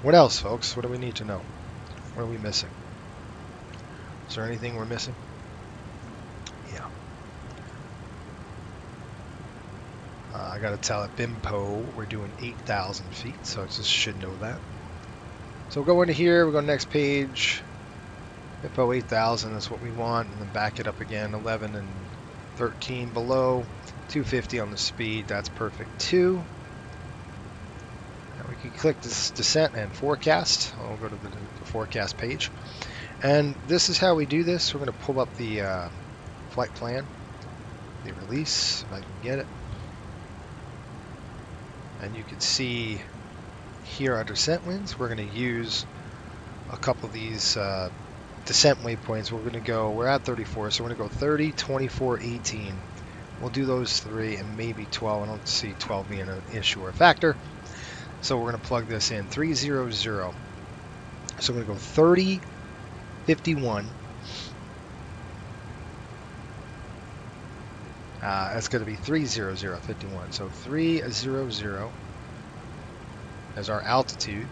What else, folks? What do we need to know? What are we missing? Is there anything we're missing? Yeah. I got to tell it Bimpo we're doing 8,000 feet, so it just should know that. So we'll go into here, we'll go next page. Bimpo 8,000, that's what we want, and then back it up again, 11 and 13 below, 250 on the speed, that's perfect too. Now we can click this descent and forecast. I'll go to the forecast page. And this is how we do this. We're going to pull up the flight plan, the release, if I can get it. And you can see here our descent winds. We're going to use a couple of these descent waypoints. We're at 34, so we're going to go 30, 24, 18. We'll do those three and maybe 12. I don't see 12 being an issue or a factor. So we're going to plug this in, 300. So we're going to go 30, 51. That's going to be 30051. So 300 as our altitude.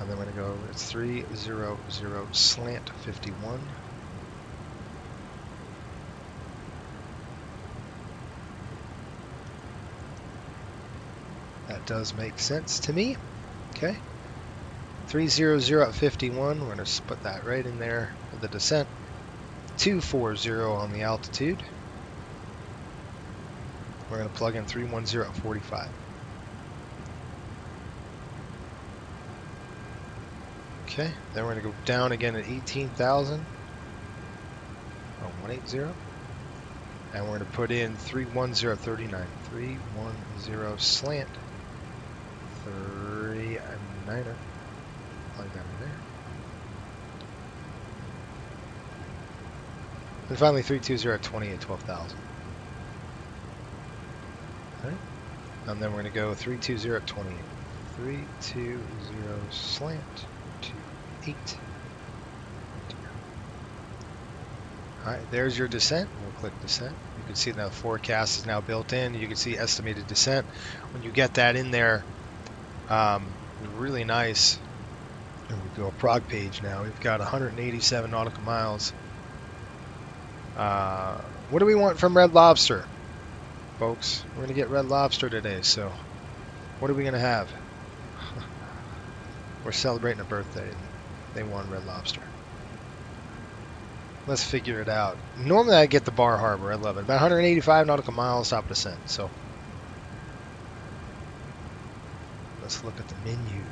And then we're going to go, it's 300 slant 51. That does make sense to me. Okay. 300 at 51. We're going to put that right in there for the descent. 240 on the altitude. We're going to plug in 310 at 45. Okay, then we're going to go down again at 18,000 on 180. And we're going to put in 310 at 39. 310 slant. 39er. Plug that in there. And finally 320 at 28, 12,000. Okay. And then we're going to go 320 at 28. 320 slant to 8. Alright, there's your descent. We'll click descent. You can see the forecast is now built in. You can see estimated descent. When you get that in there, really nice. And we go a prog page now. We've got 187 nautical miles. What do we want from Red Lobster, folks? We're going to get Red Lobster today, so what are we going to have? We're celebrating a birthday. They won Red Lobster. Let's figure it out. Normally I get the Bar Harbor. I love it. About 185 nautical miles, top of descent. So let's look at the menu.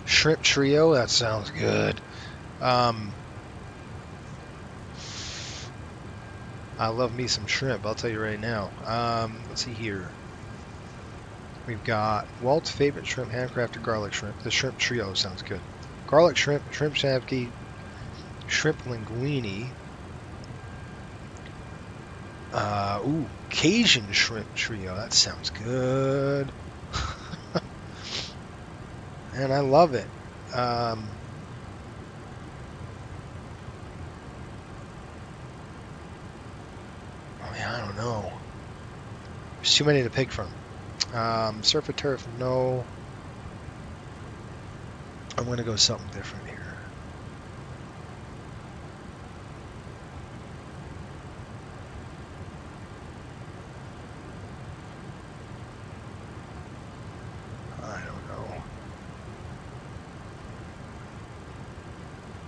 Shrimp trio, that sounds good. I love me some shrimp, I'll tell you right now. Let's see here. We've got Walt's favorite shrimp, handcrafted garlic shrimp. The shrimp trio sounds good. Garlic shrimp, shrimp shavki, shrimp linguine. Ooh, Cajun shrimp trio. That sounds good. And I love it. I mean, I don't know. There's too many to pick from. Surf and turf, no. I'm going to go something different here. I don't know.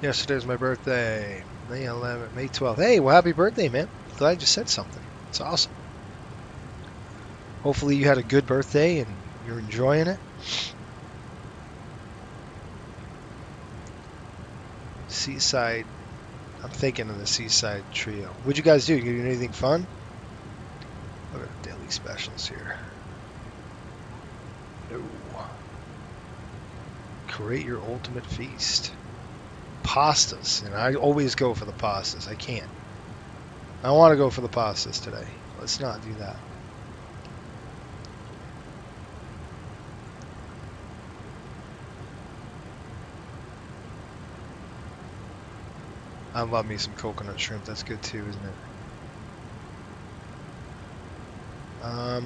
Yesterday's my birthday. May 11th, May 12th. Hey, well, happy birthday, man. Glad you said something. It's awesome. Hopefully you had a good birthday and you're enjoying it. Seaside. I'm thinking of the Seaside trio. What'd you guys do? You do anything fun? Look at the daily specials here. No. Create your ultimate feast. Pastas. And I always go for the pastas. I can't. I want to go for the pastas today. Let's not do that. I love me some coconut shrimp. That's good too, isn't it? I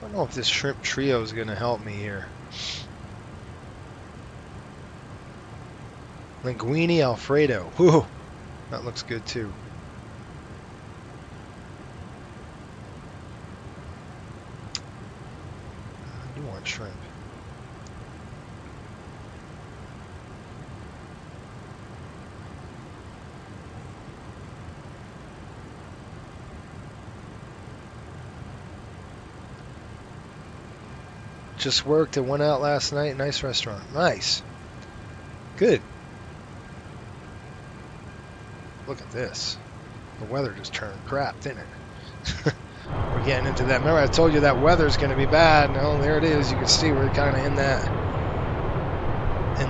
don't know if this shrimp trio is going to help me here. Linguine Alfredo. Whew, that looks good too. I do want shrimp. Just worked and went out last night. Nice restaurant. Nice. Good. Look at this. The weather just turned crap, didn't it? We're getting into that. Remember I told you that weather's going to be bad. No, there it is. You can see we're kind of in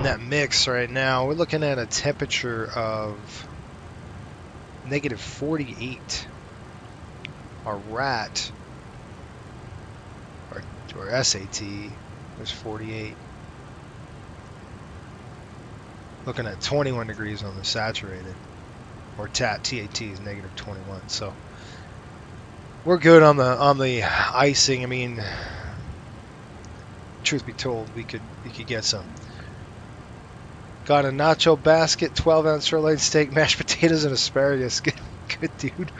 that mix right now. We're looking at a temperature of negative 48. Our RAT or SAT was 48. Looking at 21 degrees on the saturated, or TAT is negative 21. So we're good on the icing. I mean, truth be told, we could get some Got a nacho basket, 12-ounce sirloin steak, mashed potatoes, and asparagus. Good dude.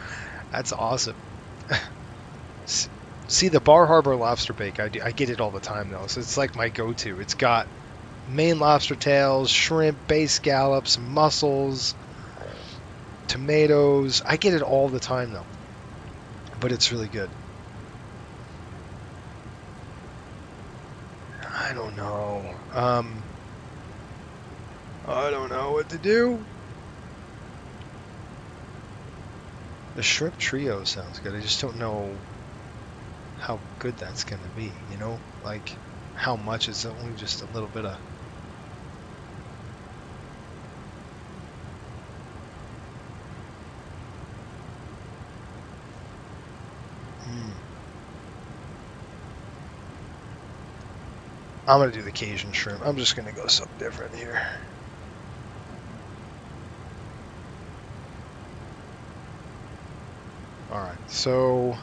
That's awesome. See, the Bar Harbor lobster bake, I get it all the time, though. So it's like my go-to. It's got Maine lobster tails, shrimp, bay scallops, mussels, tomatoes. I get it all the time, though. But it's really good. I don't know. I don't know what to do. The shrimp trio sounds good. I just don't know how good that's going to be, you know? Like, how much is only just a little bit of... I'm going to do the Cajun shrimp. I'm just going to go something different here. Alright, so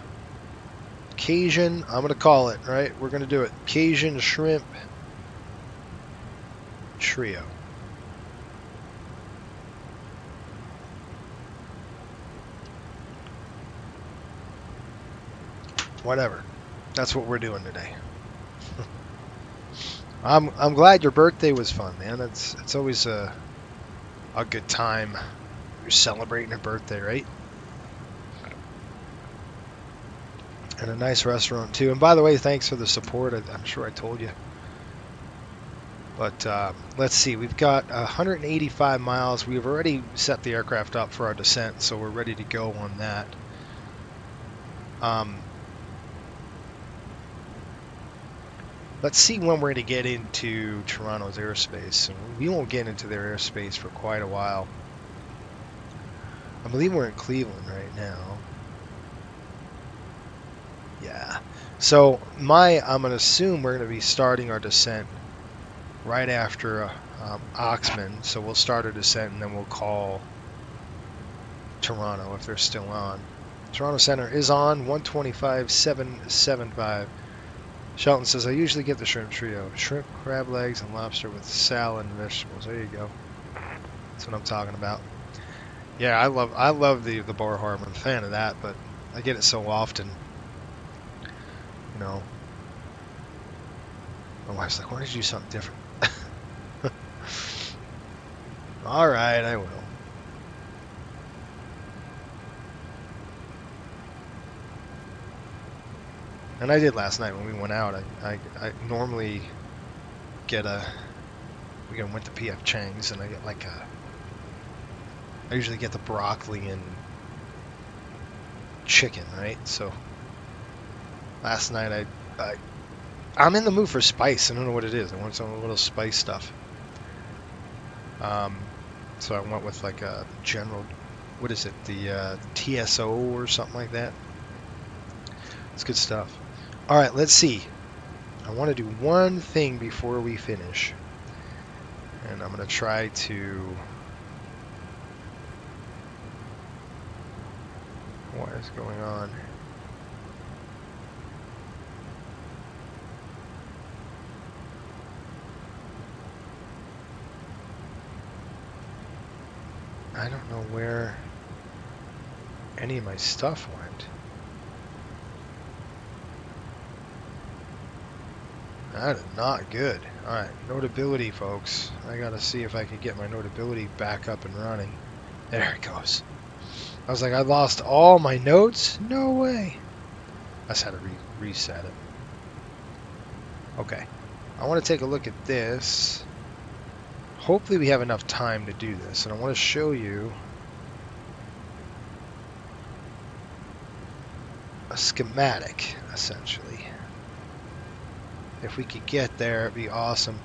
Cajun, I'm going to call it, right? We're going to do it. Cajun shrimp trio. Whatever. That's what we're doing today. I'm glad your birthday was fun, man. It's always a good time. You're celebrating a birthday, right? And a nice restaurant too. And by the way, thanks for the support. I'm sure I told you. But let's see. We've got 185 miles. We've already set the aircraft up for our descent, so we're ready to go on that. Let's see when we're going to get into Toronto's airspace. We won't get into their airspace for quite a while. I believe we're in Cleveland right now. Yeah. So I'm going to assume we're going to be starting our descent right after Oxman. So we'll start our descent and then we'll call Toronto if they're still on. Toronto Center is on 125.775. Shelton says, I usually get the shrimp trio. Shrimp, crab legs, and lobster with salad and vegetables. There you go. That's what I'm talking about. Yeah, I love the Bar Harbor. I'm a fan of that, but I get it so often. You know. My wife's like, why don't you do something different? Alright, I will. And I did last night when we went out. I normally get we went to PF Chang's and I get like I usually get the broccoli and chicken, right? So last night I'm in the mood for spice. I don't know what it is. I want some little spice stuff. So I went with like a general, what is it? The TSO or something like that. It's good stuff. All right, let's see. I want to do one thing before we finish. And I'm going to try to... What is going on? I don't know where any of my stuff went. That is not good. Alright, notability, folks. I gotta see if I can get my notability back up and running. There it goes. I was like, I lost all my notes? No way. I just had to reset it. Okay. I want to take a look at this. Hopefully we have enough time to do this. And I want to show you a schematic, essentially. If we could get there, it'd be awesome.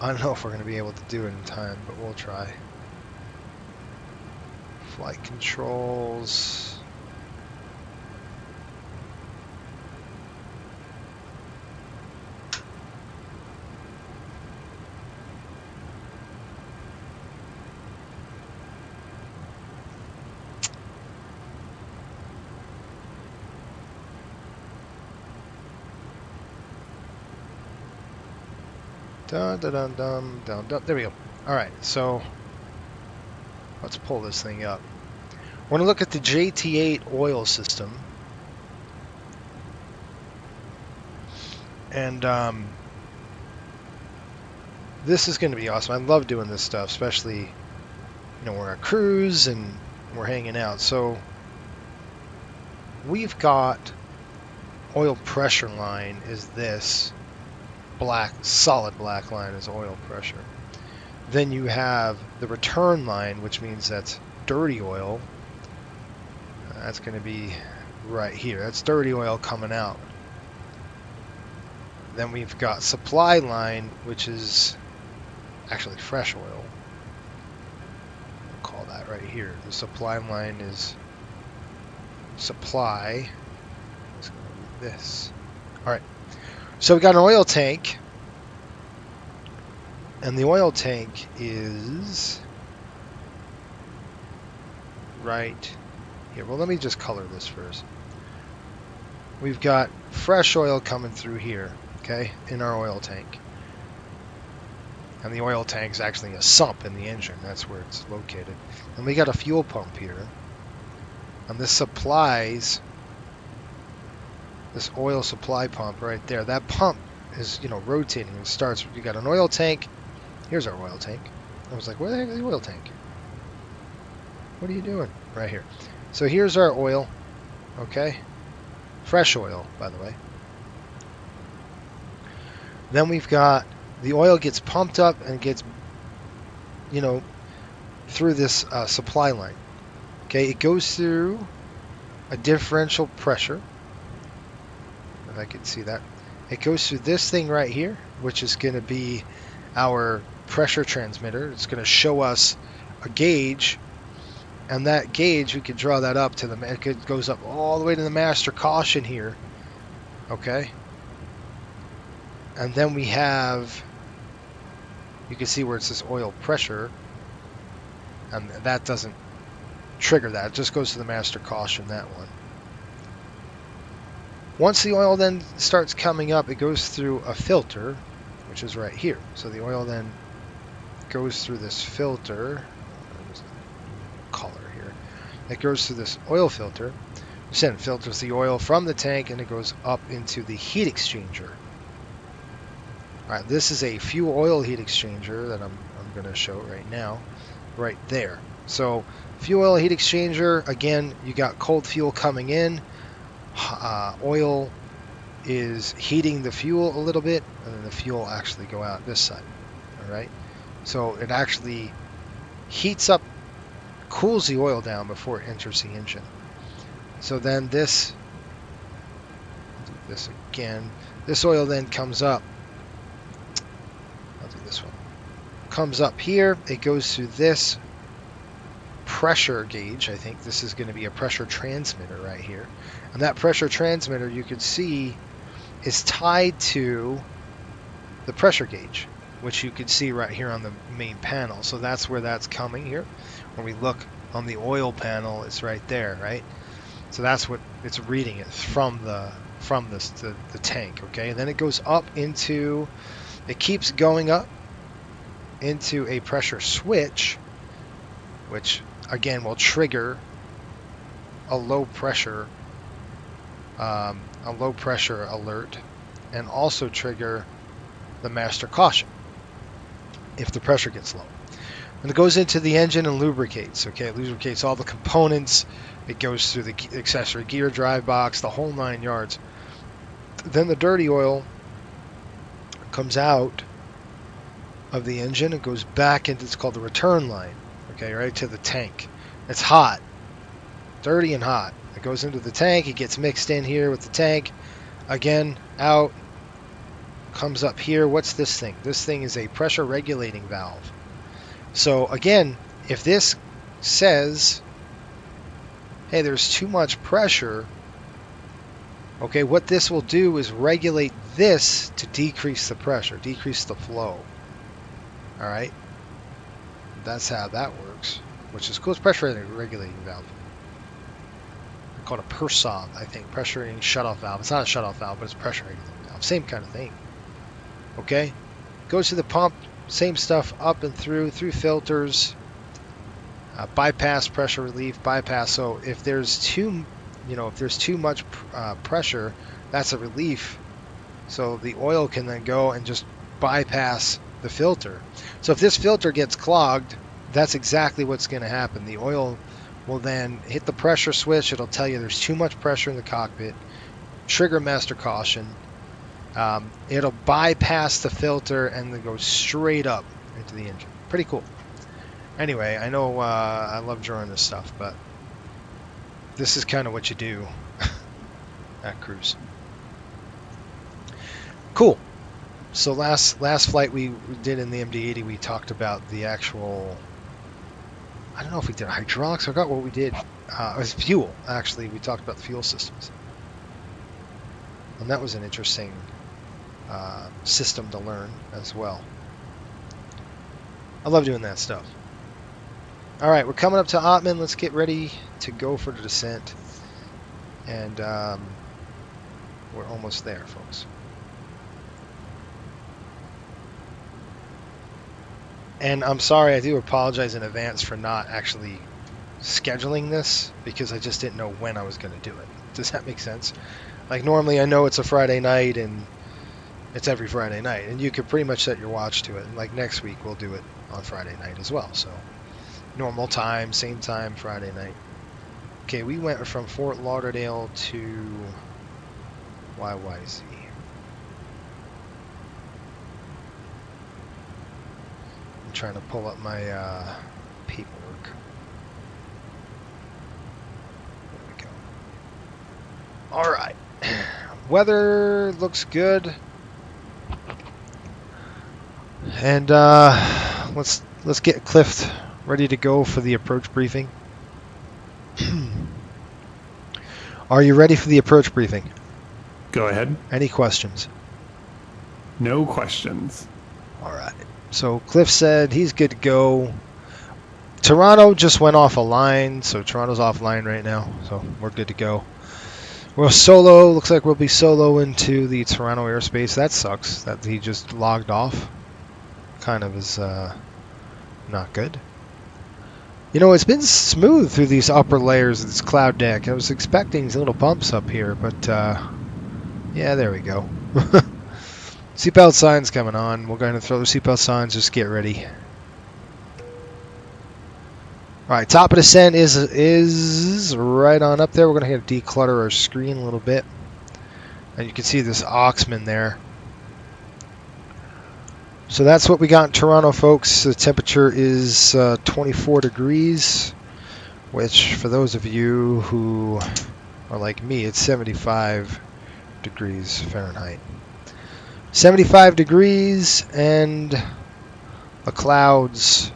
I don't know if we're going to be able to do it in time, but we'll try. Flight controls. Dun, dun, dun, dun, dun, dun. There we go. All right, so let's pull this thing up. We're going to look at the JT8 oil system. And this is going to be awesome. I love doing this stuff, especially, we're on a cruise and we're hanging out. So we've got oil pressure line is this solid black line is oil pressure. Then you have the return line, which means that's dirty oil. That's going to be right here. That's dirty oil coming out. Then we've got supply line, which is actually fresh oil. We'll call that right here. The supply line is supply. It's going to be this. All right. So we got an oil tank. And the oil tank is right here. Well, let me just color this first. We've got fresh oil coming through here, okay, in our oil tank. And the oil tank is actually a sump in the engine. That's where it's located. And we got a fuel pump here. And this supplies this oil supply pump right there. That pump is, rotating. It starts, you got an oil tank. Here's our oil tank. I was like, where the heck is the oil tank? What are you doing? Right here. So here's our oil. Okay. Fresh oil, by the way. Then we've got the oil gets pumped up and gets, through this supply line. Okay, it goes through a differential pressure. If I can see that. It goes through this thing right here, which is going to be our pressure transmitter. It's going to show us a gauge. And that gauge, we could draw that up to it goes up all the way to the master caution here. Okay. And then we have, you can see where it says oil pressure. And that doesn't trigger that. It just goes to the master caution, that one. Once the oil then starts coming up, it goes through a filter, which is right here. So the oil then goes through this filter. Color here. It goes through this oil filter. Then it filters the oil from the tank and it goes up into the heat exchanger. Alright, this is a fuel oil heat exchanger that I'm going to show right now. Right there. So fuel oil heat exchanger, again, you got cold fuel coming in. Oil is heating the fuel a little bit, and then the fuel actually go out this side. Alright, so it actually heats up, cools the oil down before it enters the engine. So then this, I'll do this again, this oil then comes up, I'll do this one, comes up here, it goes through this pressure gauge. I think this is going to be a pressure transmitter right here. And that pressure transmitter, you can see, is tied to the pressure gauge, which you can see right here on the main panel. So that's where that's coming here. When we look on the oil panel, it's right there, right? So that's what it's reading it from the tank, okay? And then it goes up into, it keeps going up into a pressure switch, which again will trigger a low pressure alert, and also trigger the master caution if the pressure gets low. And it goes into the engine and lubricates. Okay, it lubricates all the components. It goes through the accessory gear drive box, the whole 9 yards. Then the dirty oil comes out of the engine and goes back into, it's called the return line. Okay, right to the tank. It's hot, dirty and hot. It goes into the tank. It gets mixed in here with the tank. Again, out, comes up here. What's this thing? This thing is a pressure regulating valve. So again, if this says, hey, there's too much pressure, okay, what this will do is regulate this to decrease the pressure, decrease the flow. All right, that's how that works, which is cool. It's pressure regulating valve. They call it a PERSOV, I think, pressure rating shutoff valve. It's not a shutoff valve, but it's pressure regulating valve. Same kind of thing. Okay, goes to the pump, same stuff up and through filters, bypass, pressure relief, bypass. So if there's too much pressure, that's a relief. So the oil can then go and just bypass the filter. So if this filter gets clogged, that's exactly what's going to happen. The oil will then hit the pressure switch. It'll tell you there's too much pressure in the cockpit. Trigger master caution. It'll bypass the filter and then go straight up into the engine. Pretty cool. Anyway, I know I love drawing this stuff, but this is kind of what you do at cruise. Cool. So last flight we did in the MD-80, we talked about the actual, I don't know if we did hydraulics. I forgot what we did. It was fuel, actually. We talked about the fuel systems. And that was an interesting system to learn as well. I love doing that stuff. All right, we're coming up to Ottman. Let's get ready to go for the descent. And we're almost there, folks. And I'm sorry, I do apologize in advance for not actually scheduling this, because I just didn't know when I was going to do it. Does that make sense? Like, normally I know it's a Friday night, and it's every Friday night, and you could pretty much set your watch to it. And like next week, we'll do it on Friday night as well. So normal time, same time, Friday night. Okay, we went from Fort Lauderdale to YYZ. I'm trying to pull up my paperwork. There we go. All right. Weather looks good. And let's get Cliff ready to go for the approach briefing. Are you ready for the approach briefing? Go ahead. Any questions? No questions. All right. So Cliff said he's good to go. Toronto just went off a line, so Toronto's offline right now, so we're good to go. We're solo. Looks like we'll be solo into the Toronto airspace. That sucks that he just logged off. Kind of is not good. You know, it's been smooth through these upper layers of this cloud deck. I was expecting little bumps up here, but yeah, there we go. Seatbelt signs coming on. We're going to throw the seatbelt signs. Just get ready. All right, top of descent is right on up there. We're going to declutter our screen a little bit. And you can see this Oxman there. So that's what we got in Toronto, folks. The temperature is 24 degrees, which for those of you who are like me, it's 75 degrees Fahrenheit. 75 degrees, and the clouds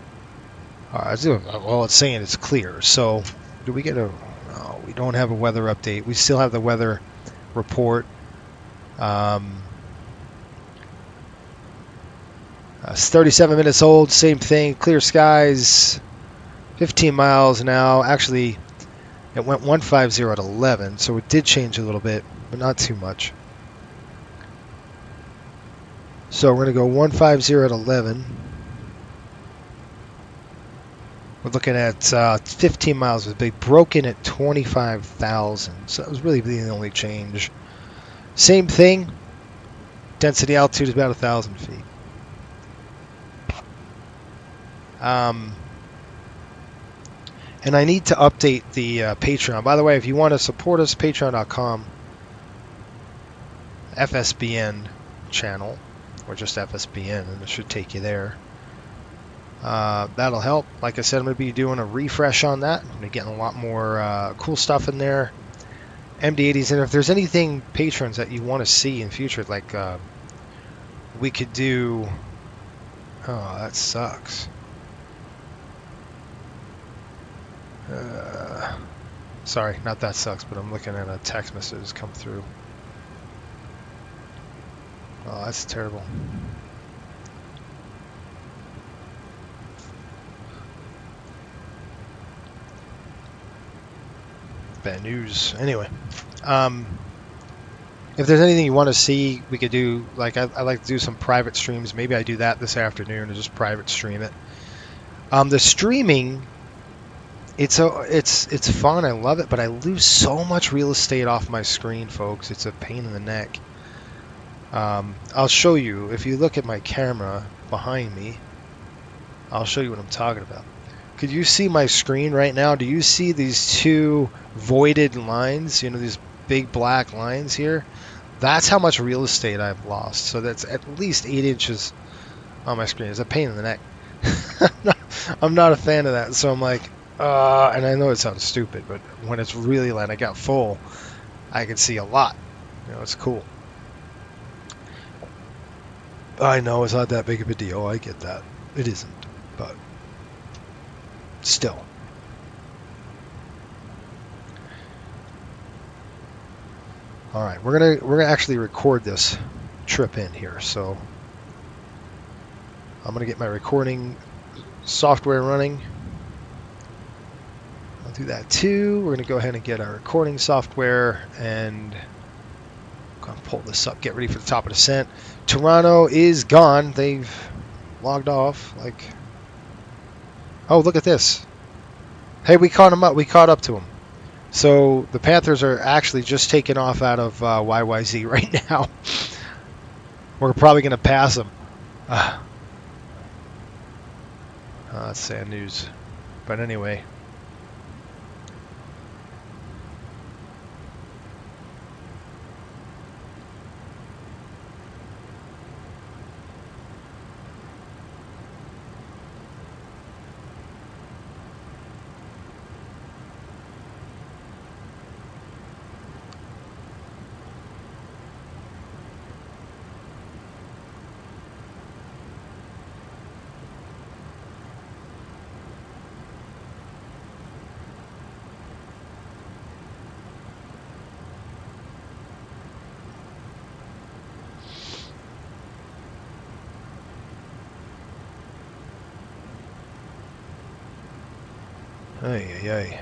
are, well, it's saying it's clear. So do we get a, no, we don't have a weather update. We still have the weather report. It's 37 minutes old, same thing, clear skies, 15 miles now. Actually, it went 150 at 11, so it did change a little bit, but not too much. So we're going to go 150 at 11. We're looking at 15 miles. They broke in at 25,000. So that was really the only change. Same thing. Density altitude is about 1,000 feet. And I need to update the Patreon. By the way, if you want to support us, patreon.com, FSBN channel, or just FSBN, and it should take you there. That'll help. Like I said, I'm going to be doing a refresh on that. I'm going to be getting a lot more cool stuff in there. MD-80s, and if there's anything, patrons, that you want to see in future, like we could do... Oh, that sucks. Sorry, not that sucks, but I'm looking at a text message that's come through. Oh, that's terrible. Bad news. Anyway, If there's anything you want to see, we could do, like, I like to do some private streams. Maybe I do that this afternoon and just private stream it. The streaming, it's fun. I love it, but I lose so much real estate off my screen, folks. It's a pain in the neck. I'll show you. If you look at my camera behind me, I'll show you what I'm talking about. Could you see my screen right now? Do you see these two voided lines? You know, these big black lines here? That's how much real estate I've lost. So that's at least 8 inches on my screen. It's a pain in the neck. I'm not a fan of that. So I'm like, and I know it sounds stupid, but when it's really light, I got full, I can see a lot. You know, it's cool. I know it's not that big of a deal. I get that. It isn't, but still. All right, we're gonna actually record this trip in here. So I'm gonna get my recording software running. I'll do that too. We're gonna go ahead and get our recording software and gonna pull this up. Get ready for the top of descent. Toronto is gone. They've logged off. Like, oh, look at this. Hey, we caught them up. We caught up to them. So the Panthers are actually just taking off out of YYZ right now. We're probably going to pass them. That's sad news. But anyway. Ay, ay, ay.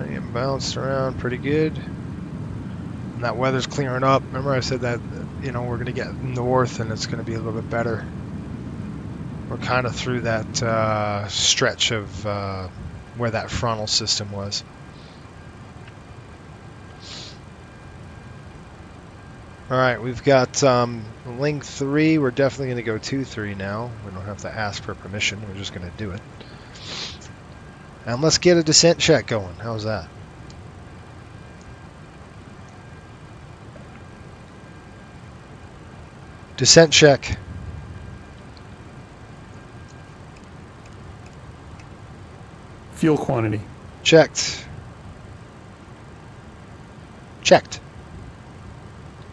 Getting bounced around pretty good. And that weather's clearing up. Remember I said that, you know, we're going to get north and it's going to be a little bit better. We're kind of through that stretch of where that frontal system was. All right, we've got link 3. We're definitely going to go 2-3 now. We don't have to ask for permission. We're just going to do it. And let's get a descent check going. How's that? Descent check. Fuel quantity. Checked. Checked.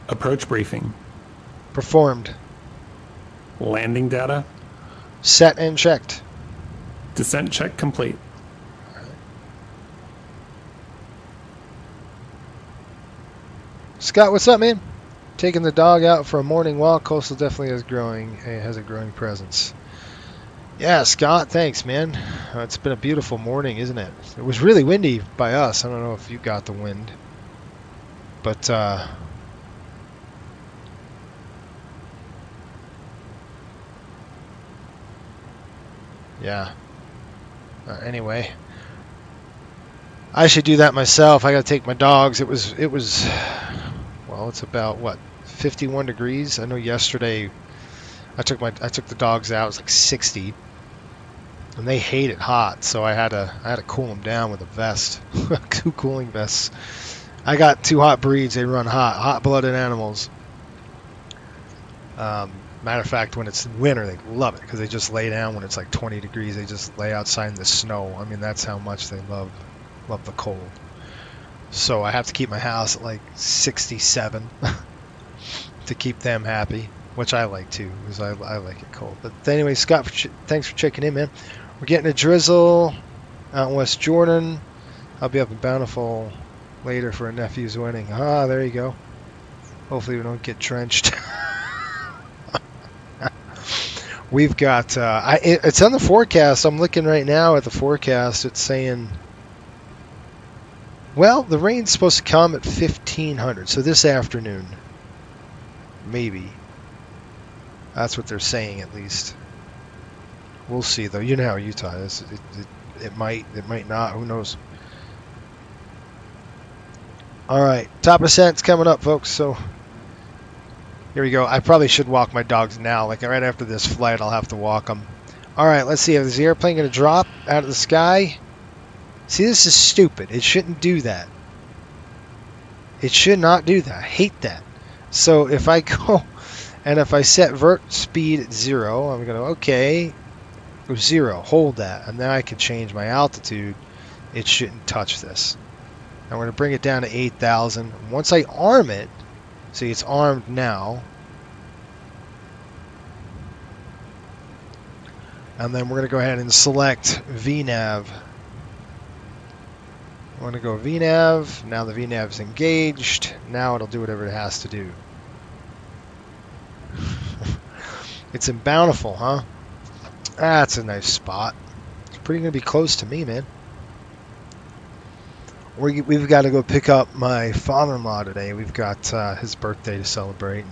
Approach briefing. Performed. Landing data. Set and checked. Descent check complete. Scott, what's up, man? Taking the dog out for a morning walk. Coastal definitely has a growing presence. Yeah, Scott, thanks, man. It's been a beautiful morning, isn't it? It was really windy by us. I don't know if you got the wind, but yeah. Anyway, I should do that myself. I got to take my dogs. It was. Well, it's about what, 51 degrees. I know yesterday I took the dogs out. It was like 60, and they hate it hot. So I had to cool them down with a vest, 2 cooling vests. I got 2 hot breeds. They run hot-blooded animals. Matter of fact, when it's winter, they love it because they just lay down when it's like 20 degrees. They just lay outside in the snow. I mean, that's how much they love the cold. So I have to keep my house at like 67 to keep them happy, which I like too, because I like it cold. But anyway, Scott, thanks for checking in, man. We're getting a drizzle out in West Jordan. I'll be up in Bountiful later for a nephew's wedding. There you go. Hopefully we don't get drenched. We've got, it's on the forecast. I'm looking right now at the forecast. It's saying, well, the rain's supposed to come at 1500. So this afternoon, maybe. That's what they're saying, at least. We'll see, though. You know how Utah is. It might not. Who knows? All right, top of descent's coming up, folks. So here we go. I probably should walk my dogs now. Like right after this flight, I'll have to walk them. All right, let's see. Is the airplane going to drop out of the sky? See, this is stupid. It shouldn't do that. It should not do that. I hate that. So if I go and if I set vert speed at 0, I'm going to, okay, go 0. Hold that. And then I can change my altitude. It shouldn't touch this. I'm going to bring it down to 8,000. Once I arm it, see it's armed now. And then we're going to go ahead and select VNAV. I want to go VNAV. Now the VNAV is engaged. Now it'll do whatever it has to do. It's in Bountiful, huh? That's a nice spot. It's pretty going to be close to me, man. We've got to go pick up my father-in-law today. We've got his birthday to celebrate.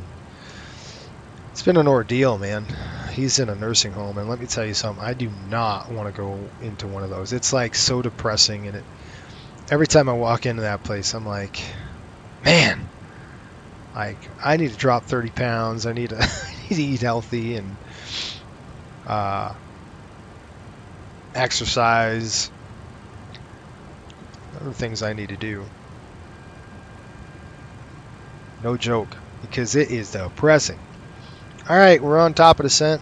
It's been an ordeal, man. He's in a nursing home, and let me tell you something. I do not want to go into one of those. It's like so depressing, and every time I walk into that place, I'm like, man, like I need to drop 30 pounds. I need to eat healthy and exercise. Other things I need to do. No joke, because it is depressing. All right, we're on top of descent.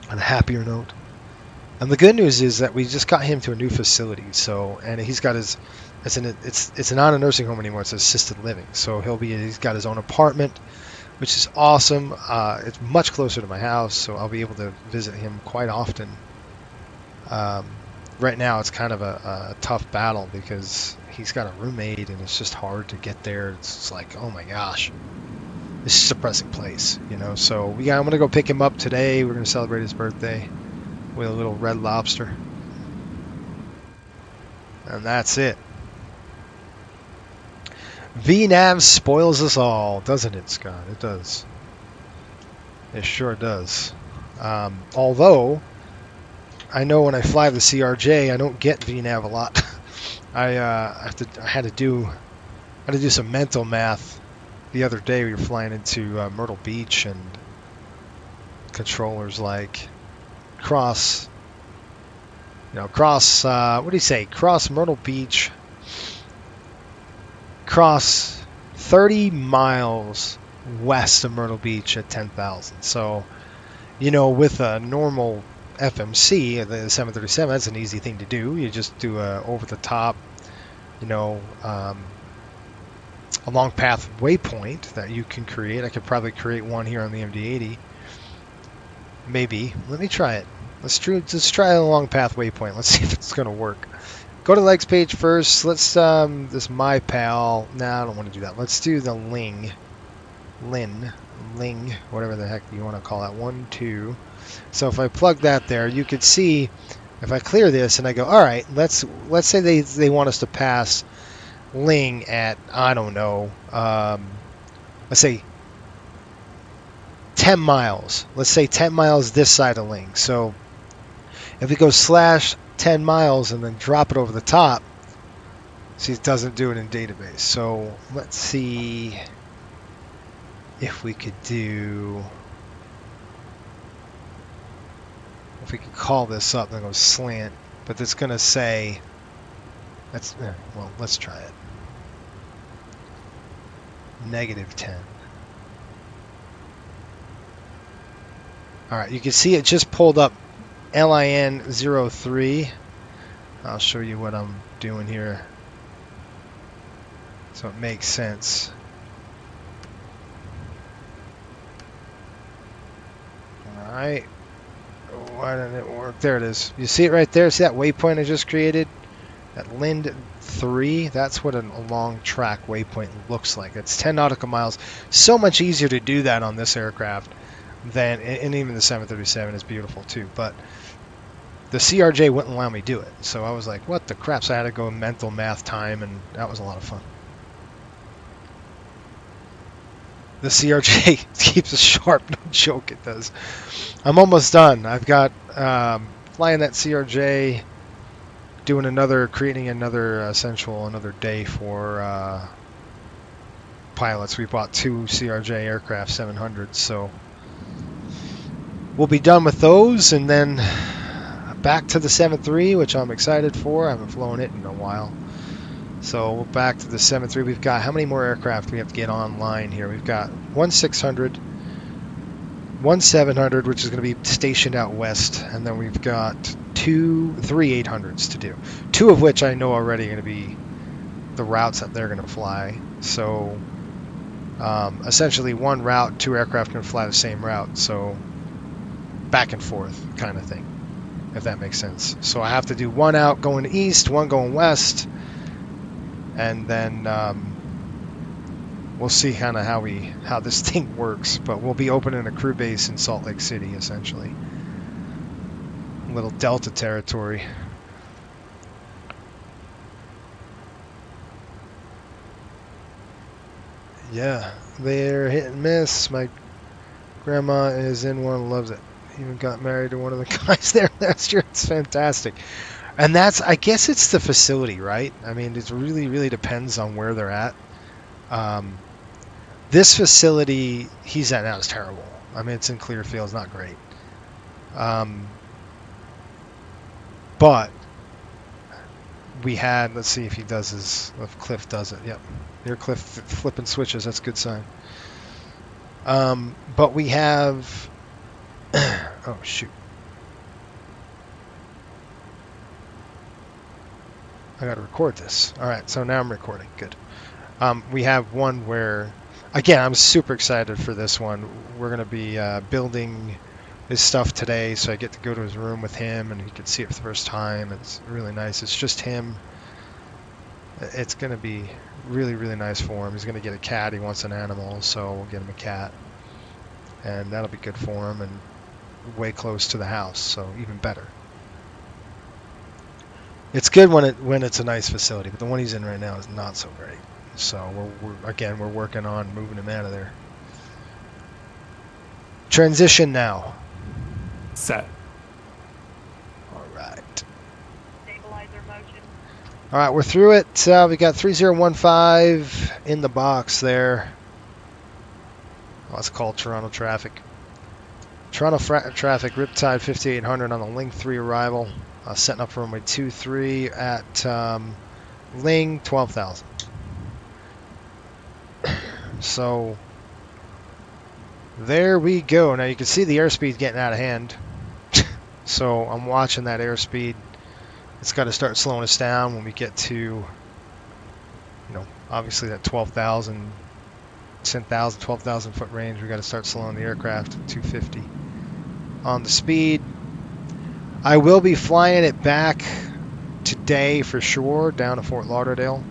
On a happier note, and the good news is that we just got him to a new facility. So, and he's got his, it's not a nursing home anymore. It's assisted living. So he's got his own apartment, which is awesome. It's much closer to my house, so I'll be able to visit him quite often. Right now it's kind of a tough battle because he's got a roommate and it's just hard to get there. It's like, oh my gosh, this is a depressing place, you know. So I'm gonna go pick him up today. We're gonna celebrate his birthday with a little Red Lobster, and that's it. VNAV spoils us all, doesn't it, Scott? It does. It sure does. Although I know when I fly the CRJ, I don't get VNAV a lot. I had to do some mental math the other day. We were flying into Myrtle Beach, and controllers like cross what do you say? Cross Myrtle Beach, cross 30 miles west of Myrtle Beach at 10,000. So, you know, with a normal FMC, the 737, that's an easy thing to do. You just do a over-the-top, you know, a long path waypoint that you can create. I could probably create one here on the MD-80. Maybe. Let me try it. Let's try a long path waypoint. Let's see if it's going to work. Go to the legs page first. Let's, this My Pal. Nah, I don't want to do that. Let's do the Ling, whatever the heck you want to call that. 1, 2. So if I plug that there, you could see if I clear this and I go, all right, let's say they want us to pass Ling at, I don't know, let's say 10 miles. Let's say 10 miles this side of Ling. So if we go /10 miles and then drop it over the top, see, it doesn't do it in database. So let's see if we could do, if we could call this up and go slant, but it's going to say, well, let's try it. -10. All right, you can see it just pulled up LIN 03. I'll show you what I'm doing here so it makes sense. All right. Why didn't it work? There it is. You see it right there? See that waypoint I just created? That LIN 3? That's what a long track waypoint looks like. It's 10 nautical miles. So much easier to do that on this aircraft then, and even the 737 is beautiful too, but the CRJ wouldn't allow me to do it. So I was like, what the crap? So I had to go mental math time, and that was a lot of fun. The CRJ keeps us sharp, no joke, it does. I'm almost done. I've got flying that CRJ, creating another another day for pilots. We bought 2 CRJ aircraft 700s, so we'll be done with those, and then back to the 7.3, which I'm excited for. I haven't flown it in a while. So back to the 7.3. We've got, how many more aircraft we have to get online here? We've got 1 600, 1 700, which is going to be stationed out west, and then we've got 3 800s to do. 2 of which I know already are going to be the routes that they're going to fly. So essentially 1 route, 2 aircraft going to fly the same route. So back and forth kind of thing, if that makes sense. So I have to do 1 out going east, 1 going west, and then we'll see kind of how this thing works. But we'll be opening a crew base in Salt Lake City, essentially. A little Delta territory. Yeah, they're hit and miss. My grandma is in one, loves it. Even got married to one of the guys there last year. It's fantastic. And that's, I guess it's the facility, right? I mean, it really, really depends on where they're at. This facility he's at now is terrible. I mean, it's in Clearfield. It's not great. But we had, let's see if he does his, if Cliff does it. Yep. Here, Cliff flipping switches. That's a good sign. But we have, oh, shoot. I got to record this. All right, so now I'm recording. Good. We have one where, again, I'm super excited for this one. We're going to be building his stuff today, so I get to go to his room with him, and he can see it for the first time. It's really nice. It's just him. It's going to be really, really nice for him. He's going to get a cat. He wants an animal, so we'll get him a cat. And that'll be good for him, and way close to the house, so even better. It's good when it's a nice facility, but the one he's in right now is not so great. So we're working on moving him out of there. Transition now. Set. All right. Stabilizer motion. All right, we're through it. We got 3015 in the box there. Oh, it's called Toronto traffic. Toronto traffic, Riptide 5800 on the Ling 3 arrival. Setting up for runway 23 at Ling 12,000. So there we go. Now you can see the airspeed getting out of hand. So I'm watching that airspeed. It's got to start slowing us down when we get to, obviously that 12,000, 10,000, 12,000 foot range. We got to start slowing the aircraft to 250 on the speed. I will be flying it back today for sure, down to Fort Lauderdale,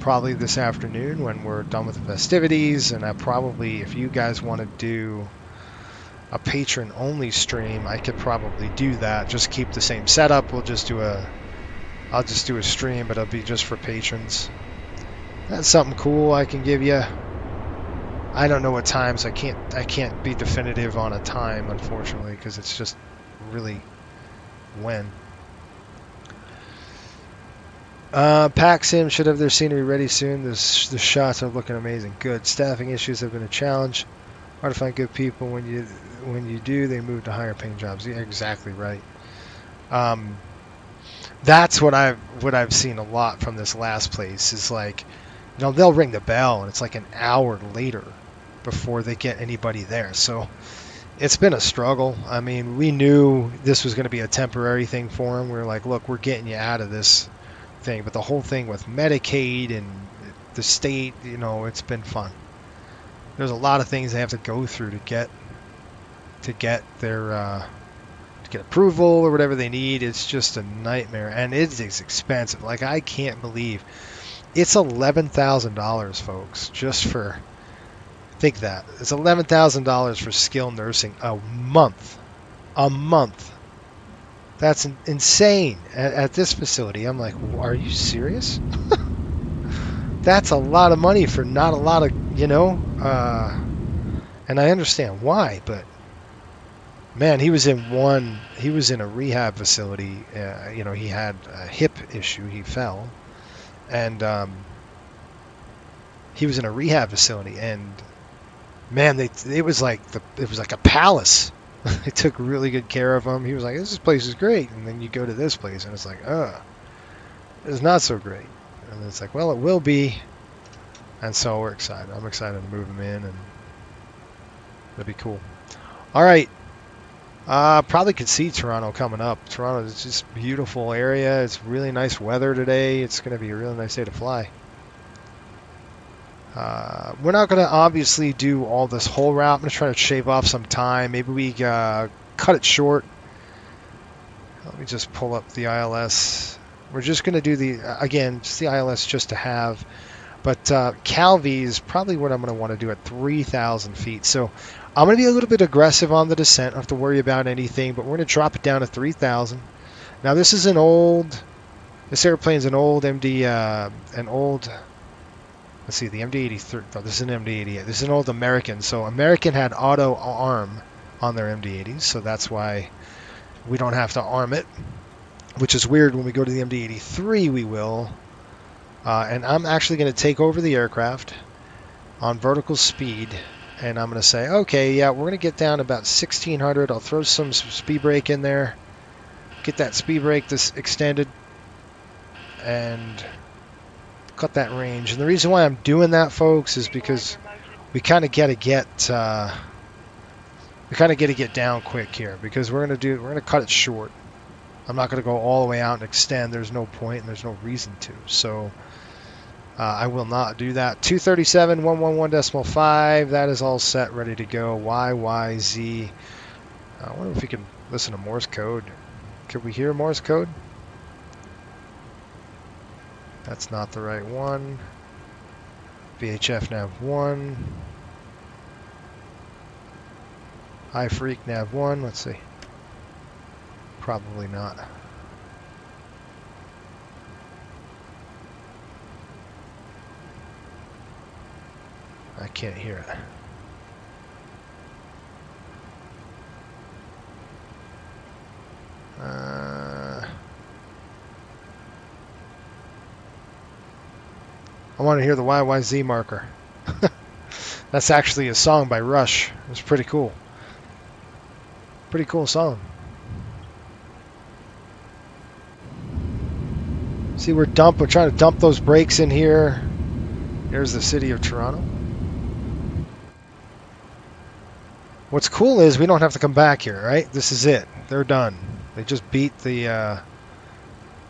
probably this afternoon when we're done with the festivities. And I probably, if you guys want to do a patron only stream, I could probably do that. Just keep the same setup. I'll just do a stream, but it'll be just for patrons. That's something cool I can give you. I don't know what times. I can't be definitive on a time, unfortunately, because it's just really when. PACSIM should have their scenery ready soon. The shots are looking amazing. Good. Staffing issues have been a challenge. Hard to find good people. When you do, they move to higher paying jobs. Yeah, exactly right. That's what I've seen a lot from this last place. Is like, they'll ring the bell and it's like an hour later before they get anybody there. So it's been a struggle. I mean, we knew this was going to be a temporary thing for them. We were like, look, we're getting you out of this thing. But the whole thing with Medicaid and the state, it's been fun. There's a lot of things they have to go through to get their to get approval or whatever they need. It's just a nightmare, and it is expensive. Like, I can't believe it's $11,000, folks, just for Think that. It's $11,000 for skilled nursing a month. A month. That's insane at this facility. I'm like, are you serious? That's a lot of money for not a lot of, and I understand why, but man, he was in a rehab facility. He had a hip issue. He fell, and he was in a rehab facility, and man, it was like a palace. They took really good care of him. He was like, this place is great. And then you go to this place and it's like, it's not so great. And it's like, well, it will be. And so we're excited. I'm excited to move him in, and that'd be cool. All right. Probably could see Toronto coming up. Toronto is just a beautiful area. It's really nice weather today. It's going to be a really nice day to fly. We're not going to obviously do all this whole route. I'm going to try to shave off some time. Maybe we cut it short. Let me just pull up the ILS. We're just going to do just the ILS just to have. But Calvi is probably what I'm going to want to do at 3,000 feet. So I'm going to be a little bit aggressive on the descent. I don't have to worry about anything. But we're going to drop it down to 3,000. Now this is this airplane's an old MD, let's see, the MD-83. Oh, this is an MD-88. This is an old American. So American had auto arm on their MD-80s, so that's why we don't have to arm it, which is weird. When we go to the MD-83, we will. And I'm actually going to take over the aircraft on vertical speed, and I'm going to say, okay, yeah, we're going to get down about 1,600. I'll throw some speed brake in there, get that speed brake this extended, and cut that range. And the reason why I'm doing that, folks, is because we kind of got to get down quick here, because we're gonna cut it short. I'm not going to go all the way out and extend. There's no point and there's no reason to. So I will not do that. 237.111.5. That is all set, ready to go. YYZ. I wonder if we can listen to Morse code. Could we hear Morse code? That's not the right one. VHF nav 1. iFreak nav 1. Let's see. Probably not. I can't hear it. I want to hear the YYZ marker. That's actually a song by Rush. It's pretty cool. Pretty cool song. See, we're trying to dump those brakes in here. Here's the city of Toronto. What's cool is we don't have to come back here, right? This is it. They're done. They just beat the.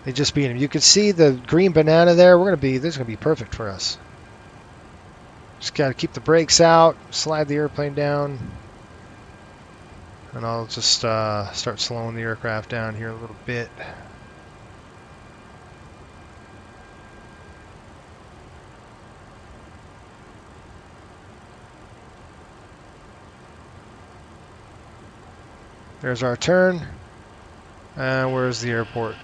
They just beat him. You can see the green banana there. This is gonna be perfect for us. Just gotta keep the brakes out, slide the airplane down, and I'll just start slowing the aircraft down here a little bit. There's our turn. And where's the airport?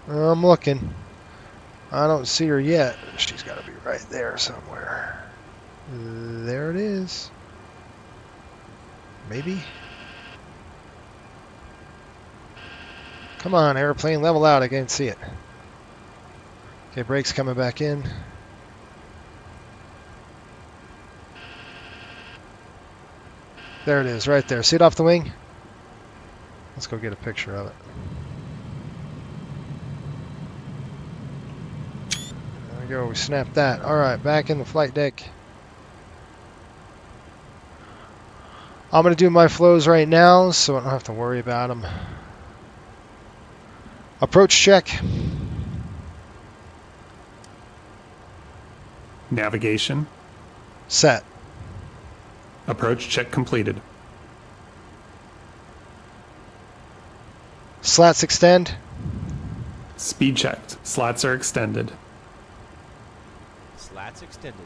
I'm looking. I don't see her yet. She's got to be right there somewhere. There it is. Maybe. Come on, airplane, level out. I can't see it. Okay, brakes coming back in. There it is, right there. See it off the wing? Let's go get a picture of it. There we go. We snapped that. All right, back in the flight deck. I'm going to do my flows right now, so I don't have to worry about them. Approach check. Navigation. Set. Approach check completed. Slats extend. Speed checked. Slats are extended. Flats extended.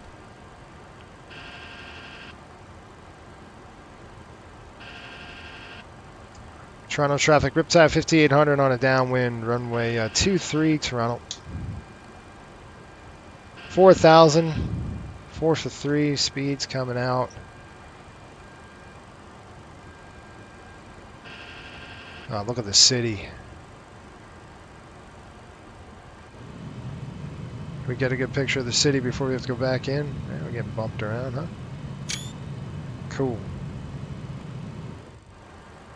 Toronto traffic, Riptide 5800 on a downwind, runway 23, Toronto. 4,000, 4 for 3, speeds coming out. Oh, look at the city. Can we get a good picture of the city before we have to go back in? Yeah, we're getting bumped around, huh? Cool.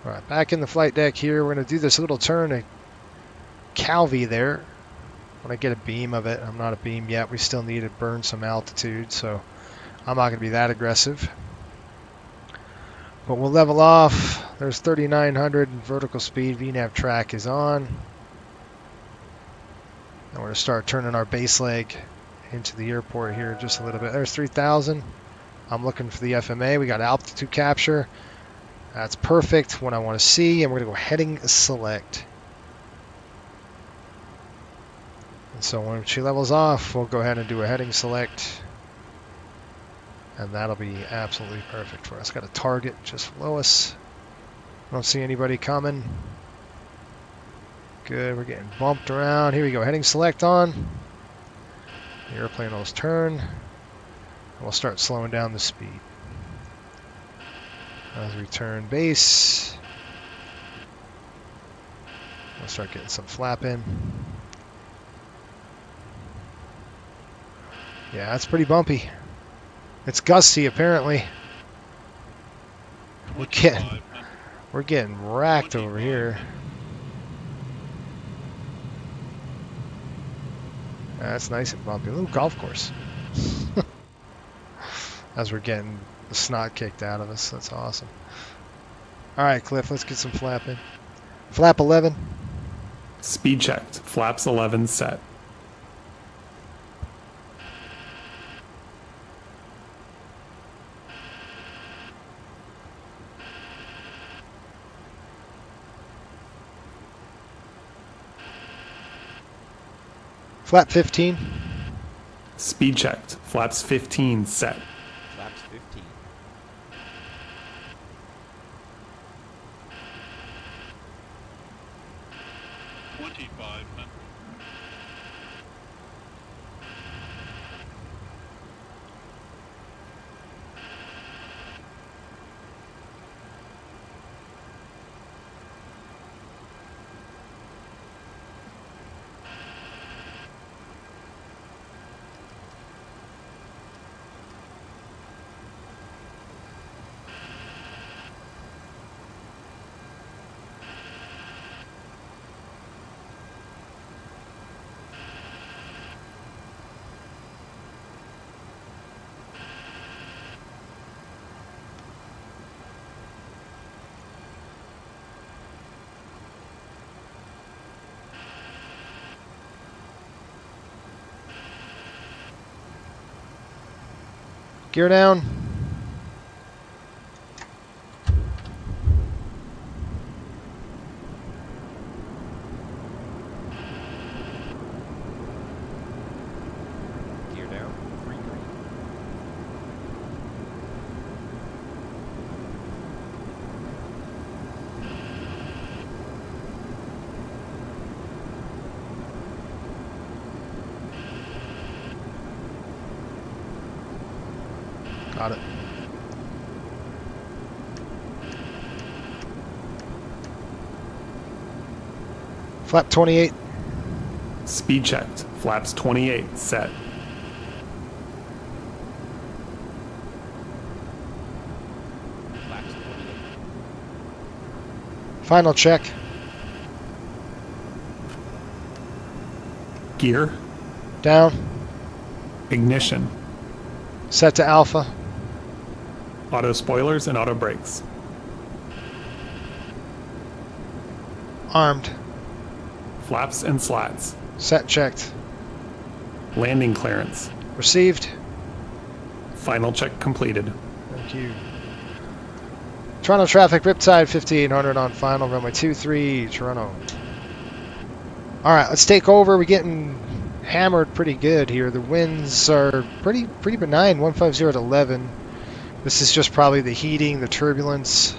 All right, back in the flight deck here. We're going to do this little turn at Calvi there. When I get a beam of it, I'm not a beam yet. We still need to burn some altitude, so I'm not going to be that aggressive. But we'll level off. There's 3,900 vertical speed. VNAV track is on. And we're going to start turning our base leg into the airport here just a little bit. There's 3,000. I'm looking for the FMA. We got altitude capture. That's perfect. What I want to see. And we're going to go heading select. And so when she levels off, we'll go ahead and do a heading select. And that'll be absolutely perfect for us. Got a target just below us. Don't see anybody coming. Good, we're getting bumped around. Here we go, heading select on. The airplane will turn. And we'll start slowing down the speed. As we turn base, we'll start getting some flapping. Yeah, that's pretty bumpy. It's gusty, apparently. We're getting racked over here. That's nice and bumpy. A little golf course. As we're getting the snot kicked out of us. That's awesome. All right, Cliff, let's get some flapping. Flap 11. Speed checked. Flaps 11 set. Flap 15. Speed checked. Flaps 15 set. Flaps 15. Gear down. Gear down. 3 green. Got it. Flap 28. Speed checked. Flaps 28 set. Flaps 28. Final check. Gear. Down. Ignition. Set to alpha. Auto spoilers and auto brakes. Armed. Flaps and slats. Set checked. Landing clearance. Received. Final check completed. Thank you. Toronto traffic, Riptide 5800 on final, runway 23, Toronto. All right, let's take over. We're getting hammered pretty good here. The winds are pretty benign, 150 to 11. This is just probably the heating, the turbulence.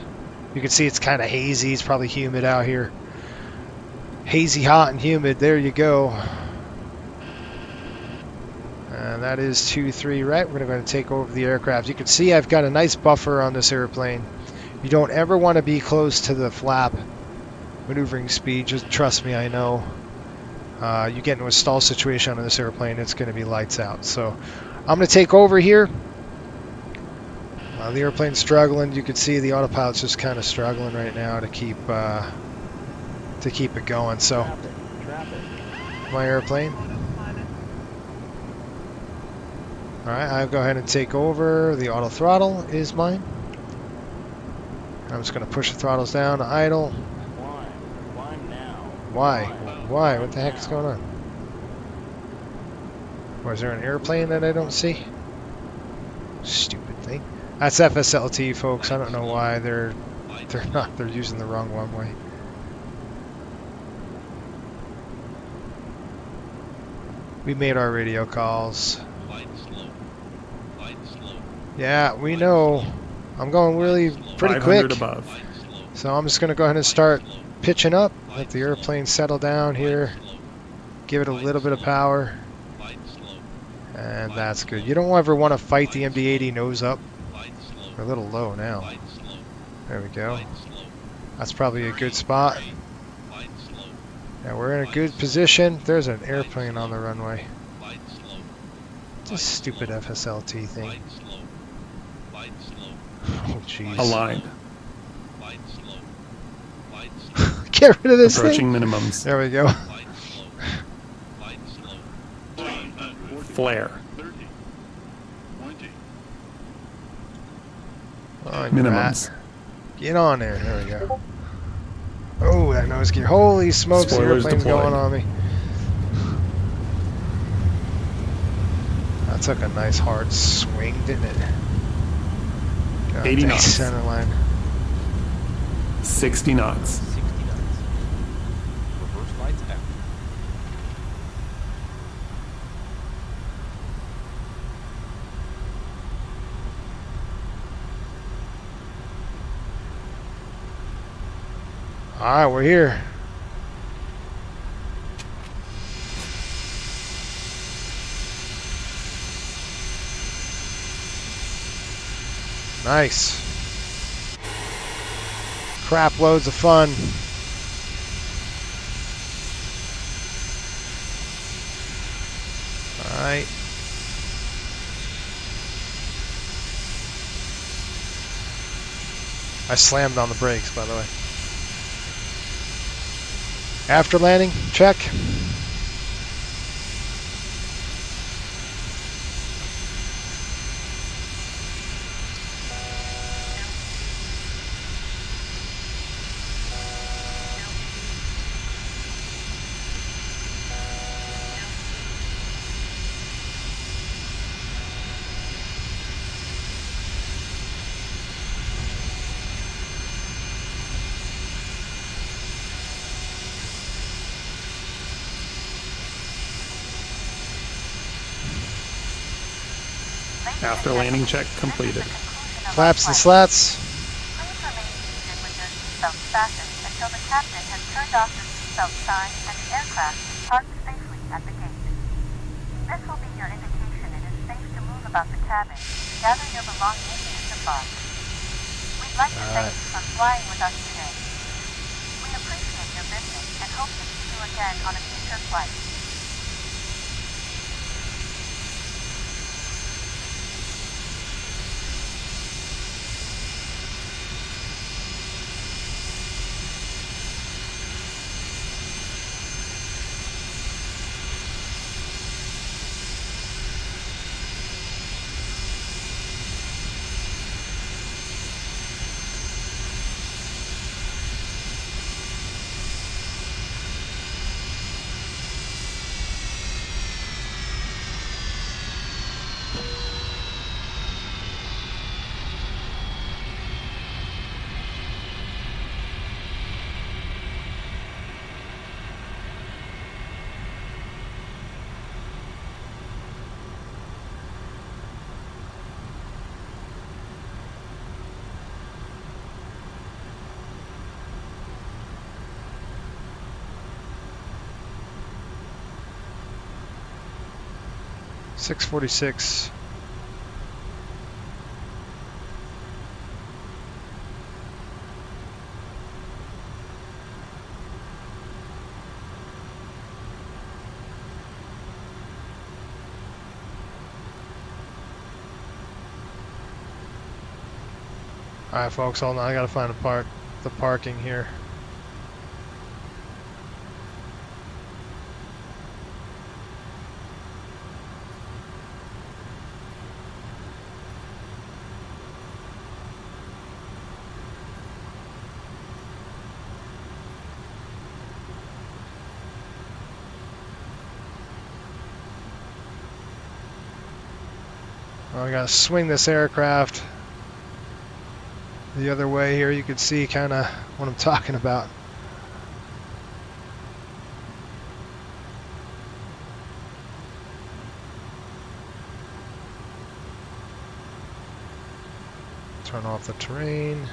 You can see it's kind of hazy. It's probably humid out here. Hazy, hot, and humid. There you go. And that is 2-3, right? We're going to take over the aircraft. You can see I've got a nice buffer on this airplane. You don't ever want to be close to the flap maneuvering speed. Just trust me, I know. You get into a stall situation on this airplane, it's going to be lights out. So I'm going to take over here. The airplane's struggling. You can see the autopilot's just kind of struggling right now to keep it going. So my airplane. All right, I'll go ahead and take over. The auto throttle is mine. I'm just going to push the throttles down to idle. Climb now. Why? Why? What the heck is going on? Or is there an airplane that I don't see? Stupid thing. That's FSLT, folks. I don't know why they're not. They're using the wrong one-way. We made our radio calls. Yeah, we know. I'm going really pretty quick. Above. So I'm just going to go ahead and start pitching up. Let the airplane settle down here. Give it a little bit of power. And that's good. You don't ever want to fight the MD-80 nose up. We're a little low now. There we go. That's probably a good spot. Yeah, we're in a good position. There's an airplane on the runway. This stupid FSLT thing. Oh, jeez. Aligned. Get rid of this Approaching thing. minimums. There we go. Flare. On Minimums. Get on there. There we go. Oh, that nose gear. Holy smokes, Spoilers the airplane's deployed. going on me. That took a nice hard swing, didn't it? 80 knots. Center line. 60 knots. 60 knots. Reverse lights out. Alright, we're here. Nice. Crap loads of fun. Alright. I slammed on the brakes, by the way. After landing, check. After landing check completed. Flaps and slats. Please remain seated with your seatbelt fastened until the captain has turned off the seatbelt sign and the aircraft is parked safely at the gate. This will be your indication it is safe to move about the cabin, gather your belongings, and depart. We'd like to thank you for flying with us today. We appreciate your business and hope to see you again on a future flight. 646. All right, folks, hold on. I gotta find the parking here. Oh, I gotta swing this aircraft the other way here. You can see kind of what I'm talking about. Turn off the terrain.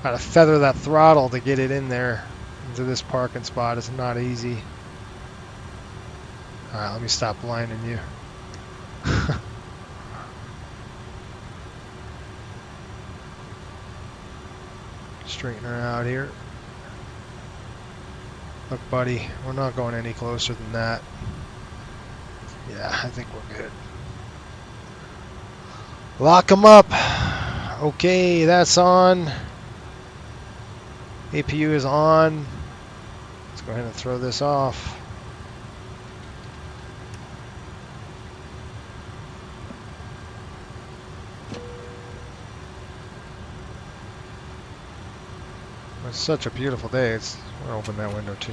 Gotta feather that throttle to get it in there into this parking spot. It's not easy. Alright, let me stop blinding you. Straighten her out here. Look, buddy, we're not going any closer than that. Yeah, I think we're good. Lock them up. Okay, that's on. APU is on. Let's go ahead and throw this off. It's such a beautiful day. I'm gonna open that window too.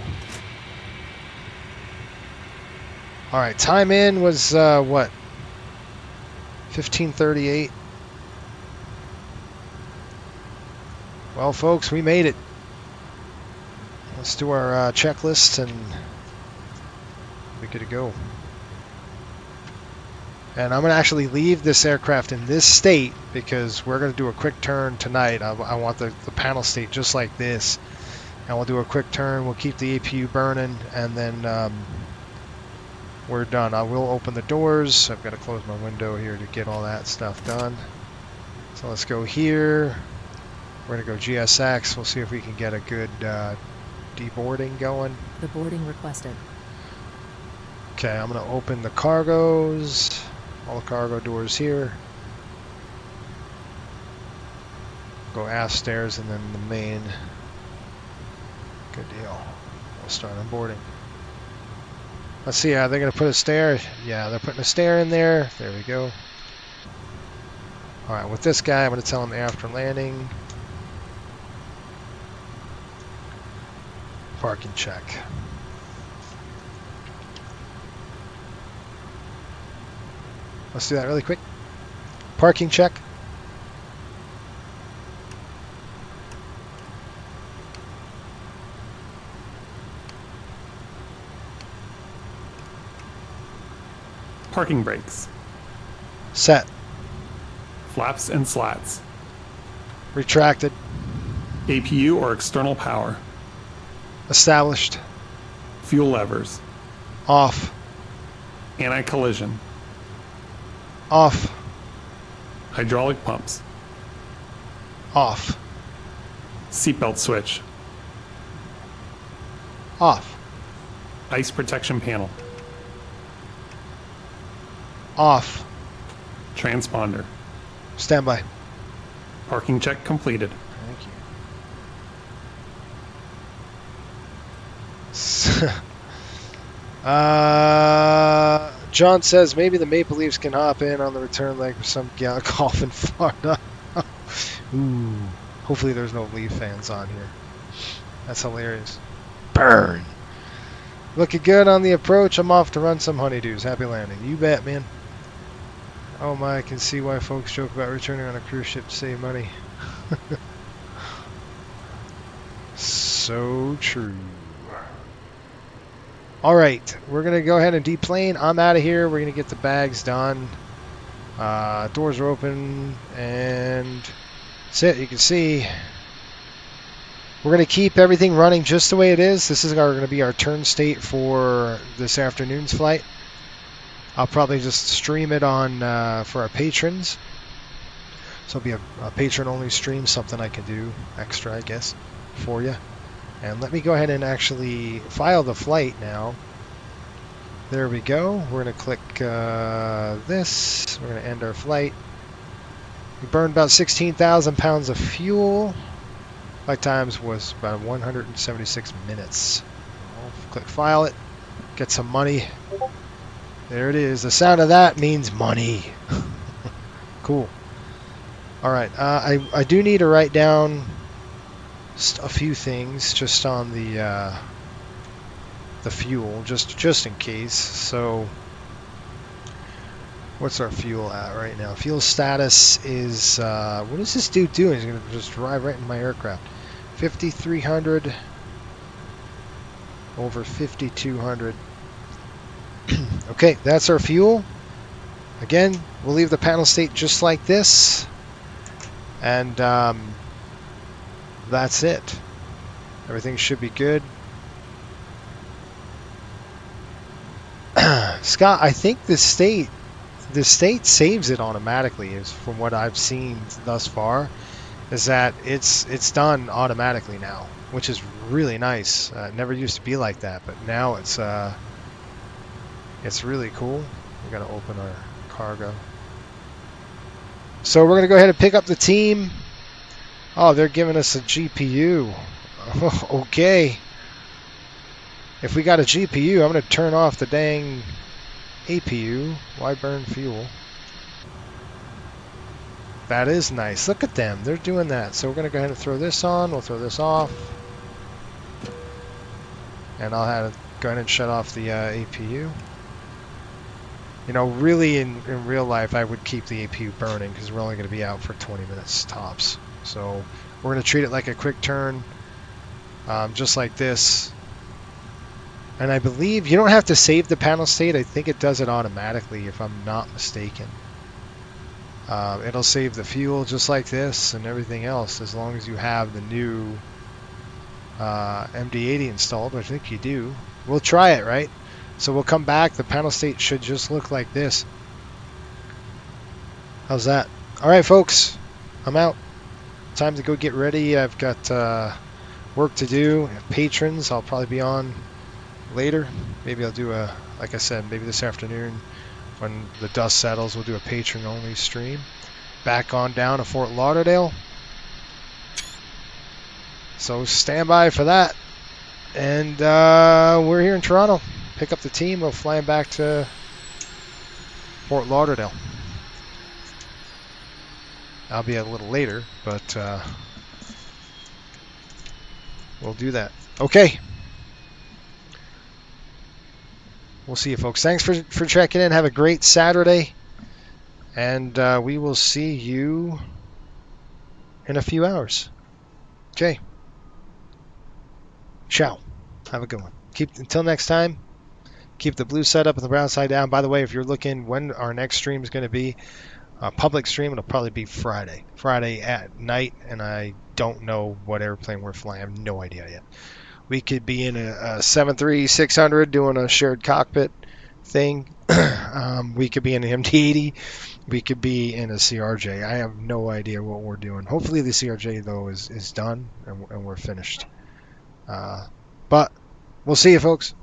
All right, time in was what? 15:38. Well, folks, we made it. Let's do our checklist and we're good to go. And I'm going to actually leave this aircraft in this state because we're going to do a quick turn tonight. I want the panel state just like this. And we'll do a quick turn. We'll keep the APU burning and then we're done. I will open the doors. I've got to close my window here to get all that stuff done. So let's go here. We're going to go GSX. We'll see if we can get a good deboarding going. The boarding requested. Okay, I'm going to open the cargos. All the cargo doors here. Go aft stairs and then the main. Good deal. We'll start onboarding. Let's see, are they going to put a stair? Yeah, they're putting a stair in there. There we go. Alright, with this guy, I'm going to tell him after landing. Parking check. Let's do that really quick. Parking check. Parking brakes. Set. Flaps and slats. Retracted. APU or external power. Established. Fuel levers. Off. Anti-collision. Off. Hydraulic pumps. Off. Seatbelt switch. Off. Ice protection panel. Off. Transponder. Standby. Parking check completed. Thank you. John says maybe the Maple Leafs can hop in on the return leg for some golf in Florida. Ooh. Hopefully there's no Leaf fans on here. That's hilarious. Burn. Looking good on the approach. I'm off to run some honeydews. Happy landing. You bet, man. Oh my, I can see why folks joke about returning on a cruise ship to save money. So true. Alright, we're going to go ahead and deplane. I'm out of here. We're going to get the bags done. Doors are open, and that's it. You can see we're going to keep everything running just the way it is. This is going to be our turn state for this afternoon's flight. I'll probably just stream it on for our patrons. So it'll be a patron-only stream, something I can do extra, I guess, for you. And let me go ahead and actually file the flight now. There we go. We're going to click this. We're going to end our flight. We burned about 16,000 pounds of fuel. Flight times was about 176 minutes. I'll click file it. Get some money. There it is. The sound of that means money. Cool. Alright. I do need to write down a few things just on the fuel, just in case. So what's our fuel at right now? Fuel status is what is this dude doing? He's gonna just drive right into my aircraft. 5,300 over 5,200. Okay, that's our fuel. Again, we'll leave the panel state just like this, and that's it. Everything should be good. Scott, I think the state saves it automatically, is from what I've seen thus far, is that it's done automatically now, which is really nice. It never used to be like that, but now it's really cool. We're gonna open our cargo. So we're gonna go ahead and pick up the team. Oh, they're giving us a GPU. Oh, okay. If we got a GPU, I'm going to turn off the dang APU. Why burn fuel? That is nice. Look at them. They're doing that. So we're going to go ahead and throw this on. We'll throw this off. And I'll have to go ahead and shut off the APU. You know, really in real life, I would keep the APU burning because we're only going to be out for 20 minutes tops. So we're going to treat it like a quick turn, just like this. And I believe you don't have to save the panel state. I think it does it automatically, if I'm not mistaken. It'll save the fuel just like this and everything else, as long as you have the new MD80 installed, which I think you do. We'll try it, right? So we'll come back. The panel state should just look like this. How's that? All right, folks. I'm out. Time to go get ready. I've got work to do. Patrons, I'll probably be on later. Maybe I'll do like I said, maybe this afternoon when the dust settles, we'll do a patron-only stream. Back on down to Fort Lauderdale. So stand by for that. And we're here in Toronto. Pick up the team. We'll fly back to Fort Lauderdale. I'll be a little later, but we'll do that. Okay. We'll see you, folks. Thanks for checking in. Have a great Saturday. And we will see you in a few hours. Okay. Ciao. Have a good one. Until next time, keep the blue side up and the brown side down. By the way, if you're looking when our next stream is going to be, a public stream, it'll probably be Friday at night, and I don't know what airplane we're flying. I have no idea yet. We could be in a 737-600 doing a shared cockpit thing. We could be in an MD-80. We could be in a CRJ. I have no idea what we're doing. Hopefully the CRJ, though, is done and we're finished. But we'll see you, folks.